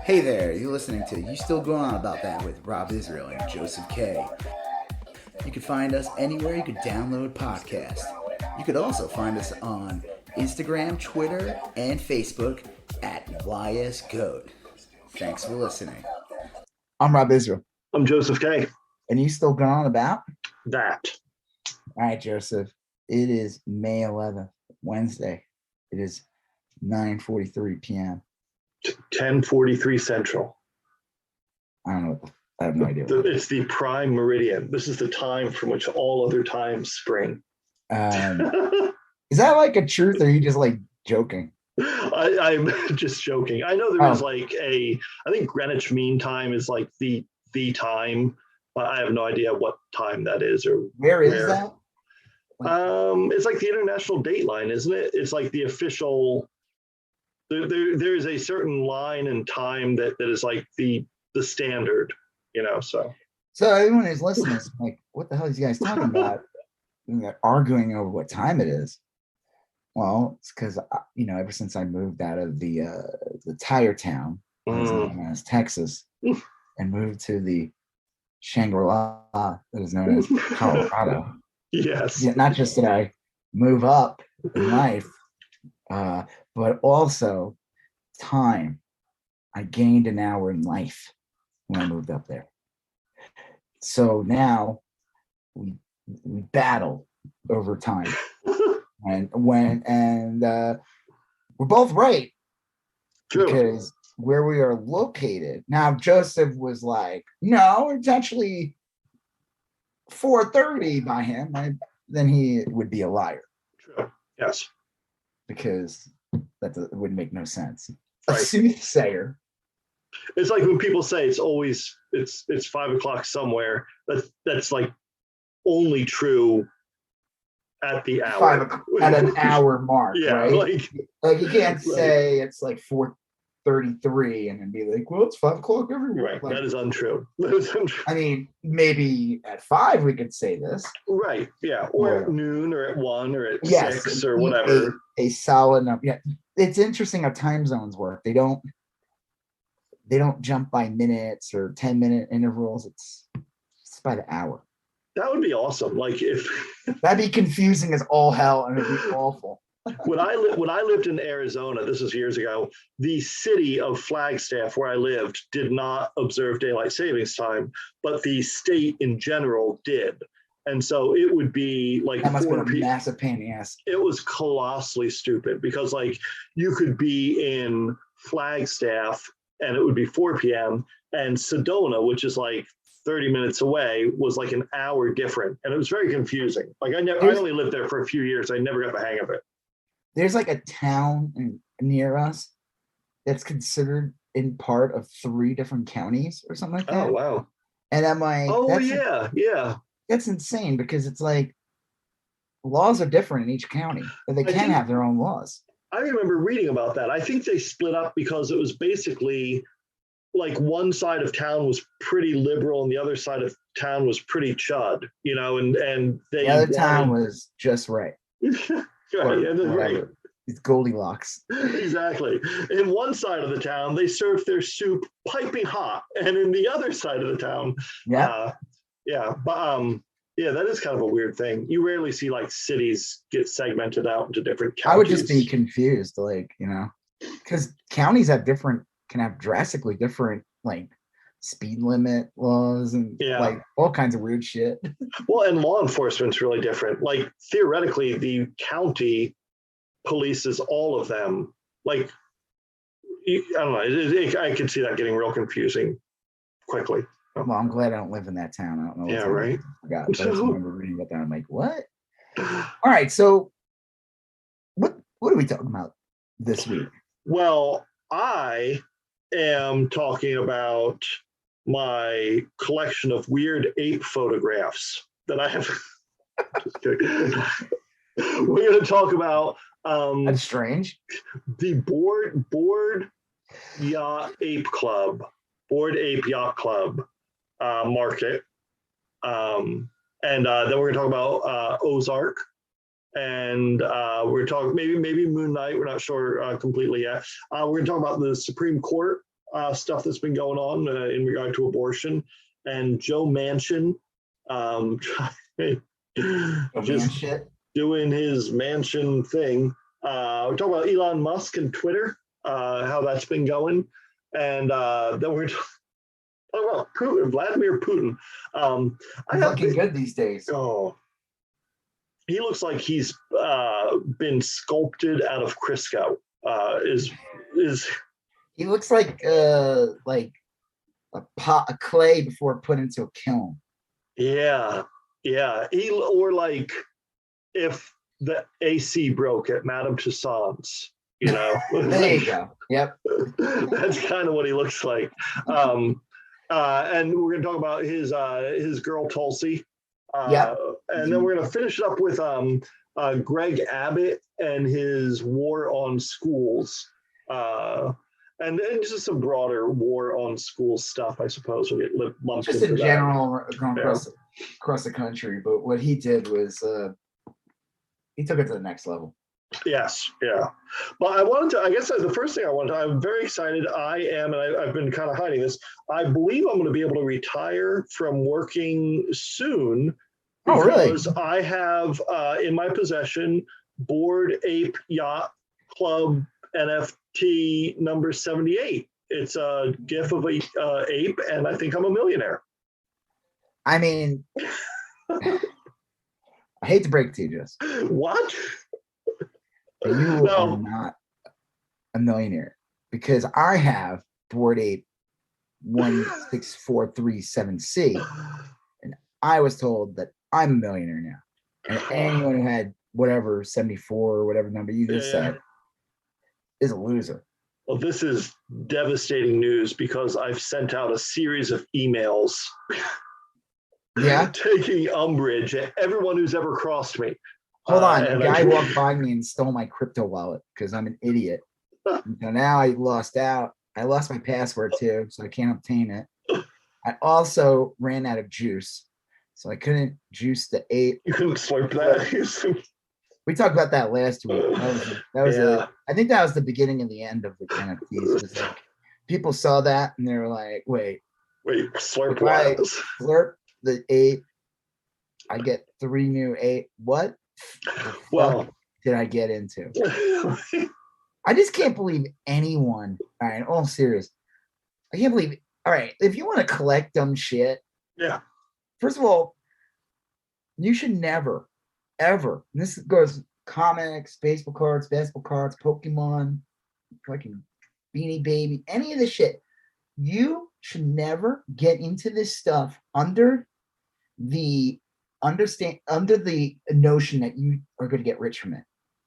Hey there, you're listening to You Still Going On About That with Rob Israel and Joseph K. You can find us anywhere you could download podcasts. You could also find us on Instagram, Twitter, and Facebook at YSGOAT. Thanks for listening. I'm Rob Israel. I'm Joseph K. And you still going on about that? All right, Joseph. It is May 11th, Wednesday. It is 9:43 p.m. 10:43 Central. I don't know. I have no idea. It's the prime meridian. This is the time from which all other times spring. Is that like a truth, or are you just like joking? I'm just joking. I know there is like I think Greenwich Mean Time is like the time, but I have no idea what time that is or where is that? It's like the international date line, isn't it? It's like the official. There is a certain line and time that is like the standard, so everyone who's listening is like, what the hell are these guys talking about? And they're arguing over what time it is. Well, it's because ever since I moved out of the tire town, known as Texas, and moved to the Shangri-La that is known as Colorado. Yes. Not just did I move up in life, but also time. I gained an hour in life when I moved up there. So now we battle over time. and we're both right. True. Because where we are located now, Joseph was like, no, it's actually 4:30 by him. Then he would be a liar. True. Yes. Because that would make no sense. Right. A soothsayer. It's like when people say it's 5 o'clock somewhere. That's like only true at the hour. At an hour mark. Yeah, right? Like you can't say it's like 4:33 and then be like, well, it's 5 o'clock everywhere. Right. Like, that is untrue. I mean, maybe at 5 we could say this. Right. Yeah. Or at noon or at 1 or at 6 or whatever. A solid number. Yeah. It's interesting how time zones work. They don't jump by minutes or 10-minute intervals. It's by the hour. That would be awesome. Like if that'd be confusing as all hell and it'd be awful. When I lived in Arizona, this was years ago, the city of Flagstaff where I lived did not observe daylight savings time, but the state in general did. And so it would be like that must have been a massive pain in the ass. It was colossally stupid because like you could be in Flagstaff and it would be 4 p.m. and Sedona, which is like 30 minutes away, was like an hour different. And it was very confusing. Like I only lived there for a few years. I never got the hang of it. There's like a town near us that's considered in part of 3 different counties or something like that. Oh, wow. And I'm like, yeah. That's insane because it's like laws are different in each county, but they can have their own laws. I remember reading about that. I think they split up because it was basically like one side of town was pretty liberal and the other side of town was pretty chud, and the other town was just right. Right. It's Goldilocks. Exactly. In one side of the town, they served their soup piping hot, and in the other side of the town, that is kind of a weird thing. You rarely see like cities get segmented out into different counties. I would just be confused, because counties can have drastically different like speed limit laws and like all kinds of weird shit. Well, and law enforcement's really different. Like theoretically, the county polices all of them. Like, I don't know. I could see that getting real confusing quickly. Well, I'm glad I don't live in that town. I don't know. Yeah, right. I forgot. I just remember reading about that. I'm like, what? All right. So, what are we talking about this week? Well, I am talking about my collection of weird ape photographs that I have. Just kidding. We're going to talk about that's strange. The Board Yacht Ape Club, Board Ape Yacht Club market, and then we're going to talk about Ozark, and we're talking maybe Moon Knight. We're not sure completely yet. We're going to talk about the Supreme Court stuff that's been going on in regard to abortion, and Joe Manchin Man, just shit. doing his Manchin thing. We're talking about Elon Musk and Twitter, how that's been going, and then we're talking about Putin, Vladimir Putin. He's looking good these days. Oh, he looks like he's been sculpted out of Crisco. Is He looks like a pot of clay before put into a kiln. Yeah. He, or like if the AC broke at Madame Tussauds, you know. There you go. Yep. That's kind of what he looks like. And we're going to talk about his girl Tulsi. Yep. And then we're going to finish it up with Greg Abbott and his war on schools. And then just some broader war on schools stuff, I suppose. We'll get lumped Just into in that. general, going across the country. But what he did was he took it to the next level. Yes, yeah. But I guess the first thing I'm very excited. And I've been kind of hiding this. I believe I'm going to be able to retire from working soon. Oh, really? Because I have in my possession Bored Ape Yacht Club NFT number 78. It's a GIF of a ape, and I think I'm a millionaire. I mean, I hate to break it to you, Jess. What? But you are not a millionaire because I have Bored Ape 16437C, and I was told that I'm a millionaire now. And anyone who had whatever 74 or whatever number you just said is a loser. Well, this is devastating news because I've sent out a series of emails taking umbrage at everyone who's ever crossed me. Hold on, a guy walked by me and stole my crypto wallet because I'm an idiot. So now I lost out. I lost my password too, so I can't obtain it. I also ran out of juice, so I couldn't juice the ape. You couldn't slurp that. We talked about that last week. That was I think that was the beginning and the end of the NFTs. It was like people saw that and they were like, wait, slurp what? Slurp the ape. I get 3 new ape. What? Well, did I get into? I just can't believe anyone. All right, all serious. I can't believe. All right, if you want to collect dumb shit, first of all, you should never, ever. And this goes comics, baseball cards, basketball cards, Pokemon, fucking Beanie Baby, any of this shit. You should never get into this stuff under the notion that you are going to get rich from it.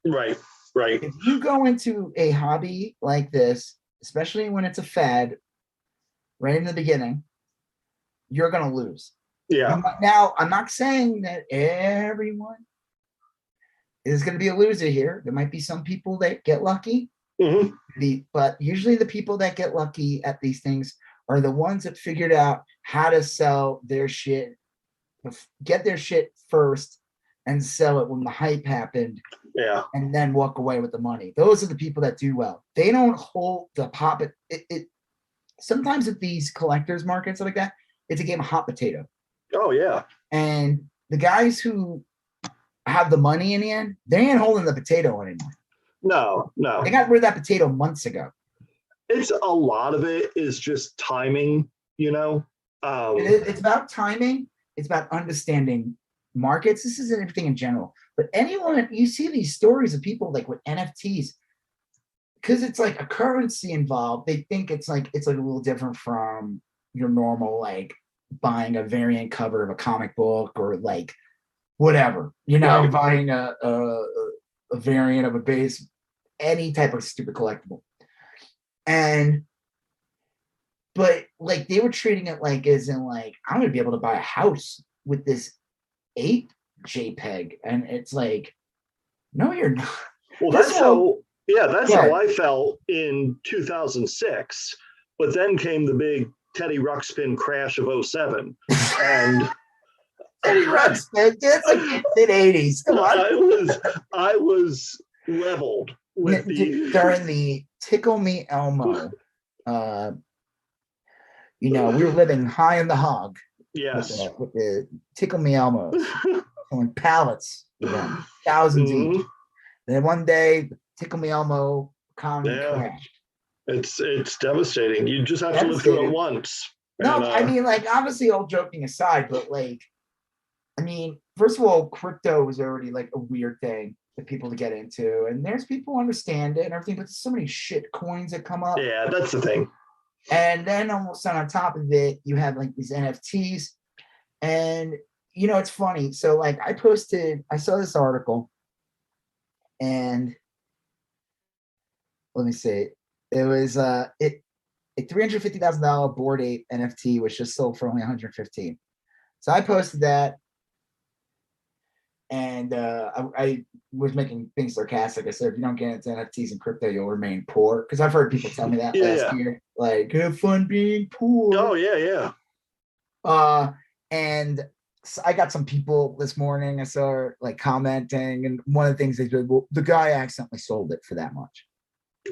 Right. If you go into a hobby like this, especially when it's a fad, right in the beginning, you're going to lose. Yeah. Now, I'm not saying that everyone is going to be a loser here. There might be some people that get lucky, but usually the people that get lucky at these things are the ones that figured out how to sell their shit, get their shit first and sell it when the hype happened, and then walk away with the money. Those are the people that do well. They don't hold the pop. It sometimes at these collectors markets like that, it's a game of hot potato. Oh yeah. And the guys who have the money in the end, they ain't holding the potato anymore. No. They got rid of that potato months ago. It's a lot of it is just timing, you know. It's about timing. It's about understanding markets. This isn't everything in general, but anyone, you see these stories of people like with NFTs, because it's like a currency involved. They think it's like a little different from your normal, like buying a variant cover of a comic book or like whatever, buying a variant of a base, any type of stupid collectible. But like they were treating it like as in like, I'm going to be able to buy a house with this ape JPEG. And it's like, no, you're not. Well, that's how I felt in 2006. But then came the big Teddy Ruxpin crash of 07. And Teddy Ruxpin, it's like mid-80s. Come on. I was leveled with during the Tickle Me Elmo we were living high in the hog Yes. with the Tickle Me Elmos, selling pallets of them, thousands each. Mhm. Then one day, Tickle Me Elmo economy Yeah. crashed. It's devastating. You just have to live through it Devastated. once. No, And I mean, like, obviously, all joking aside, but like, I mean, first of all, crypto was already like a weird thing for people to get into, and there's people who understand it and everything, but there's so many shit coins that come up. yeah, that's the thing. And then almost on top of it, you have like these NFTs. And it's funny. So like I saw this article, and let me see. It was a $350,000 Bored Ape NFT, which just sold for only 115. So I posted that, and I was making things sarcastic. I said, if you don't get into NFTs and crypto, you'll remain poor. Because I've heard people tell me that last Yeah. year, like, have fun being poor. Oh yeah. And so I got some people this morning. I saw like commenting, and one of the things they did, well, the guy accidentally sold it for that much.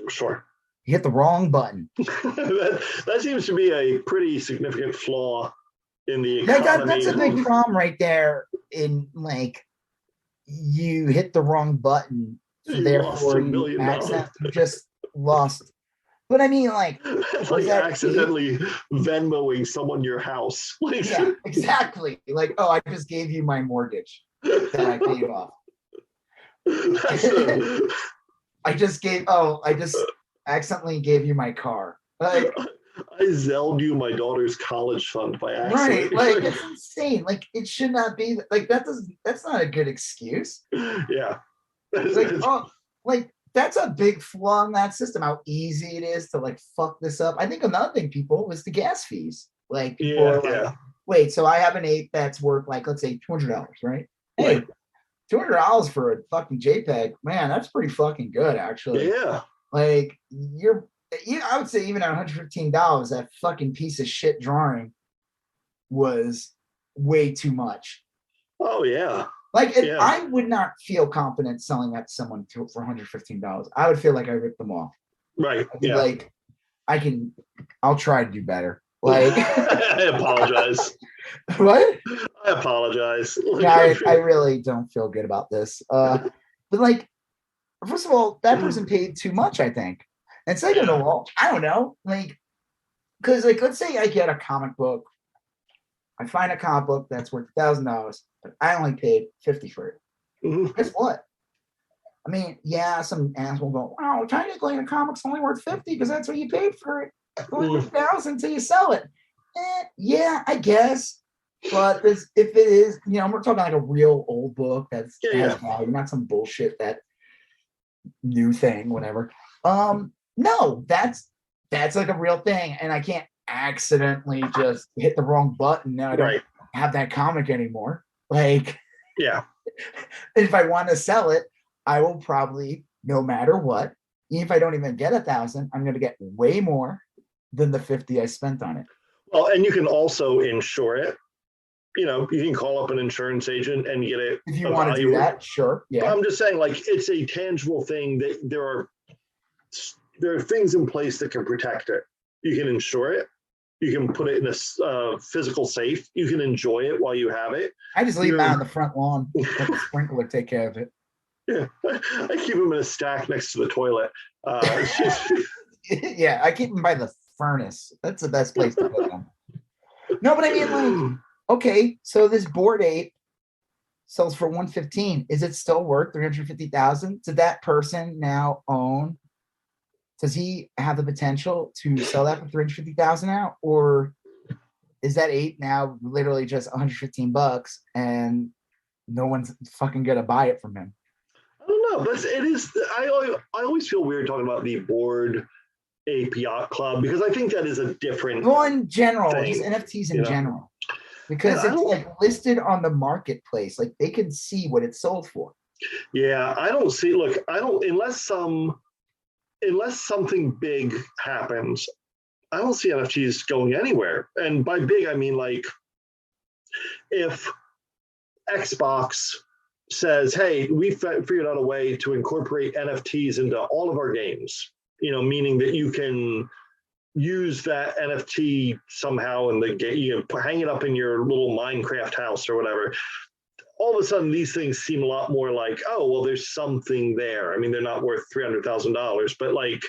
Sure. He hit the wrong button. that seems to be a pretty significant flaw in the Like economy. that's a big problem right there. In like, you hit the wrong button, so You lost therefore $1 you million. accidentally just lost. But I mean, like, It's was like that accidentally Venmoing someone your house. Like, yeah, exactly. Like, oh, I just gave you my mortgage that I paid off. I just accidentally gave you my car. Like, I Zelled you my daughter's college fund by right, accident. like it's insane. Like, it should not be like that. That's not a good excuse. Yeah. Like, oh, like that's a big flaw in that system. How easy it is to like fuck this up. I think another thing, people, was the gas fees. Like, people Yeah, are like, yeah. wait, so I have an ape that's worth like, let's say $200, right? Hey, Right. $200 for a fucking JPEG, man, that's pretty fucking good, actually. Yeah. Like, I would say even at $115, that fucking piece of shit drawing was way too much. Oh yeah. Like, Yeah. I would not feel confident selling that to someone for $115. I would feel like I ripped them off. Right. I'd be Yeah. like, I'll try to do better. Like, I apologize. what? I apologize. Yeah, I really don't feel good about this. But like, first of all, that person paid too much, I think. And second of all, I don't know, like, because like, let's say I get a comic book, I find a comic book that's worth $1,000, but I only paid 50 for it. Mhm. Guess what? I mean, yeah, some ass will go, wow, Tiny Lane Comics only worth 50 because that's what you paid for it. It's only worth 1,000 until you sell it. Yeah, I guess. But if it is, we're talking like a real old book that has value, not some bullshit, that new thing, whatever. No, that's like a real thing, and I can't accidentally just hit the wrong button. Now I don't have that comic anymore. Like, yeah. If I want to sell it, I will probably, no matter what, even if I don't even get 1,000, I'm going to get way more than the 50 I spent on it. Well, and you can also insure it. You can call up an insurance agent and get it. If you want to do that, sure. Yeah. But I'm just saying, like, it's a tangible thing that there are things in place that can protect it. You can insure it. You can put it in a physical safe. You can enjoy it while you have it. I just leave them out on the front lawn. Let the sprinkler take care of it. Yeah, I keep them in a stack next to the toilet. Yeah, I keep them by the furnace. That's the best place to put them. No, but I mean, like, okay, so this Bored Ape sells for 115. Is it still worth 350,000? Did that person now own? Does he have the potential to sell that for 350,000 now, or is that ape now literally just 115 bucks and no one's fucking gonna buy it from him? I don't know, but it is. I always feel weird talking about the Bored Ape Yacht Club because I think that is a different. Well, in general, thing, just NFTs in general, because Yeah, it's like listed on the marketplace, like they can see what it's sold for. Yeah, I don't see. Look, I don't unless something big happens. I don't see NFTs going anywhere. And by big, I mean like if Xbox says, "Hey, we figured out a way to incorporate NFTs into all of our games," meaning that you can use that NFT somehow in the game, hang it up in your little Minecraft house or whatever, all of a sudden these things seem a lot more like, oh, well, there's something there. I mean, they're not worth $300,000, but like,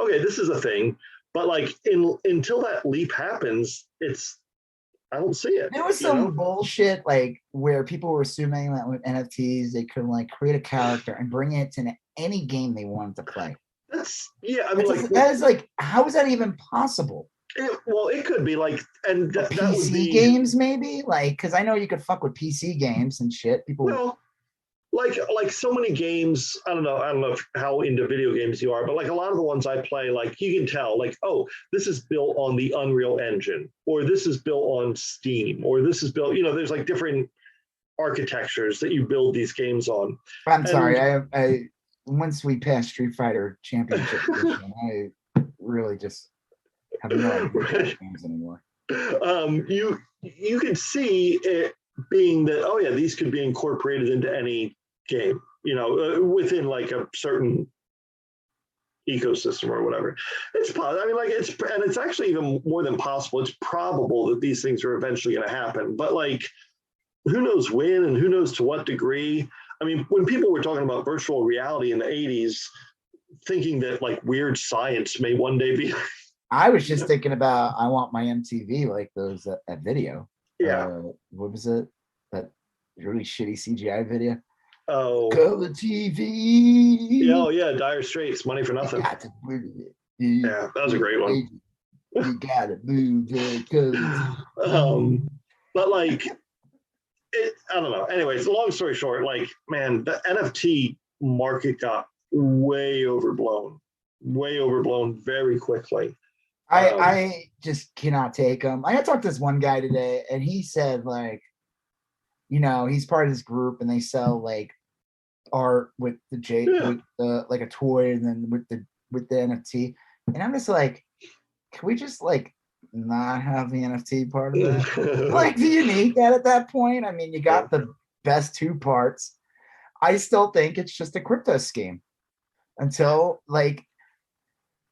okay, this is a thing. But like until that leap happens, I don't see it. There was some bullshit like where people were assuming that with NFTs they could like create a character and bring it to any game they wanted to play. I mean, that is like, how is that even possible? It could be like, and PC would be, games maybe, like, because I know you could fuck with PC games and shit. People, well, like so many games. I don't know how into video games you are, but like a lot of the ones I play, like you can tell, like, oh, this is built on the Unreal Engine, or this is built on Steam, or this is built. There's like different architectures that you build these games on. I'm sorry, I once we passed Street Fighter Championship Edition, I really just have no idea games anymore. You can see it being that, oh yeah, these could be incorporated into any game, within like a certain ecosystem or whatever. It's possible. I mean, like it's actually even more than possible. It's probable that these things are eventually going to happen, but like, who knows when and who knows to what degree. I mean, when people were talking about virtual reality in the 80s, thinking that like weird science may one day be. I was just thinking about, I want my MTV like those that video. Yeah. What was it? That really shitty CGI video. Oh. Color TV. Oh yeah, Dire Straits, Money for Nothing. Yeah, that was a great one. You gotta move the but like, I don't know. Anyways, long story short, like, man, the NFT market got way overblown very quickly. I just cannot take them. I talked to this one guy today, and he said like, he's part of this group, and they sell like art with with the like a toy, and then with the NFT. And I'm just like, can we just like not have the NFT part of it? Like, do you need that at that point? I mean, you got the best two parts. I still think it's just a crypto scheme until like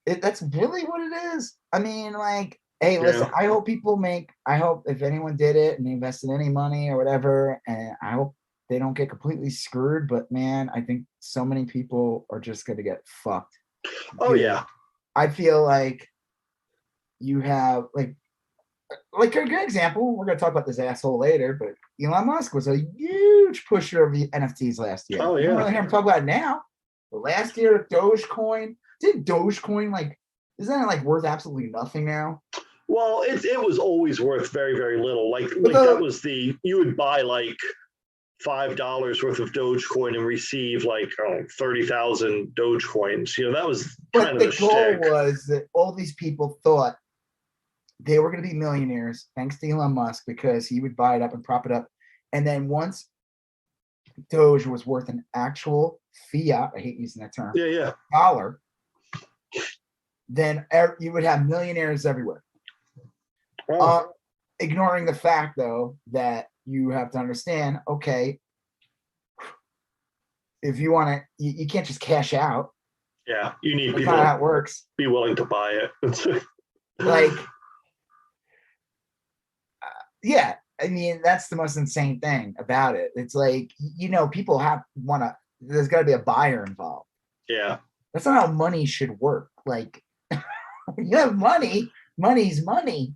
that's really what it is. I mean, like, hey, listen, I hope if anyone did it and they invested any money or whatever, and I hope they don't get completely screwed, but man, I think so many people are just going to get fucked. Oh yeah. I feel like you have like a good example. We're going to talk about this asshole later, but Elon Musk was a huge pusher of the NFTs last year. Oh yeah. You don't really hear him talk about it now, but last year, Dogecoin, like, isn't it like worth absolutely nothing now? Well, it was always worth very, very little. Like that was you would buy like $5 worth of Dogecoin and receive like 30,000 Dogecoins. That was kind of the goal was that all these people thought they were going to be millionaires thanks to Elon Musk because he would buy it up and prop it up. And then once Doge was worth an actual fiat, I hate using that term, dollar, then you would have millionaires everywhere. Oh. Ignoring the fact, though, that you have to understand, okay, if you want to, you can't just cash out. Yeah, you need That's people not how it works. Be willing to buy it. Like, yeah, I mean, that's the most insane thing about it. It's like, people there's got to be a buyer involved. Yeah. That's not how money should work. Like, you have money, money's money.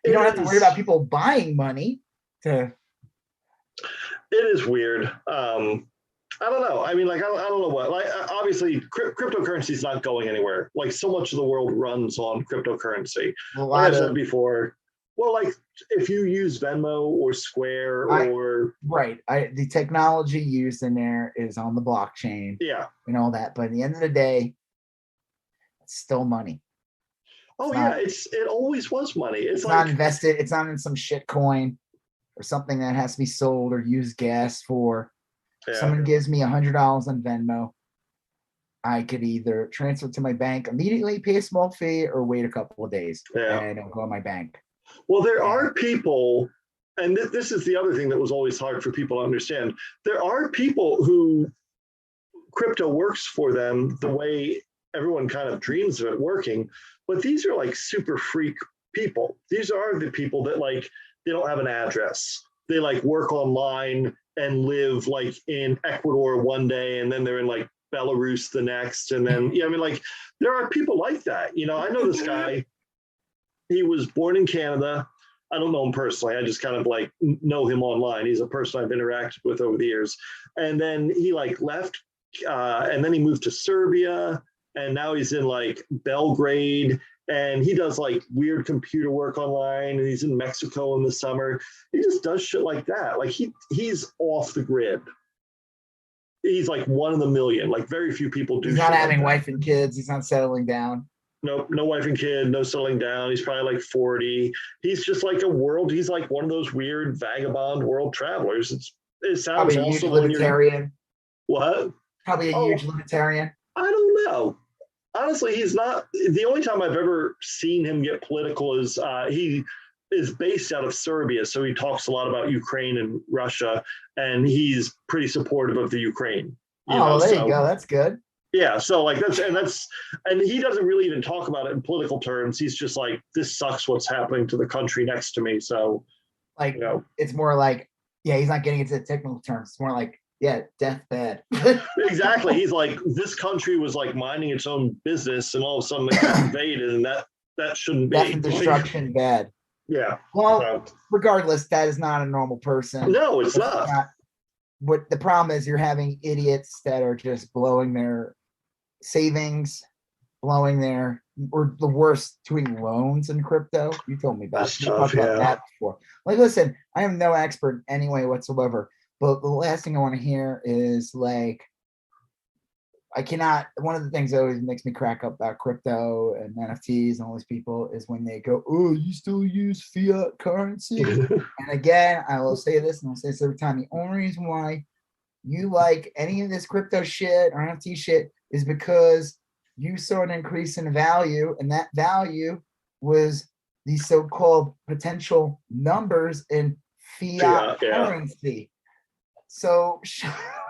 You don't have to worry about people buying money to. It is weird. I don't know. I mean, like, I don't know what. Like, obviously, cryptocurrency is not going anywhere. Like, so much of the world runs on cryptocurrency. Like I said before, well, like if you use Venmo or Square or the technology used in there is on the blockchain. Yeah, and all that. But at the end of the day, it's still money. It always was money. It's like, not invested. It's not in some shit coin or something that has to be sold or use gas for. Yeah. Someone gives me $100 on Venmo, I could either transfer it to my bank immediately, pay a small fee, or wait a couple of days and it'll go in my bank. Well, there are people, and this is the other thing that was always hard for people to understand. There are people who crypto works for them the way everyone kind of dreams of it working. but these are like super freak people. These are the people that like, they don't have an address. They like work online and live like in Ecuador one day, and then they're in like Belarus the next. And then, yeah, I mean, like there are people like that. You know, I know this guy, he was born in Canada. I don't know him personally. I just kind of like know him online. He's a person I've interacted with over the years. And then he like left, and then he moved to Serbia, and now he's in like Belgrade, and he does like weird computer work online, and he's in Mexico in the summer. He just does shit like that. Like he's off the grid. He's like one in a million. Like very few people do. He's not shit having like wife and kids. He's not settling down. no wife and kid, no settling down. He's probably like 40. He's just like he's like one of those weird vagabond world travelers. It sounds Probably a huge also when libertarian. what? Probably a huge libertarian. I don't know. Honestly, he's not. The only time I've ever seen him get political is he is based out of Serbia, so he talks a lot about Ukraine and Russia, and he's pretty supportive of the Ukraine. There you go. That's good. Yeah, so like and he doesn't really even talk about it in political terms. He's just like, this sucks what's happening to the country next to me. So, like, it's more like, yeah, he's not getting into the technical terms. It's more like, yeah, death bad. Exactly. He's like, this country was like minding its own business, and all of a sudden it got invaded, and that shouldn't be. Death and destruction bad. Yeah. Well, regardless, that is not a normal person. No, it's not. What the problem is, you're having idiots that are just blowing their savings, blowing or the worst, doing loans in crypto. You told me about, about that before. Like, listen, I am no expert in any way whatsoever, but the last thing I want to hear is like, one of the things that always makes me crack up about crypto and NFTs and all these people is when they go, oh, you still use fiat currency? And again, I will say this, and I'll say this every time. The only reason why you like any of this crypto shit or NFT shit is because you saw an increase in value, and that value was the so-called potential numbers in fiat currency. So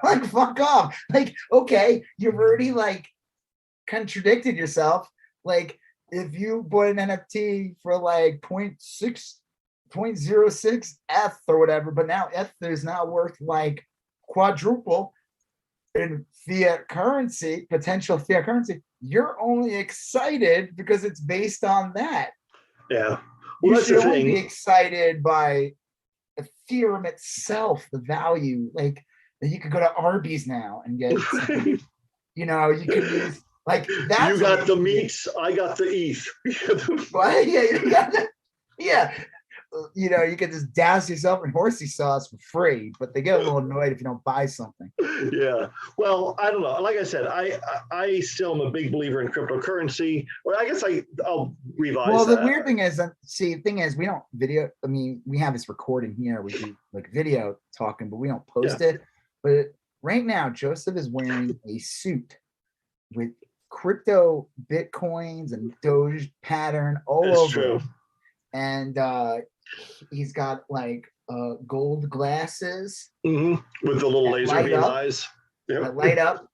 like, fuck off. Like, okay, you've already like contradicted yourself. Like, if you bought an NFT for like 0.06 ETH or whatever, but now ETH is now worth like quadruple in fiat currency, potential fiat currency, you're only excited because it's based on that. Yeah. Well, you should only be excited by Ethereum itself, the value, like that you could go to Arby's now and get, you can use like that. You got the meats, I got the ETH. Well, yeah. You can just douse yourself in horsey sauce for free, but they get a little annoyed if you don't buy something. Yeah. Well, I don't know. Like I said, I still am a big believer in cryptocurrency. Or I guess I'll revise. Well, the weird thing is, we don't video. I mean, we have this recording here. We do like video talking, but we don't post it. But right now, Joseph is wearing a suit with crypto Bitcoins and Doge pattern all over. True. And he's got like gold glasses with the little laser beam eyes that light up,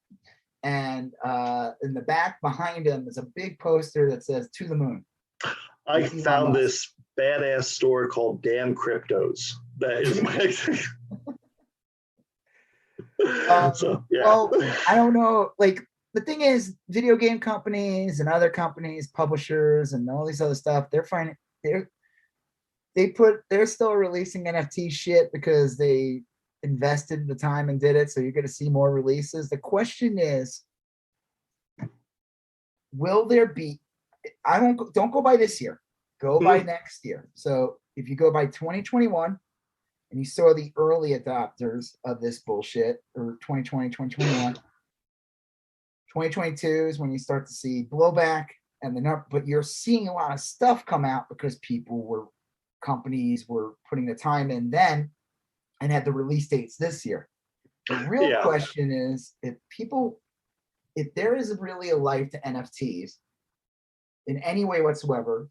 and in the back behind him is a big poster that says "To the Moon." I found this badass store called Damn Cryptos. That is my Well, I don't know. Like, the thing is, video game companies and other companies, publishers, and all these other stuff, they're still releasing NFT shit because they invested the time and did it. So you're going to see more releases. The question is, will there be? Don't go by this year. Go by next year. So if you go by 2021 and you saw the early adopters of this bullshit, or 2020, 2021, 2022 is when you start to see blowback. But you're seeing a lot of stuff come out because companies were putting the time in then and had the release dates this year. The real question is, if there is really a life to NFTs in any way whatsoever,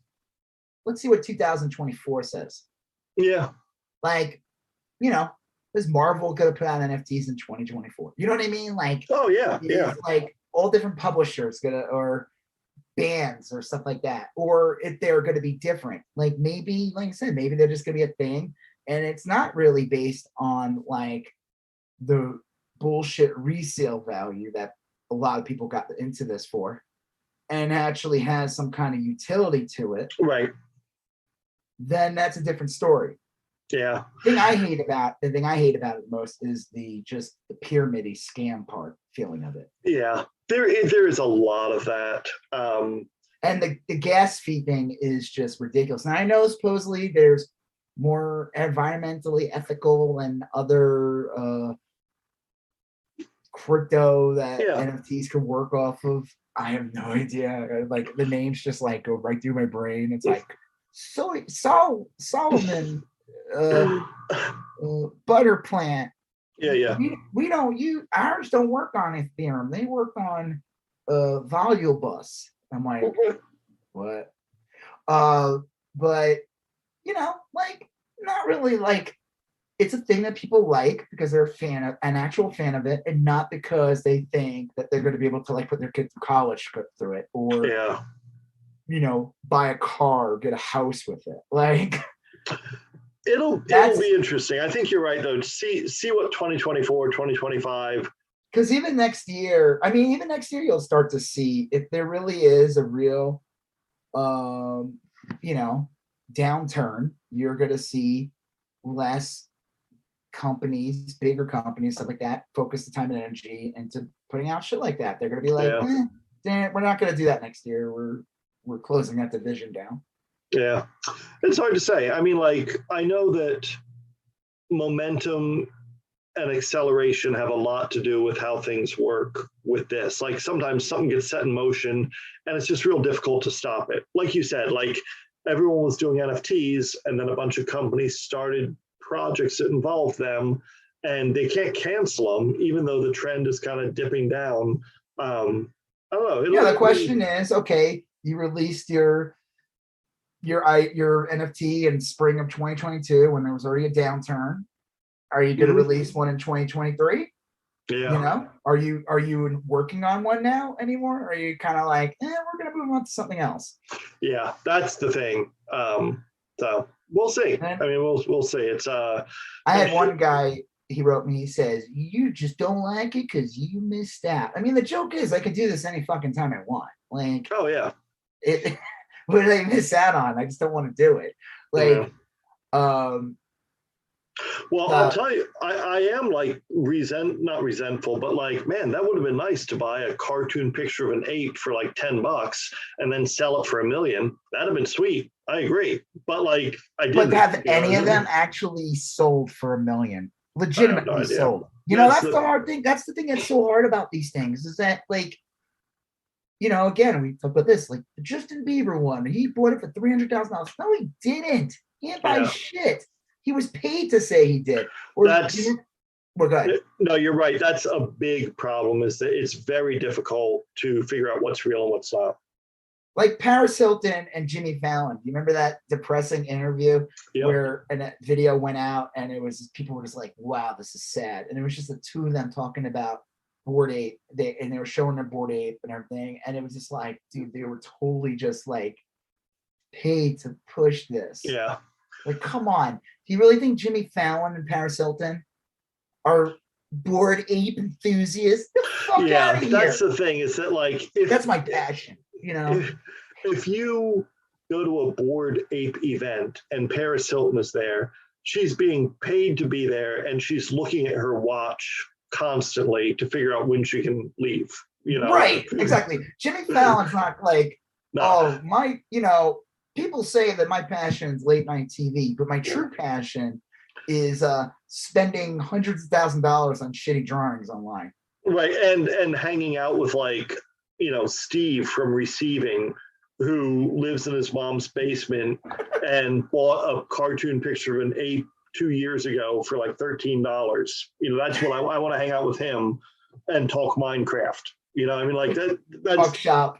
let's see what 2024 says. Yeah. Like, is Marvel going to put out NFTs in 2024? You know what I mean? Like, oh yeah, like all different publishers or bands or stuff like that, or if they're going to be different. Like maybe, like I said, maybe they're just going to be a thing, and it's not really based on like the bullshit resale value that a lot of people got into this for, and actually has some kind of utility to it. Right. Then that's a different story. Yeah. The thing I hate about it most is the pyramid scam part feeling of it. Yeah. There is a lot of that. And the gas fee thing is just ridiculous. And I know supposedly there's more environmentally ethical and other crypto that NFTs can work off of. I have no idea. Like the names just like go right through my brain. It's like Solomon butter plant. Yeah. We don't use ours. Don't work on Ethereum. They work on Volubus. I'm like, what? But like not really. Like it's a thing that people like because they're an actual fan of it, and not because they think that they're going to be able to like put their kids through college through it, or buy a car, get a house with it. Like it'll be interesting. I think you're right though. See what 2024, 2025. Because even next year you'll start to see if there really is a real downturn. You're going to see less companies, bigger companies, stuff like that, focus the time and energy into putting out shit like that. They're going to be like, we're not going to do that next year. We're closing that division down. Yeah, it's hard to say. I mean, like, I know that momentum and acceleration have a lot to do with how things work with this. Like sometimes something gets set in motion and it's just real difficult to stop it. Like you said, like everyone was doing NFTs and then a bunch of companies started projects that involve them and they can't cancel them, even though the trend is kind of dipping down. I don't know. The question is, okay, you released your NFT in spring of 2022 when there was already a downturn. Are you going to release one in 2023? Yeah. Are you working on one now anymore? Or are you kind of like, we're going to move on to something else? Yeah, that's the thing. So we'll see. I mean, we'll see. It's I had one guy. He wrote me. He says, "You just don't like it because you missed out." I mean, the joke is, I could do this any fucking time I want. Like, oh yeah. What did I miss out on? I just don't want to do it. Like, well, I'll tell you, I am like not resentful, but like, man, that would have been nice to buy a cartoon picture of an ape for like $10 and then sell it for $1 million. That'd have been sweet. I agree. But like, I didn't. But have any of them actually sold for $1 million? Legitimately sold. That's the hard thing. That's the thing that's so hard about these things is that, like, again, we talk about this, like the Justin Bieber one. He bought it for $300,000. No, he didn't. He didn't buy shit. He was paid to say he did. Or go ahead. No, you're right. That's a big problem. Is that it's very difficult to figure out what's real and what's not. Like Paris Hilton and Jimmy Fallon. Do you remember that depressing interview where a video went out and it was people were just like, "Wow, this is sad," and it was just the two of them talking about Bored Ape. They were showing their Bored Ape and everything, and it was just like, dude, they were totally just like paid to push this. Yeah. Like, come on. Do you really think Jimmy Fallon and Paris Hilton are Bored Ape enthusiasts? The fuck out of here. That's the thing. Is that like that's my passion. If you go to a Bored Ape event and Paris Hilton is there, she's being paid to be there, and she's looking at her watch constantly to figure out when she can leave. Right? Exactly. Jimmy Fallon's not like, my. People say that my passion is late night TV, but my true passion is spending hundreds of $1,000s on shitty drawings online. Right, and hanging out with like, Steve from Receiving, who lives in his mom's basement and bought a cartoon picture of an ape 2 years ago for like $13. That's what I want to hang out with him and talk Minecraft. I mean, like that's talk shop.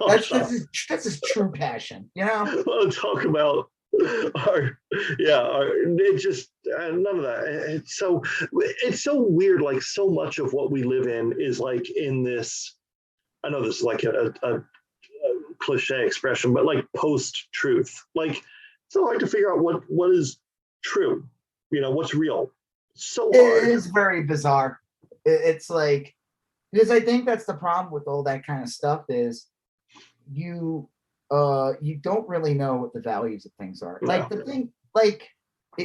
That's his true passion. We'll talk about it's just none of that. It's so weird. Like so much of what we live in is like in this. I know this is like a cliche expression, but like post-truth. Like it's so hard to figure out what is true. What's real. It's so It hard. is very bizarre. It's like, because I think that's the problem with all that kind of stuff is you you don't really know what the values of things are. Like No. the thing, like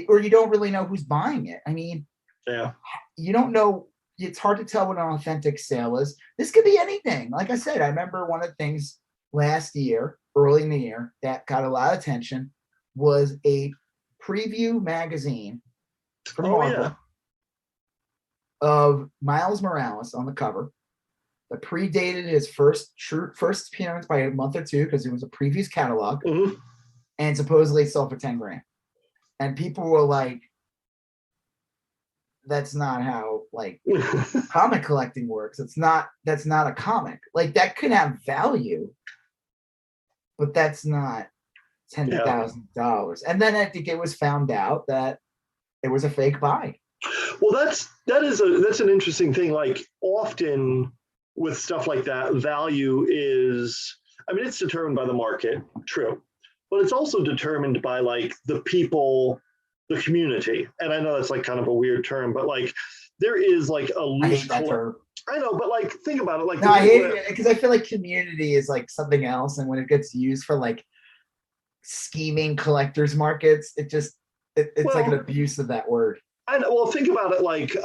or you don't really know who's buying it. I mean, Yeah. you don't know. It's hard to tell what an authentic sale is. This could be anything. Like I said, I remember one of the things last year, early in the year, that got a lot of attention was a preview magazine from Oh yeah. Marvel of Miles Morales on the cover that predated his first appearance by a month or two because it was a previous catalog, Mm-hmm. and supposedly sold for 10 grand. And people were like, that's not how like comic collecting works. That's not a comic. Like that could have value, but that's not Yeah. $10,000. And then I think it was found out that it was a fake buy. Well, that's an interesting thing. Like often with stuff like that, value is, I mean, it's determined by the market, true, but it's also determined by like the people, the community. And I know that's like kind of a weird term, but like there is like a I loose hate that term. I know, but like think about it. Like No, I hate it because I feel like community is like something else, and when it gets used for like scheming collectors markets, it's like an well, abuse of that word. I know. Well, think about it like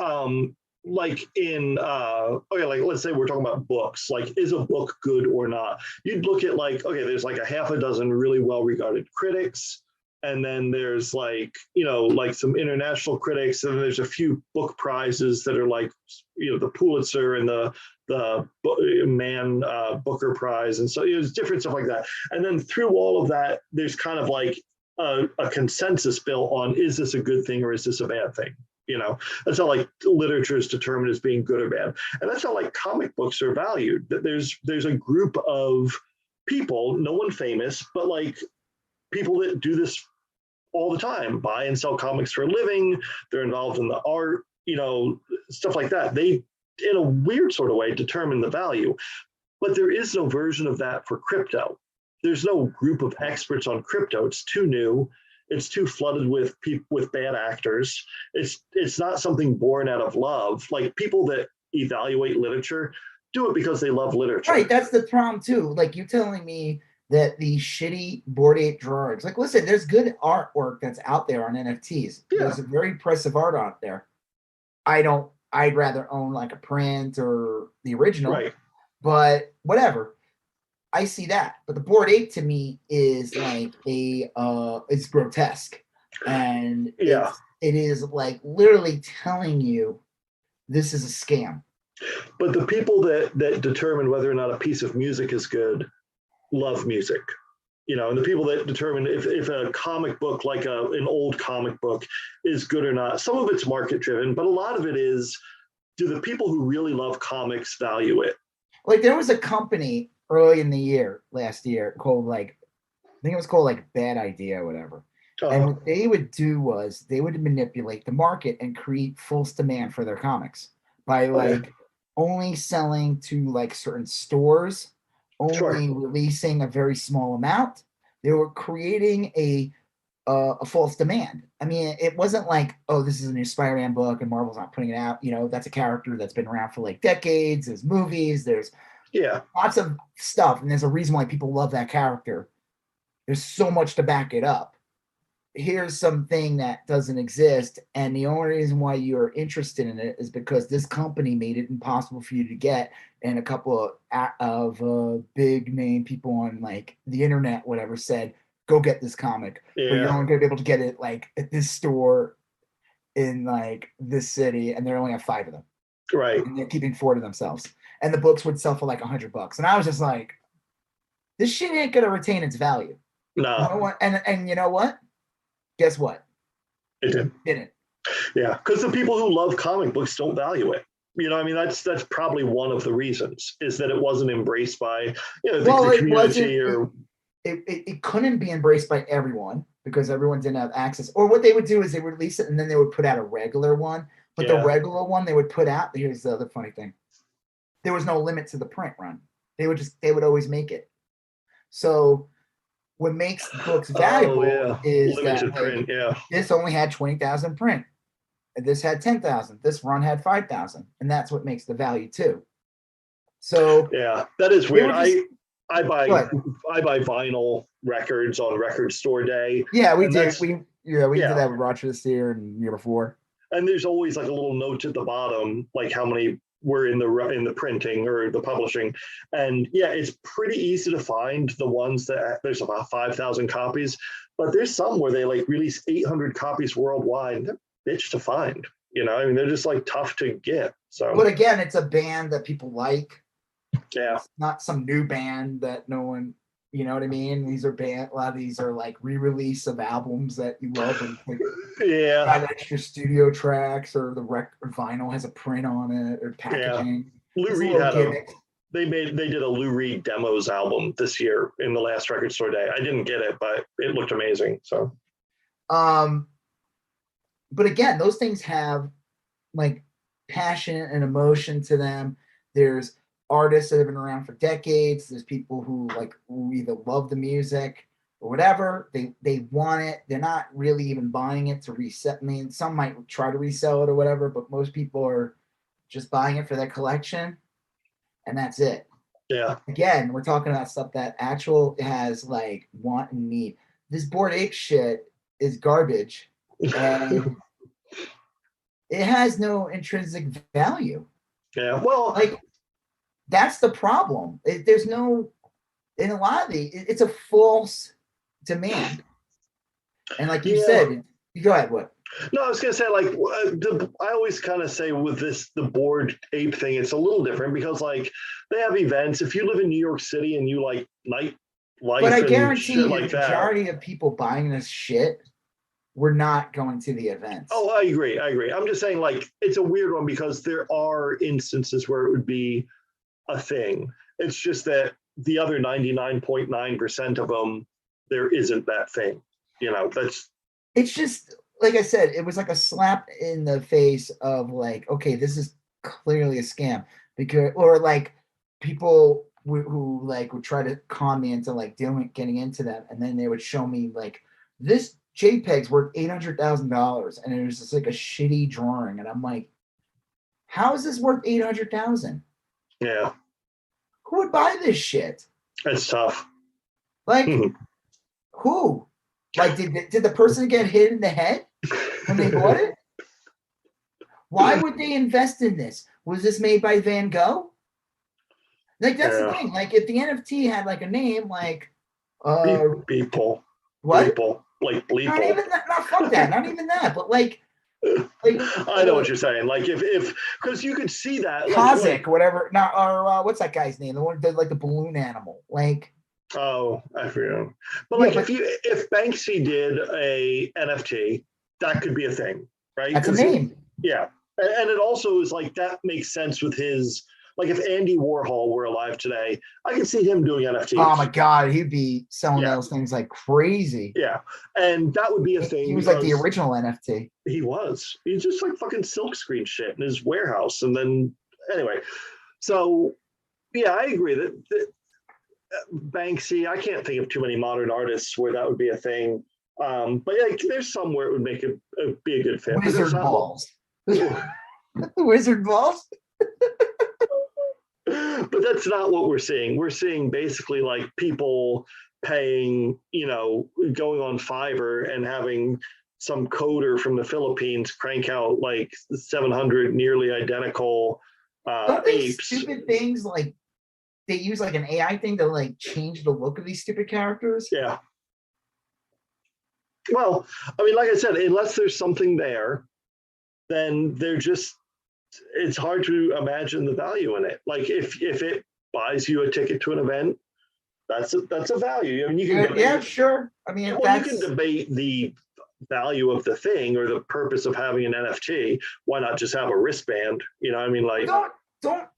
in okay, like let's say we're talking about books. Like, is a book good or not? You'd look at like, okay, there's like a half a dozen really well regarded critics, and then there's like, like some international critics, and then there's a few book prizes that are like, the Pulitzer and the Man Booker Prize, and so there's different stuff like that. And then through all of that, there's kind of like a consensus bill on, is this a good thing or is this a bad thing? That's how like literature is determined as being good or bad, and that's how like comic books are valued. That there's a group of people, no one famous, but like people that do this all the time, buy and sell comics for a living. They're involved in the art, stuff like that. They, in a weird sort of way, determine the value. But there is no version of that for crypto. There's no group of experts on crypto. It's too new. It's too flooded with people, with bad actors. It's not something born out of love. Like people that evaluate literature do it because they love literature. Right, that's the problem too. Like you telling me that the shitty Bored Ape drawings, like listen, there's good artwork that's out there on NFTs. Yeah. There's a very impressive art out there. I'd rather own like a print or the original. Right. But whatever. I see that. But the Bored Ape to me is like it's grotesque. And yeah, it is like literally telling you this is a scam. But the people that determine whether or not a piece of music is good love music. And the people that determine if a comic book, like an old comic book, is good or not, some of it's market driven, but a lot of it is, do the people who really love comics value it? Like there was a company early in the year, last year, called like, I think it was called like Bad Idea or whatever. And what they would do was they would manipulate the market and create false demand for their comics by like only selling to like certain stores, only releasing a very small amount. They were creating a false demand. I mean, it wasn't like, oh, this is a new Spider-Man book and Marvel's not putting it out. That's a character that's been around for like decades. There's movies, there's lots of stuff, and there's a reason why people love that character. There's so much to back it up. Here's something that doesn't exist, and the only reason why you're interested in it is because this company made it impossible for you to get, and a couple of big name people on like the internet, whatever, said, go get this comic, but you're only going to be able to get it like at this store in like this city, and they only have 5 of them, right? And they're keeping 4 to themselves, and the books would sell for like $100, and I was just like, this shit ain't going to retain its value. No. And you know what? Guess what? It didn't. Yeah, because the people who love comic books don't value it. I mean, that's probably one of the reasons, is that it wasn't embraced by the community. It couldn't be embraced by everyone because everyone didn't have access. Or what they would do is they would release it and then they would put out a regular one. But the regular one they would put out, here's the other funny thing. There was no limit to the print run. They would always make it. So what makes books Oh valuable yeah, is that limited like print. Yeah, this only had 20,000 print, and this had 10,000. This run had 5,000, and that's what makes the value too. So yeah, that is they weird. were just I buy what? I buy vinyl records on Record Store Day, Yeah, we and did. that's We did yeah. that with Roger this year and the year before. And there's always like a little note at the bottom, like how many were in the printing or the publishing. And yeah, it's pretty easy to find the ones that there's about 5,000 copies, but there's some where they like release 800 copies worldwide. And they're bitch to find. You know, I mean, they're just like tough to get. So, But again, it's a band that people like. yeah, It's not some new band that no one, you know what I mean? These are band. A lot of these are like re-release of albums that you love and like yeah, got extra studio tracks, or the record vinyl has a print on it, or yeah. packaging. Lou It's a Reed little had gimmick. they did a Lou Reed demos album this year in the last Record Store Day. I didn't get it, but it looked amazing. So, Um, but again, those things have like passion and emotion to them. There's artists that have been around for decades. There's people who either love the music or whatever. They want it. They're not really even buying it to resell. I mean, some might try to resell it or whatever, but most people are just buying it for their collection, and that's it. yeah. Again, we're talking about stuff that actual has like want and need. This Bored Ape shit is garbage, and it has no intrinsic value. Yeah. Well, Like that's the problem. There's no in a lot of it's a false demand. And like you yeah. said, you go ahead. What? No, I was gonna say like I always kind of say with the Bored Ape thing, it's a little different because like they have events. If you live in New York City and you like But I nightlife and guarantee shit you, like the that. majority of people buying this shit were not going to the events. Oh, I agree. I agree. I'm just saying like it's a weird one because there are instances where it would be a thing. It's just that the other 99.9% of them, there isn't that thing. You know, that's It's just like I said, it was like a slap in the face of like, okay, this is clearly a scam, because or like people who like would try to con me into like getting into them, and then they would show me like this JPEG's worth $800,000, and it was just like a shitty drawing, and I'm like, how is this worth 800,000? yeah, Who would buy this shit? it's tough. Like who? Like did the person get hit in the head when they bought it? Why would they invest in this? Was this made by Van Gogh? Like that's the Yeah, thing. Like if the NFT had like a name like people, what? like Not bleeple. even that. Not fuck that. Not even that. But like I know what you're saying. Like if because you could see that Kazik or whatever. Not or what's that guy's name? The one that like the balloon animal. Like oh, I forget. But yeah, like but if Banksy did a NFT, that could be a thing, right? that's a Because name. yeah, and it also is like that makes sense with his like if Andy Warhol were alive today, I could see him doing NFTs. Oh my god, he'd be selling Yeah, those things like crazy. yeah, and that would be a thing He was like the because original NFT. he's just like fucking silk screen shit in his warehouse, and then anyway, so yeah, I agree that Banksy, I can't think of too many modern artists where that would be a thing. But like, there's some where it would make it be a good fit. Wizard balls. Wizard balls. But that's not what we're seeing. We're seeing basically like people paying, you know, going on Fiverr and having some coder from the Philippines crank out like 700 nearly identical Don't these apes. stupid things like they use like an AI thing to like change the look of these stupid characters? Yeah. Well, I mean, like I said, unless there's something there, then they're just it's hard to imagine the value in it. Like if it buys you a ticket to an event, that's a value. I mean, you can debate, Yeah, sure. I mean, well, that's you can debate the value of the thing or the purpose of having an NFT. Why not just have a wristband? You know, I mean, like don't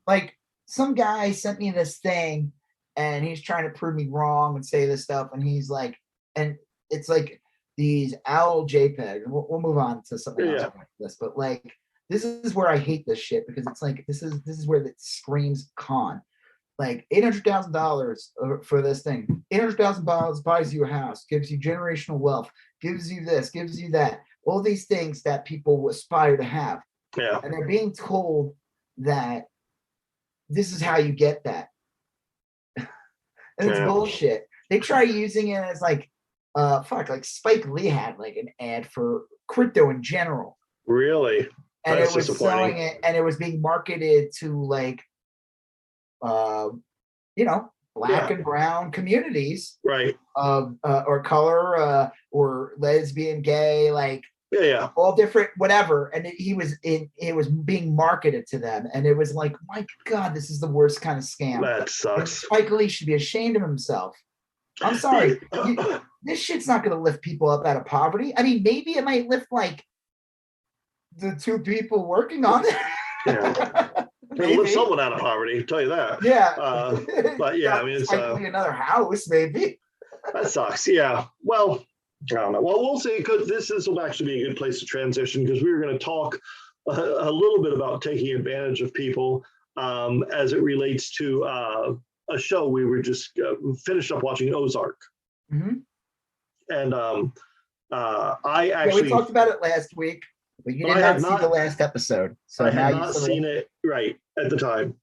like some guy sent me this thing and he's trying to prove me wrong and say this stuff, and he's like, and it's like these owl JPEG. We'll move on to something else after this, but like this is where I hate this shit, because it's like this is where it screams con. like $800,000 for this thing. $800,000 buys you a house, gives you generational wealth, gives you this, gives you that. All these things that people aspire to have. Yeah. And they're being told that this is how you get that. And it's bullshit. They try using it as like, like Spike Lee had like an ad for crypto in general. Really? And it was selling it, and it was being marketed to like, black and brown communities, right? Or color, or lesbian, gay, like yeah, all different, whatever. And it was being marketed to them, and it was like, my God, this is the worst kind of scam. That sucks. And Spike Lee should be ashamed of himself. I'm sorry, this shit's not going to lift people up out of poverty. I mean, maybe it might lift like the two people working on it. Yeah. It'll lift someone out of poverty, I'll tell you that. Yeah. But yeah, I mean, it's another house, maybe. That sucks. Yeah. Well, I don't know. Well, we'll see, because this will actually be a good place to transition, because we were going to talk a little bit about taking advantage of people as it relates to a show we were just finished up watching, Ozark. Mm-hmm. And I actually we talked about it last week. But you did not see the last episode. So I had not seen it right at the time.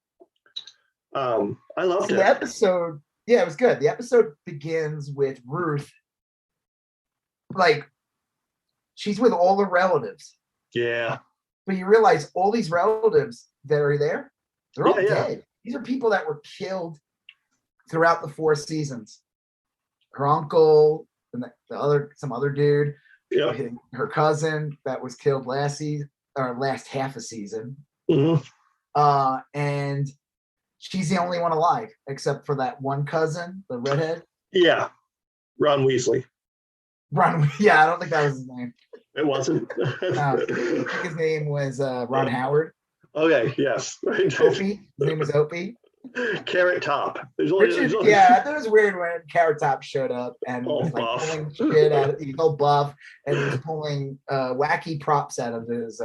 I loved it. The episode, it was good. The episode begins with Ruth. Like, she's with all the relatives. Yeah. But you realize all these relatives that are there, they're all dead. These are people that were killed throughout the 4 seasons. Her uncle and some other dude. Yep. Her cousin that was killed last season, or last half a season. Mm-hmm. And she's the only one alive, except for that one cousin, the redhead. Yeah. Ron Weasley. I don't think that was his name. It wasn't. I think his name was Ron Howard. Okay, yes. Opie. His name was Opie. Carrot Top. I thought it was weird when Carrot Top showed up and was like pulling shit out of, he's all buff, and he was pulling wacky props out of his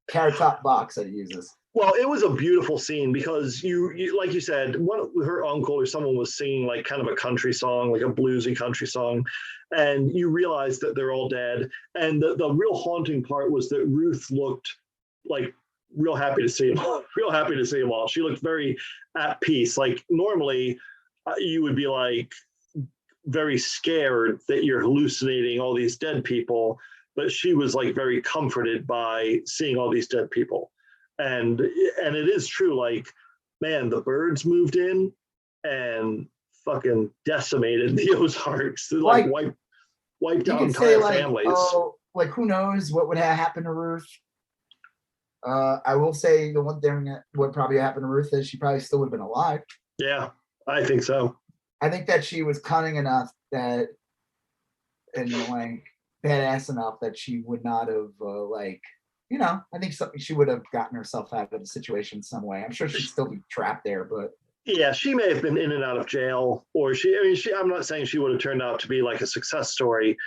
Carrot Top box that he uses. Well, it was a beautiful scene, because you like you said, her uncle or someone was singing like kind of a country song, like a bluesy country song, and you realize that they're all dead. And the real haunting part was that Ruth looked like real happy to see him all. She looked very at peace. Like normally you would be like very scared that you're hallucinating all these dead people, but she was like very comforted by seeing all these dead people. And it is true, like, man, the birds moved in and fucking decimated the Ozarks. Like wiped out entire families. Oh, like who knows what would have happened to Ruth? I will say the one thing that would probably happen to Ruth is she probably still would have been alive. Yeah, I think so. I think that she was cunning enough that, and like badass enough that she would not have I think she would have gotten herself out of the situation some way. I'm sure she'd still be trapped there, but yeah, she may have been in and out of jail, or I'm not saying she would have turned out to be like a success story.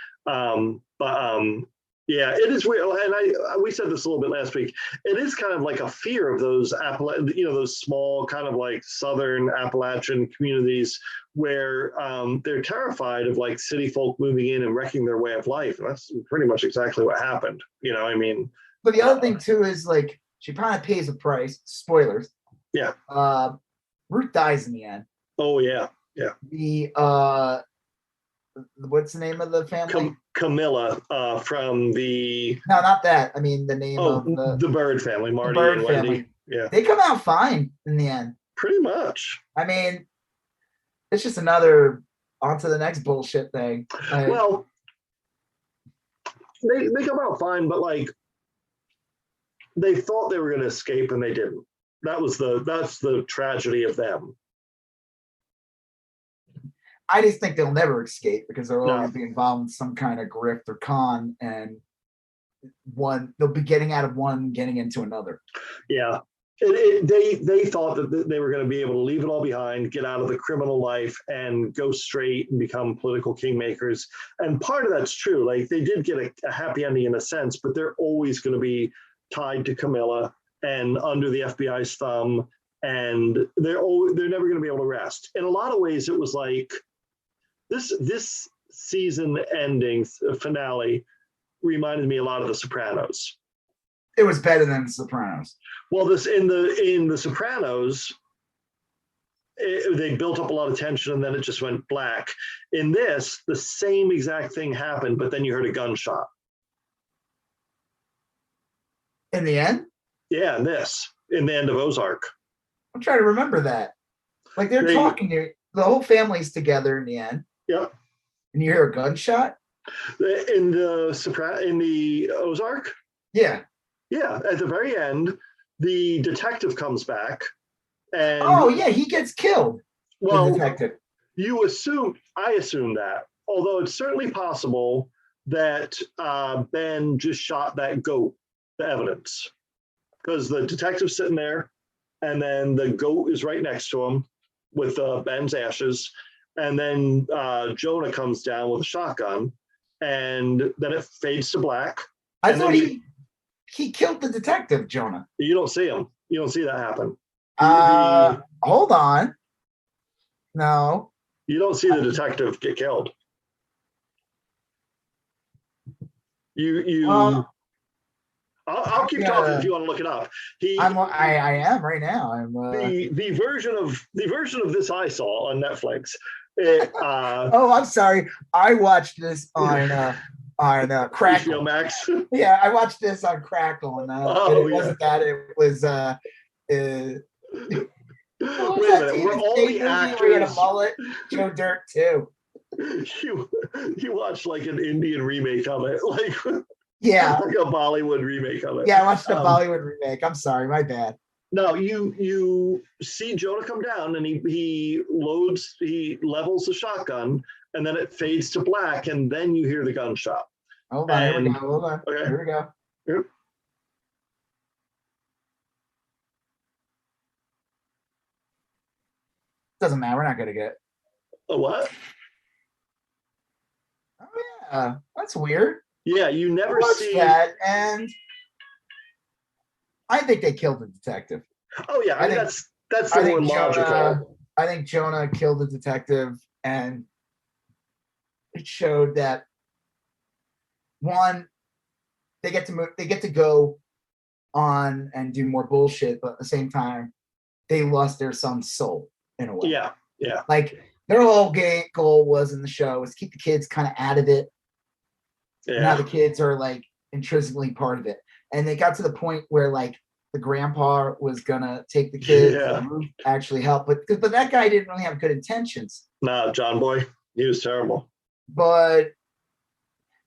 Yeah, it is weird. And we said this a little bit last week. It is kind of like a fear of those those small kind of like Southern Appalachian communities where they're terrified of like city folk moving in and wrecking their way of life. And that's pretty much exactly what happened. But the other thing too is like she probably pays a price. Spoilers. Yeah. Ruth dies in the end. Oh yeah, yeah. The what's the name of the family? Camilla from the. No, not that. I mean the name of the Bird family, Marty Bird and Wendy. Family. Yeah. They come out fine in the end. Pretty much. I mean, it's just another on to the next bullshit thing. Well, they come out fine, but like they thought they were going to escape and they didn't. That's the tragedy of them. I just think they'll never escape because they'll always be involved in some kind of grift or con, and they'll be getting out of one, getting into another. Yeah. They thought that they were going to be able to leave it all behind, get out of the criminal life, and go straight and become political kingmakers. And part of that's true. Like they did get a happy ending in a sense, but they're always going to be tied to Camilla and under the FBI's thumb. and they're never going to be able to rest. In a lot of ways, it was like this season ending finale reminded me a lot of The Sopranos. It was better than The Sopranos. Well, this in the Sopranos, they built up a lot of tension and then it just went black. In this, the same exact thing happened, but then you heard a gunshot. In the end? Yeah, in the end of Ozark. I'm trying to remember that. Like they're talking, the whole family's together in the end. Yep. And you hear a gunshot? In the Ozark? Yeah. Yeah, at the very end, the detective comes back. And oh yeah, he gets killed. Well, the detective. I assume that, although it's certainly possible that Ben just shot that goat, the evidence, because the detective's sitting there, and then the goat is right next to him with Ben's ashes, and then Jonah comes down with a shotgun, and then it fades to black. I thought he killed the detective, Jonah. You don't see him. You don't see that happen. Hold on. No. You don't see the detective get killed. I'll keep talking if you want to look it up. I am right now. The version of this I saw on Netflix. Oh, I'm sorry. I watched this on Crackle. HBO Max. Yeah, I watched this on Crackle, and it wasn't that. It was Wait a minute. We're all the actors. We had a mullet. Joe Dirt too. You watched like an Indian remake of it, like yeah, like a Bollywood remake of it. Yeah, I watched the Bollywood remake. I'm sorry, my bad. No, you see Jonah come down and he levels the shotgun, and then it fades to black, and then you hear the gunshot. Hold on, here we go. Hold on. Okay. Here we go. Yep. Doesn't matter. We're not gonna get A what? Oh yeah, that's weird. Yeah, you never see that, and I think they killed the detective. Oh yeah, I think that's the more logical. I think Jonah killed the detective, and it showed that one, they get to go on and do more bullshit, but at the same time, they lost their son's soul in a way. Yeah. Like their whole goal was in the show was keep the kids kind of out of it. Yeah. Now the kids are like intrinsically part of it, and they got to the point where like the grandpa was gonna take the kids and actually help, but that guy didn't really have good intentions. No, John Boy, he was terrible.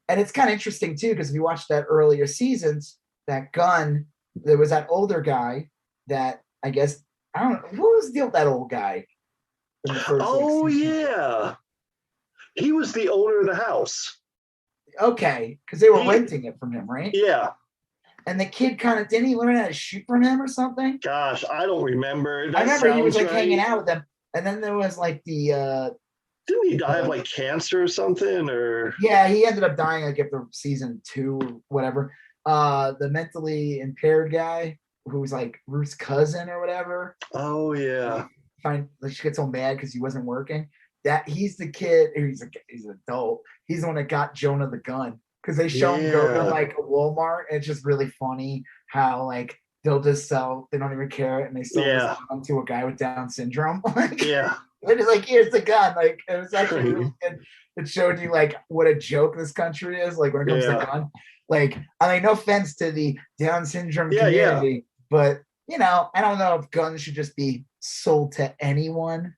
And it's kind of interesting too, because if you watch that earlier seasons, that gun, there was that older guy that I guess I don't know what was the deal with that old guy. Oh yeah, he was the owner of the house. Okay, because they were renting it from him, right? Yeah. And the kid didn't he learn how to shoot from him or something? Gosh, I don't remember. I remember he was like hanging out with them, and then there was like the. Didn't he die of like cancer or something? Or yeah, he ended up dying like after season 2 or whatever. The mentally impaired guy who was like Ruth's cousin or whatever. Oh yeah. She gets so mad because he wasn't working. That he's the kid. He's an adult. He's the one that got Jonah the gun. Because they show him go to like a Walmart, and it's just really funny how like they'll just sell, they don't even care, and they sell this gun to a guy with Down syndrome. Yeah. They're just like, here's the gun. Like it was actually really good. It showed you like what a joke this country is, like when it comes to gun. Like, I mean, no offense to the Down syndrome community, but you know, I don't know if guns should just be sold to anyone.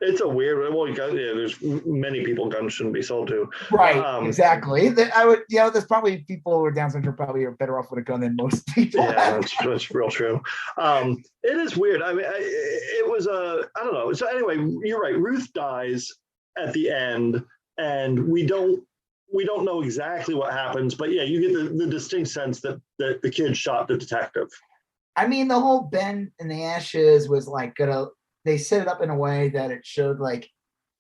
It's a weird. Well, there's many people guns shouldn't be sold to. Right, exactly. I would, there's probably people who are Down syndrome probably are better off with a gun than most people. Yeah, that's real true. It is weird. I mean, it was I don't know. So anyway, you're right. Ruth dies at the end, and we don't know exactly what happens, but yeah, you get the distinct sense that the kid shot the detective. I mean, the whole Ben in the ashes was like they set it up in a way that it showed like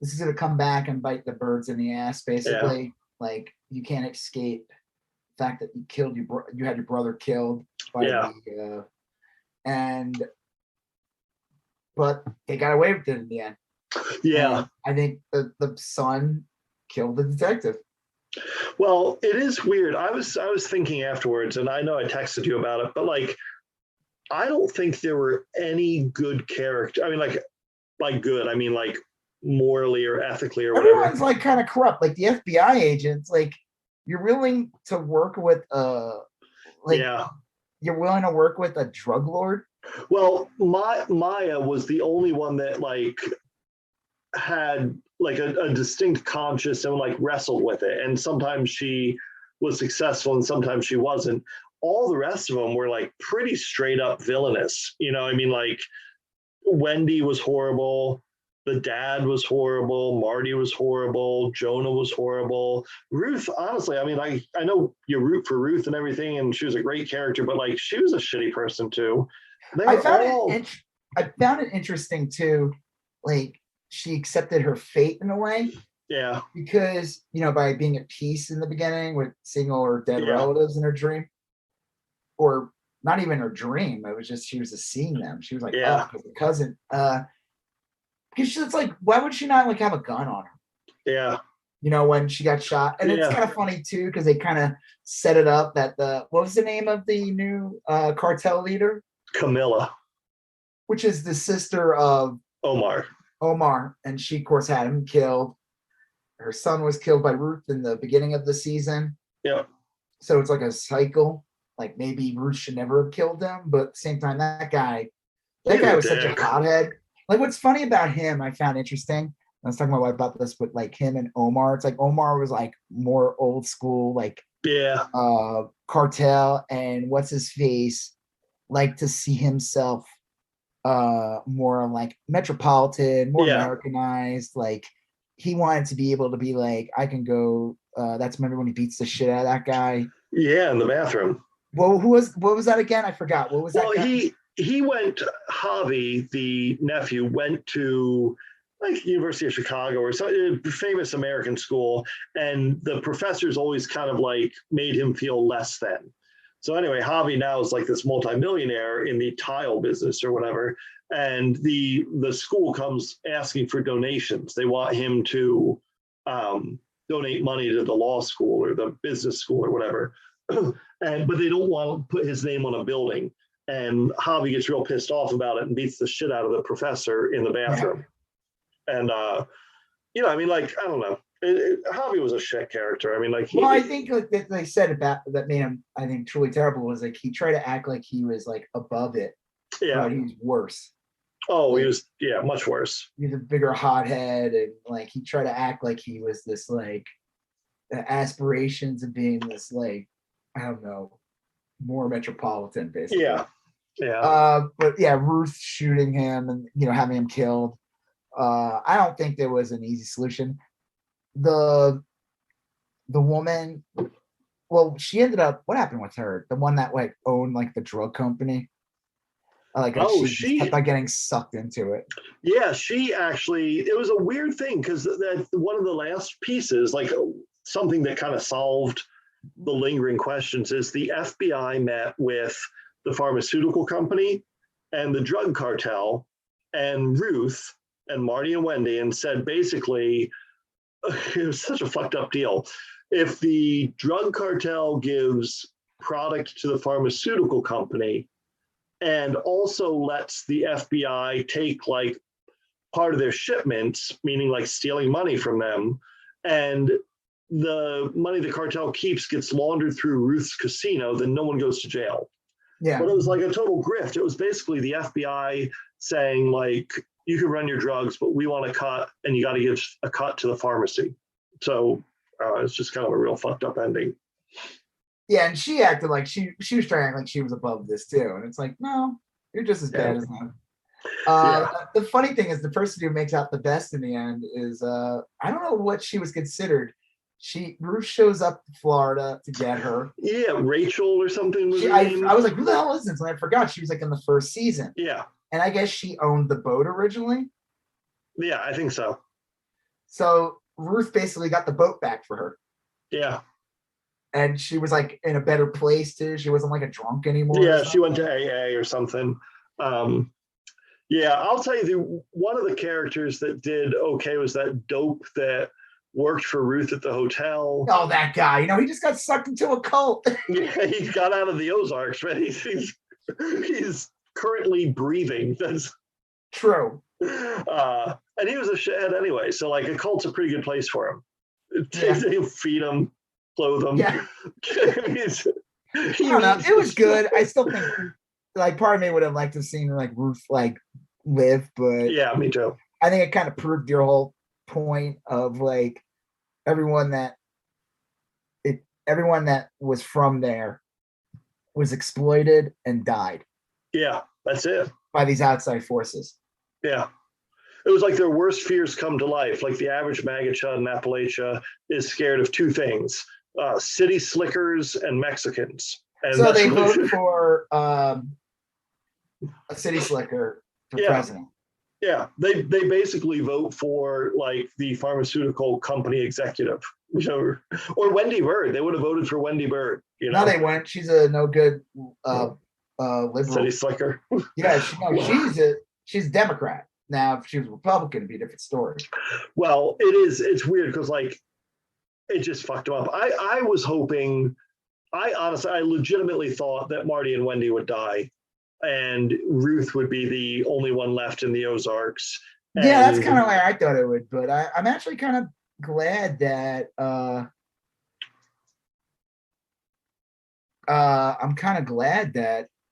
this is gonna come back and bite the birds in the ass, basically. Yeah. Like you can't escape the fact that you had your brother killed by and but they got away with it in the end. Yeah. And I think the son killed the detective. Well, it is weird. I was thinking afterwards, and I know I texted you about it, but like, I don't think there were any good character. I mean, like by good, I mean like morally or ethically or whatever. Everyone's like kind of corrupt. Like the FBI agents, like you're willing to work with like Yeah. you're willing to work with a drug lord. Well, Maya was the only one that like had like a distinct conscience and like wrestled with it. And sometimes she was successful and sometimes she wasn't. All the rest of them were like pretty straight up villainous. You know, I mean, like Wendy was horrible. The dad was horrible. Marty was horrible. Jonah was horrible. Ruth, honestly, I mean, I know you root for Ruth and everything, and she was a great character, but like she was a shitty person too. I found it interesting too. Like she accepted her fate in a way. Yeah. Because, by being at peace in the beginning with seeing all her dead relatives in her dream, or not even her dream. It was just, she was just seeing them. She was like, oh, because the cousin, because she's like, why would she not like have a gun on her? Yeah. When she got shot. And it's kind of funny too, because they kind of set it up that what was the name of the new cartel leader? Camilla. Which is the sister of Omar. And she, of course, had him killed. Her son was killed by Ruth in the beginning of the season. Yeah. So it's like a cycle. Like maybe Ruth should never have killed him, but at the same time, that guy was such a hothead. Like what's funny about him, I found interesting. I was talking to my wife about this, but like him and Omar, it's like Omar was like more old school, like cartel, and what's his face, like to see himself more like metropolitan, more Americanized. Like he wanted to be able to be like, I can go. That's remember when he beats the shit out of that guy. Yeah, in the bathroom. Well, what was that again? I forgot. What was that? Well, he went. Javi, the nephew, went to like University of Chicago or some famous American school, and the professors always kind of like made him feel less than. So anyway, Javi now is like this multimillionaire in the tile business or whatever, and the school comes asking for donations. They want him to donate money to the law school or the business school or whatever, but they don't want to put his name on a building. And Javi gets real pissed off about it and beats the shit out of the professor in the bathroom. Yeah. And I mean, like I don't know. Javi was a shit character. I mean, like I think like that they said about that made him, I think, truly terrible was like he tried to act like he was like above it. Yeah, but he was worse. Oh, like, he was much worse. He's a bigger hothead, and like he tried to act like he was this like aspirations of being this like I don't know, more metropolitan basically. Yeah. But yeah, Ruth shooting him and having him killed. I don't think there was an easy solution. The woman, well, she ended up. What happened with her? The one that like owned like the drug company. She kept on getting sucked into it. Yeah, she actually. It was a weird thing because that one of the last pieces, like something that kind of solved the lingering questions, is the FBI met with the pharmaceutical company and the drug cartel and Ruth and Marty and Wendy and said basically. It was such a fucked up deal. If the drug cartel gives product to the pharmaceutical company and also lets the FBI take like part of their shipments, meaning like stealing money from them, and the money the cartel keeps gets laundered through Ruth's casino, then no one goes to jail. Yeah. But it was like a total grift. It was basically the FBI saying like, you can run your drugs, but we want a cut, and you got to give a cut to the pharmacy. So it's just kind of a real fucked up ending. Yeah, and she acted like she was trying to act like she was above this too, and it's like, no, you're just as bad as them. The funny thing is, the person who makes out the best in the end is I don't know what she was considered. Ruth shows up to Florida to get her. Yeah, Rachel or something. I was like, who the hell is this? And I forgot she was like in the first season. Yeah. And I guess she owned the boat originally. Yeah, I think so. So Ruth basically got the boat back for her. Yeah. And she was like in a better place too. She wasn't like a drunk anymore. Yeah, she went to AA or something. Yeah, I'll tell you, one of the characters that did okay was that dope that worked for Ruth at the hotel. Oh, that guy. He just got sucked into a cult. Yeah, he got out of the Ozarks, right? He's currently breathing. That's True. and he was a shithead anyway. So like a cult's a pretty good place for him. Yeah. They feed him, clothe him. Yeah. I don't know. It was good. I still think like part of me would have liked to have seen like Ruth like live, but Yeah, me too. I think it kind of proved your whole point of like everyone that was from there was exploited and died Yeah, that's it. by these outside forces. Yeah. It was like their worst fears come to life. Like the average MAGA chud in Appalachia is scared of two things: city slickers and Mexicans. And so they vote for a city slicker for president. Yeah, they basically vote for like the pharmaceutical company executive, or Wendy Bird. They would have voted for Wendy Bird. No, they went. She's a no good liberal city slicker. Yeah, she's Democrat. Now, if she was Republican, it'd be a different story. Well, it is. It's weird because like it just fucked them up. I was hoping. I legitimately thought that Marty and Wendy would die, and Ruth would be the only one left in the Ozarks. Yeah, that's kind of why I thought it would. But I'm actually kind of glad that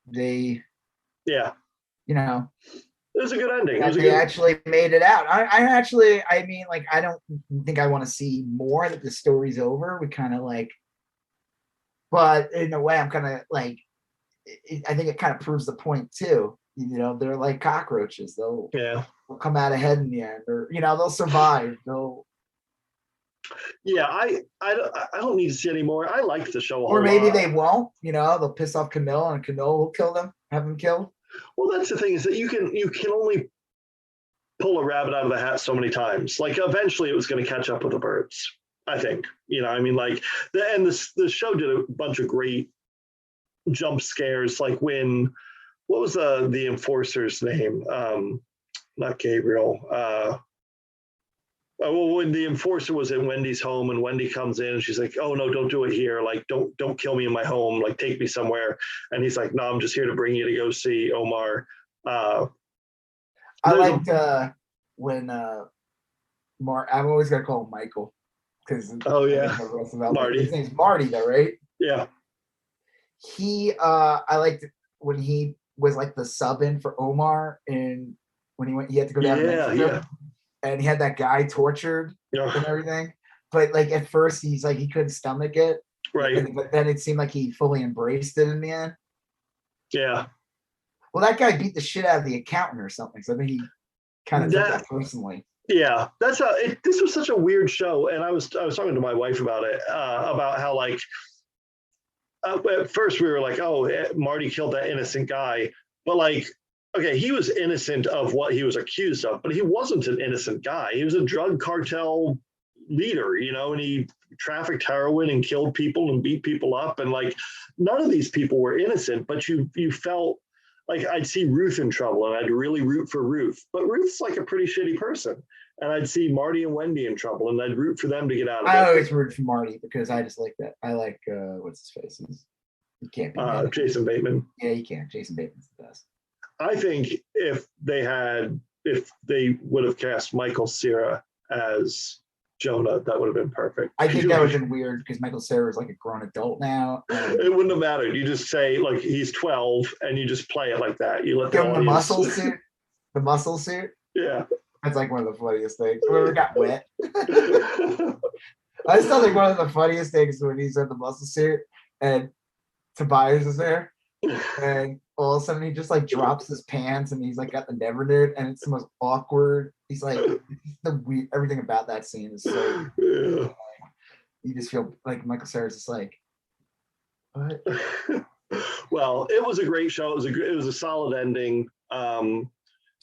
they, it was a good ending. They actually made it out. I mean, like, I don't think I want to see more that the story's over. We kind of like, but in a way, I'm kind of like, I think it kind of proves the point too. They're like cockroaches. They'll come out ahead in the end, or they'll survive. Yeah, I don't need to see any more. I like the show. Or maybe they won't. They'll piss off Camille, and Camille will kill them, have them killed. Well, that's the thing, is that you can only pull a rabbit out of the hat so many times. Like eventually, it was going to catch up with the birds. I think. I mean, like the show did a bunch of great jump scares. Like what was the enforcer's name? Not Gabriel. When the enforcer was in Wendy's home and Wendy comes in and she's like, "Oh no, don't do it here. Like, don't kill me in my home. Like, take me somewhere." And he's like, "No, I'm just here to bring you to go see Omar." I liked when I'm always gonna call him Michael because Marty. His name's Marty though, right? Yeah. I liked when he was like the sub in for Omar, and when he had to go down to Mexico. And he had that guy tortured and everything. But like at first he's like he couldn't stomach it. Right. But then it seemed like he fully embraced it in the end. Yeah. Well, that guy beat the shit out of the accountant or something. So I think he kind of took that personally. Yeah. That's how this was such a weird show. And I was talking to my wife about it, about how like at first we were like, oh, Marty killed that innocent guy. But like, okay, he was innocent of what he was accused of, but he wasn't an innocent guy. He was a drug cartel leader, and he trafficked heroin and killed people and beat people up. And like, none of these people were innocent, but you felt like I'd see Ruth in trouble and I'd really root for Ruth. But Ruth's like a pretty shitty person. And I'd see Marty and Wendy in trouble and I'd root for them to get out of it. I always root for Marty because I just like that. I like, what's his face? You can't be Jason Bateman. Yeah, you can't. Jason Bateman's the best. I think if they would have cast Michael Cera as Jonah, that would have been perfect. I think that would have been weird because Michael Cera is like a grown adult now. It wouldn't have mattered. You just say like he's 12 and you just play it like that. You let give him the muscle suit. The muscle suit. Yeah. That's like one of the funniest things. Whoever got wet. I still think one of the funniest things when he's in the muscle suit and Tobias is there. And all of a sudden he just like drops his pants and he's like got the never nude and it's the most awkward. He's like everything about that scene is so you just feel like Michael Cera's just like what? Well, it was a great show. It was a solid ending. And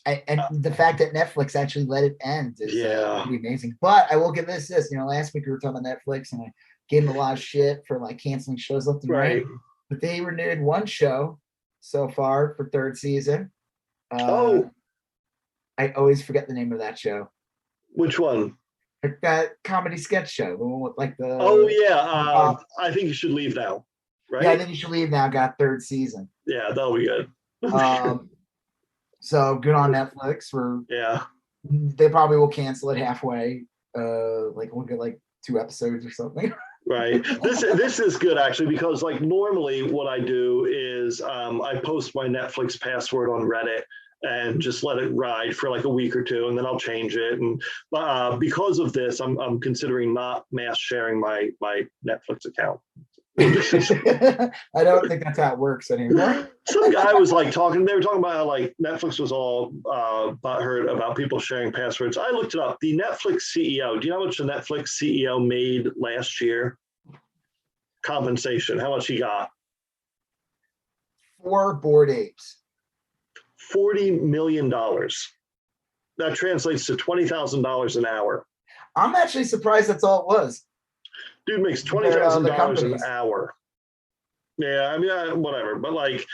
the fact that Netflix actually let it end is pretty amazing. But I will give this. Last week we were talking about Netflix and I gave them a lot of shit for like canceling shows left and right. But they renewed one show so far for third season. I always forget the name of that show. Which one? Like that comedy sketch show, the one with like the. Oh yeah, I think you should leave now. Yeah, I Right? think you should leave now. Got third season. Yeah, that'll be good. So good on Netflix. Yeah. They probably will cancel it halfway. Like we'll get like 2 episodes or something. Right. This is good actually because like normally what I do is I post my Netflix password on Reddit and just let it ride for like a week or two, and then I'll change it. And because of this, I'm considering not mass sharing my Netflix account. I don't think that's how it works anymore. Some guy was like talking. They were talking about how like Netflix was all butthurt about people sharing passwords. I looked it up. The Netflix CEO. Do you know how much the Netflix CEO made last year? Compensation. How much he got? 4 Bored Apes. $40 million. That translates to $20,000 an hour. I'm actually surprised that's all it was. Dude makes $20,000 an hour. Yeah, I mean, whatever. But like,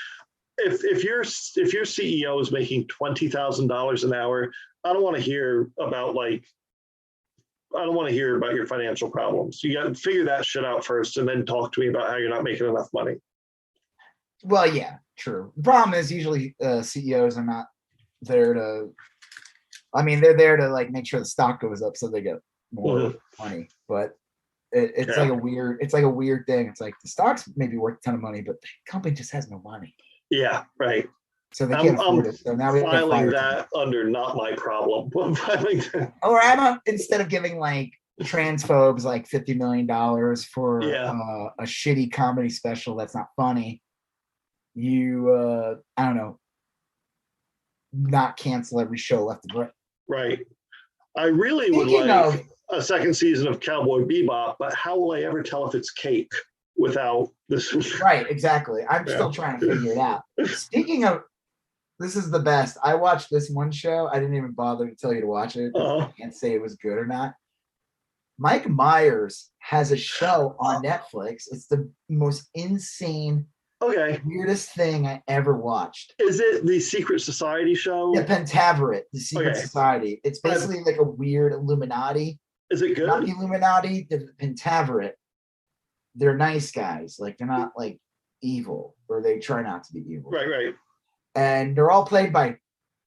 if your CEO is making $20,000 an hour, I don't want to hear about your financial problems. You got to figure that shit out first, and then talk to me about how you're not making enough money. Well, yeah, true. The problem is usually CEOs are not there to. I mean, they're there to like make sure the stock goes up so they get more money, but. It's like a weird thing. It's like the stock's maybe worth a ton of money, but the company just has no money. Yeah, right. So they can't afford it. So now we filing that under not my problem. Or instead of giving like transphobes like $50 million for a shitty comedy special that's not funny, you I don't know, not cancel every show left and right. Right. I really would like a second season of Cowboy Bebop, but how will I ever tell if it's cake without this? Right, exactly. I'm still trying to figure it out. Speaking of, this is the best. I watched this one show. I didn't even bother to tell you to watch it. I can't say it was good or not. Mike Myers has a show on Netflix. It's the most insane, weirdest thing I ever watched. Is it the Secret Society show? Yeah, Pentaveret, the Secret Society. It's basically like a weird Illuminati. Is it good? Not the Illuminati, the Pentaveret. They're nice guys. Like they're not like evil, or they try not to be evil. Right, right. And they're all played by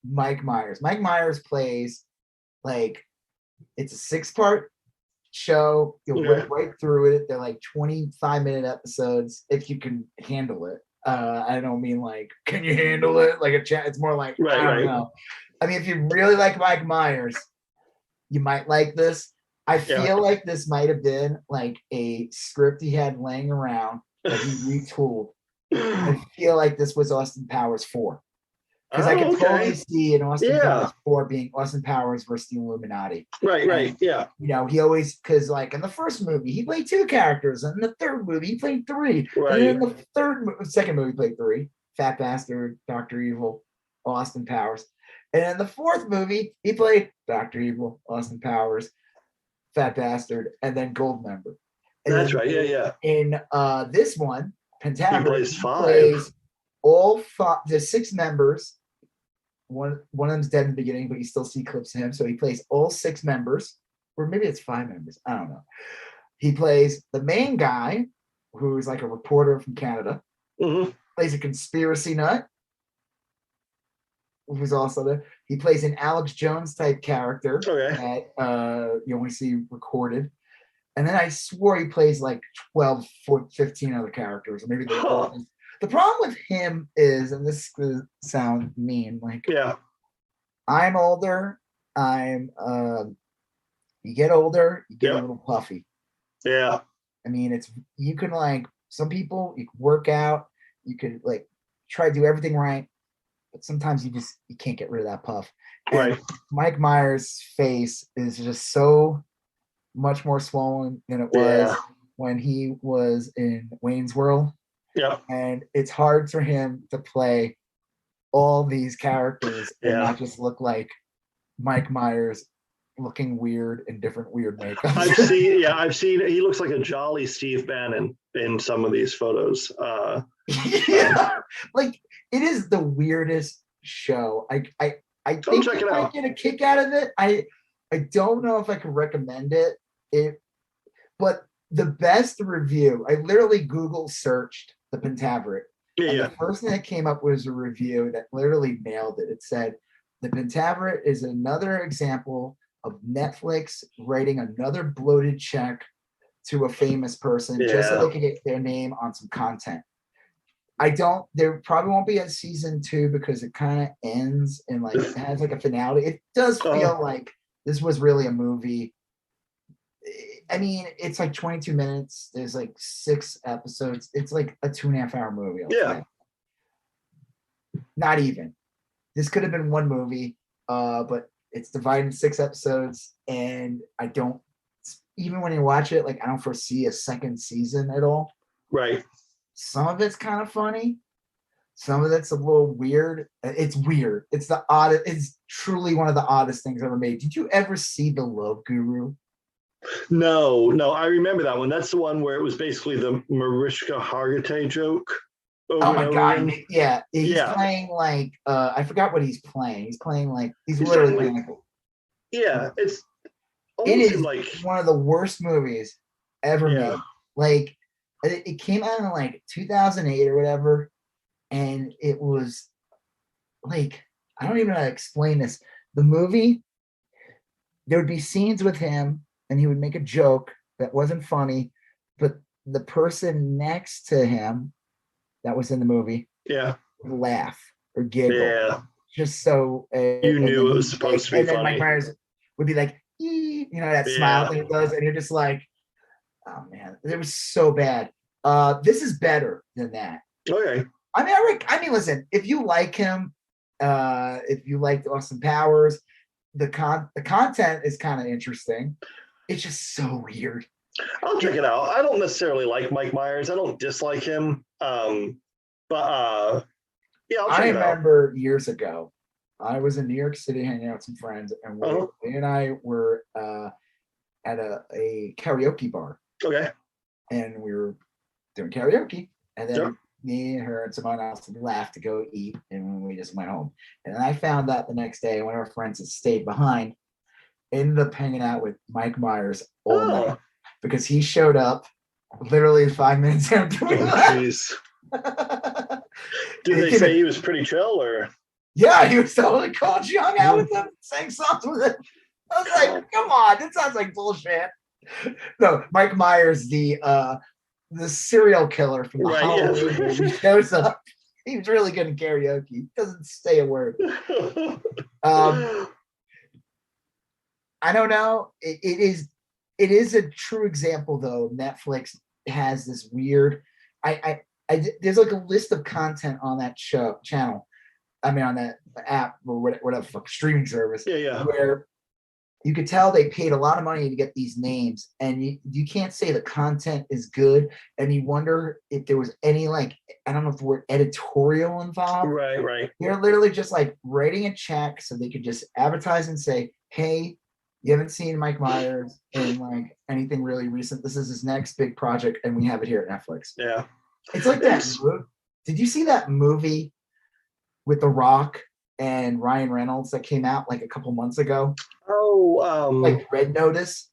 Mike Myers. Mike Myers plays like it's a 6-part show. You'll work right through it. They're like 25-minute episodes if you can handle it. I don't mean like, can you handle it? Like a chat. It's more like, I don't know. I mean, if you really like Mike Myers, you might like this. I feel like this might have been like a script he had laying around that he retooled. I feel like this was Austin Powers 4. Because I can totally see in Austin Powers 4 being Austin Powers versus the Illuminati. Right, right, yeah. You know, he always, because like in the first movie, he played 2 characters. And in the third movie, he played 3. Right. And in the second movie, he played 3. Fat Bastard, Dr. Evil, Austin Powers. And in the fourth movie, he played Dr. Evil, Austin Powers, Fat Bastard, and then Goldmember. And that's right. Yeah. In this one, Pentaveret, he plays 5. All 5. There's 6 members. One of them's dead in the beginning, but you still see clips of him. So he plays all 6 members, or maybe it's 5 members. I don't know. He plays the main guy, who's like a reporter from Canada. Plays a conspiracy nut, who's also there. He plays an Alex Jones type character that you only see recorded. And then I swore he plays like 12, 14, 15 other characters. Or maybe they all. The problem with him is, and this could sound mean, like I'm older. You get older, you get a little puffy. Yeah. I mean, you can like some people, you can work out, you can like try to do everything right, but sometimes you can't get rid of that puff. And Mike Myers' face is just so much more swollen than it was when he was in Wayne's World. Yeah. And it's hard for him to play all these characters and not just look like Mike Myers looking weird in different weird makeup. I've seen he looks like a jolly Steve Bannon in some of these photos. Like it is the weirdest show. I think check you it might out. get a kick out of it. I don't know if I can recommend it. But the best review, I literally Google searched the Pentaveret, Yeah, and yeah. the first thing that came up was a review that literally nailed it. It said, "The Pentaveret is another example of Netflix writing another bloated check to a famous person just so Yeah. they can get their name on some content." There probably won't be a season 2 because it kind of ends and like it has like a finality. It does feel like this was really a movie. I mean, it's like 22 minutes. There's like 6 episodes. It's like a 2.5-hour movie. Yeah. Not even. This could have been one movie, but it's divided in 6 episodes, and I don't. Even when you watch it, like I don't foresee a second season at all. Right. Some of it's kind of funny. Some of it's a little weird. It's weird. It's the oddest. It's truly one of the oddest things ever made. Did you ever see The Love Guru? No, I remember that one. That's the one where it was basically the Mariska Hargitay joke over Oh my and over god! again. Yeah, he's Yeah. playing like I forgot what he's playing. He's playing like he's He's literally playing playing. Yeah, it's It almost is like one of the worst movies ever yeah. made. Like it came out in like 2008 or whatever, and it was like I don't even know how to explain this. The movie, there would be scenes with him, and he would make a joke that wasn't funny, but the person next to him that was in the movie Yeah. would laugh or giggle, Yeah. just so. You And then knew it was he'd be supposed like, to be and then Mike funny. Myers would be like, that smile Yeah. thing it does, and you're just like, oh man, it was so bad. This is better than that. Okay. I mean, listen, if you like him, if you like Austin Powers, the content is kind of interesting. It's just so weird. I'll check it out. I don't necessarily like Mike Myers. I don't dislike him. But yeah, I'll check I it out. remember years ago, I was in New York City hanging out with some friends, and we and I were at a karaoke bar. Okay. And we were doing karaoke, and then Sure. me and her and someone else left to go eat, and we just went home. And then I found out the next day one of our friends had stayed behind, ended up hanging out with Mike Myers all night because he showed up literally 5 minutes after we left. Jeez. Did they say he was pretty chill, or? Yeah, he was totally cool. She hung out with him, sang songs with him. I was like, come on, that sounds like bullshit. No, Mike Myers, the serial killer from the Halloween movie, shows up. He was really good in karaoke. He doesn't say a word. I don't know. It is a true example, though. Netflix has this weird. There's like a list of content on that channel. I mean, on that app or whatever streaming service. Yeah. Where you could tell they paid a lot of money to get these names, and you can't say the content is good, and you wonder if there was any, like, I don't know if the word editorial involved. Right. They're literally just like writing a check so they could just advertise and say, hey, you haven't seen Mike Myers in like anything really recent. This is his next big project, and we have it here at Netflix. Yeah. It's like that. Did you see that movie with The Rock and Ryan Reynolds that came out like a couple months ago? Like Red Notice?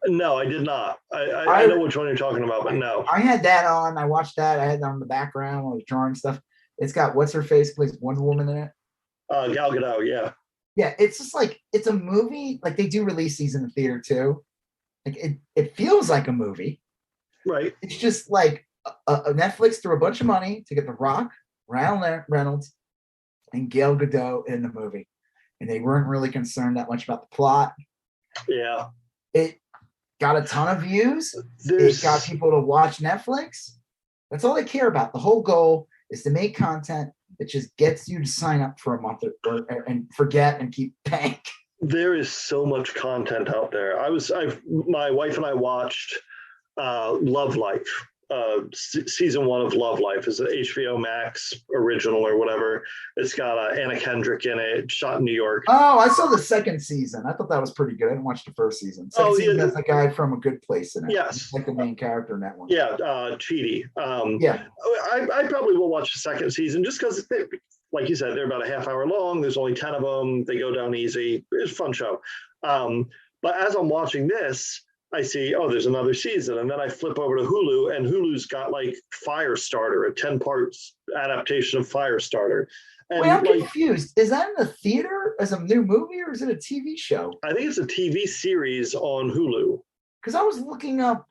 No, I did not. I know which one you're talking about, but no. I had that on. I watched that. I had that on the background while I was drawing stuff. It's got what's her face plays Wonder Woman in it. Gal Gadot, yeah. Yeah, it's just like it's a movie. Like they do release these in the theater too. Like it feels like a movie. Right. It's just like a Netflix threw a bunch of money to get The Rock, Ryan Reynolds, and Gal Gadot in the movie. And they weren't really concerned that much about the plot. Yeah. It got a ton of views. It got people to watch Netflix. That's all they care about. The whole goal is to make content that just gets you to sign up for a month and forget and keep paying. There is so much content out there. My wife and I watched Love Life. Season 1 of Love Life is an HBO Max original or whatever. It's got Anna Kendrick in it, shot in New York. Oh, I saw the second season. I thought that was pretty good. I didn't watch the first season. Second season has the guy from A Good Place in it. Yes. He's like the main character in that one. Yeah, Chidi. Yeah. I probably will watch the second season just because like you said, they're about a half hour long. There's only 10 of them. They go down easy. It's a fun show. But as I'm watching this, I see, oh, there's another season. And then I flip over to Hulu, and Hulu's got like Firestarter, a 10 parts adaptation of Firestarter. And Wait, I'm like, confused. Is that in the theater as a new movie, or is it a TV show? I think it's a TV series on Hulu. Because I was looking up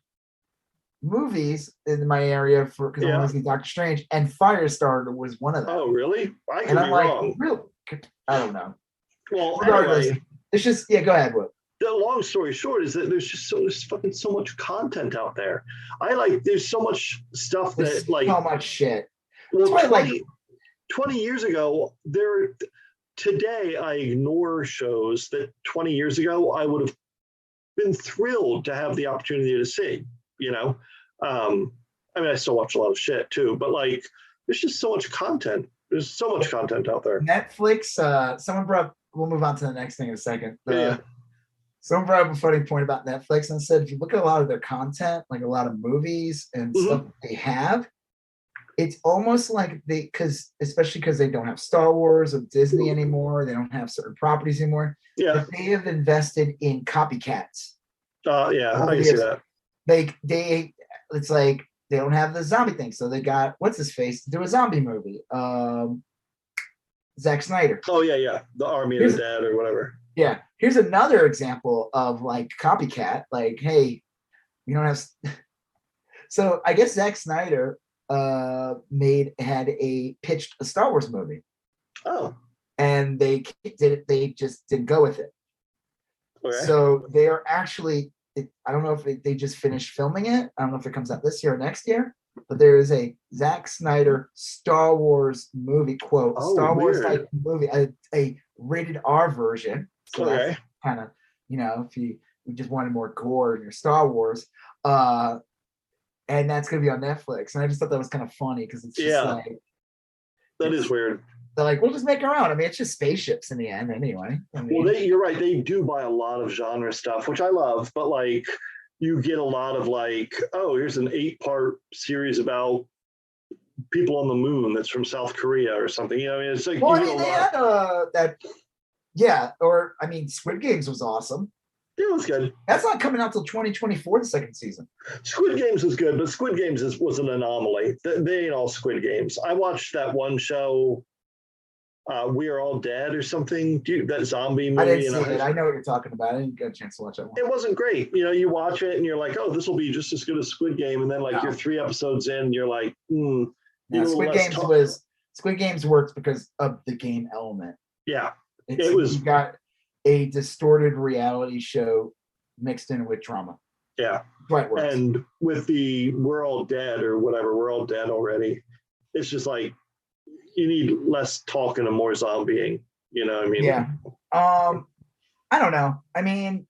movies in my area because I want to see Doctor Strange, and Firestarter was one of them. Oh, really? I and I'm like, wrong. really? I don't know. Well, regardless, anyway, it's just go ahead, Will. The long story short is that there's fucking so much content out there. There's so much stuff that like so much shit. Well, 20 years ago, today I ignore shows that 20 years ago I would have been thrilled to have the opportunity to see, you know. I mean, I still watch a lot of shit too, but like there's just so much content. There's so much content out there. Netflix, we'll move on to the next thing in a second. Yeah. Someone brought up a funny point about Netflix and said, if you look at a lot of their content, like a lot of movies and stuff they have, it's almost like especially because they don't have Star Wars or Disney anymore, they don't have certain properties anymore. Yeah. They have invested in copycats. Yeah, I can see that. It's like they don't have the zombie thing, so they got what's his face to do a zombie movie. Zack Snyder. Oh yeah, the Army of the Dead or whatever. Yeah, here's another example of like copycat. Like, hey, you don't have. So I guess Zack Snyder pitched a Star Wars movie. Oh. And they just didn't go with it. Okay. So they are actually, I don't know if they just finished filming it. I don't know if it comes out this year or next year, but there is a Zack Snyder Star Wars movie, Star Wars type movie, a rated R version. So that's kind of, if you just wanted more gore in your Star Wars, and that's going to be on Netflix. And I just thought that was kind of funny because it's just like. That is weird. They're like, we'll just make our own. I mean, it's just spaceships in the end anyway. You're right. They do buy a lot of genre stuff, which I love. But like, you get a lot of like, oh, here's an 8-part series about people on the moon that's from South Korea or something. It's like. Well, they had that. Yeah, or I mean, Squid Games was awesome. Yeah, it was good. That's not coming out till 2024, the second season. Squid Games was good, but Squid Games was an anomaly. They ain't all Squid Games. I watched that one show, We Are All Dead or something. That zombie movie. I didn't see it. I know what you're talking about. I didn't get a chance to watch that one. It wasn't great. You watch it and you're like, oh, this will be just as good as Squid Game. And then you're 3 episodes in, and you're like, Squid Games works because of the game element. Yeah. You got a distorted reality show mixed in with drama. Yeah. Right. And with the We're All Dead or whatever, we're all dead already. It's just like you need less talking and more zombieing. You know what I mean? Yeah. I don't know. I mean,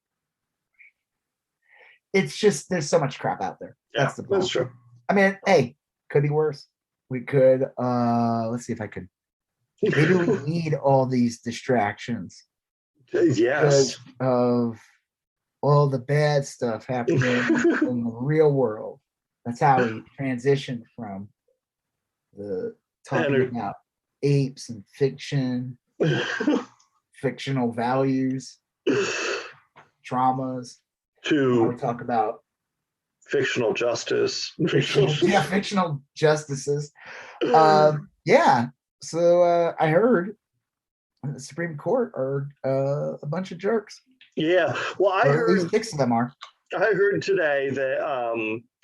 it's just there's so much crap out there. That's the problem. That's true. I mean, hey, could be worse. We could let's see if I could. Maybe we need all these distractions. Yes. Because of all the bad stuff happening in the real world. That's how we transitioned from the talking about apes and fiction, fictional values, traumas, to we talk about fictional justice. Fictional justices. So I heard the Supreme Court are a bunch of jerks. Yeah. Well, I heard 6 of them are. I heard today that,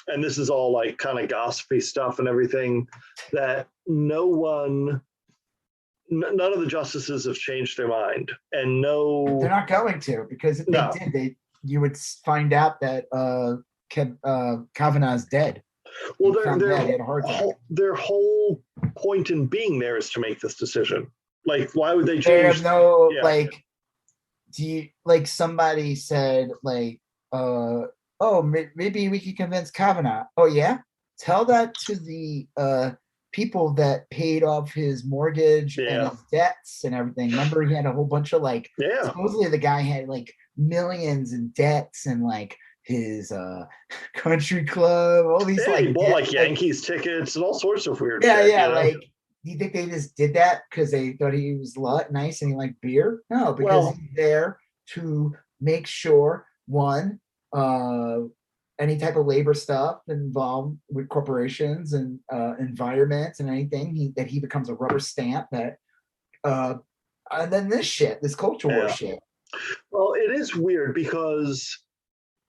and this is all like kind of gossipy stuff and everything, that none of the justices have changed their mind, and they're not going to, because if they did, you would find out that Kavanaugh's dead. Well, their whole point in being there is to make this decision. Like, why would they change? They have no do you somebody said maybe we could convince Kavanaugh. Oh yeah, tell that to the people that paid off his mortgage and his debts and everything. Remember, he had a whole bunch of supposedly the guy had millions in debts and his country club, all these he bought Yankees tickets and all sorts of weird shit. Do you think they just did that because they thought he was nice and he liked beer? No, because Well, he's there to make sure one, any type of labor stuff involved with corporations and environments and anything that he becomes a rubber stamp that, and then this culture war yeah. shit. Well, it is weird because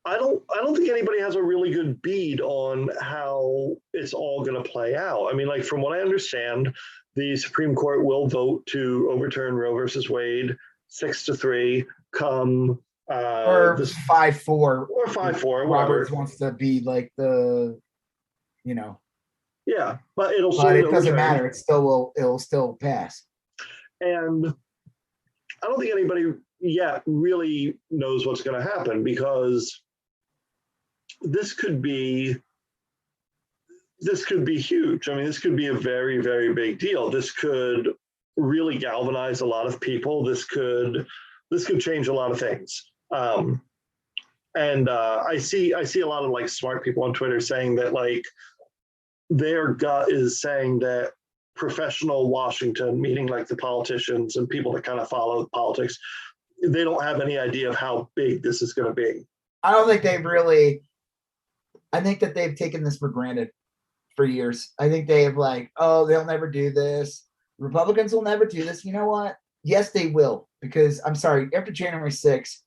I don't think anybody has a really good bead on how it's all going to play out. I mean, like from what I understand, the Supreme Court will vote to overturn Roe versus Wade 6-3 come Or this 5-4. or 5-4, Roberts whatever. wants to be like the, Yeah, but it'll still but get it doesn't overturned. matter. It'll still pass. And I don't think anybody yet really knows what's going to happen because this could be huge. I mean, this could be a very, very big deal. This could really galvanize a lot of people. This could change a lot of things. And I see a lot of like smart people on Twitter saying that like their gut is saying that professional Washington, meaning like the politicians and people that kind of follow politics, they don't have any idea of how big this is going to be. I don't think they've really. I think that they've taken this for granted for years. I think they've like, oh, they'll never do this. Republicans will never do this. You know what? Yes, they will. Because I'm sorry, after January 6th,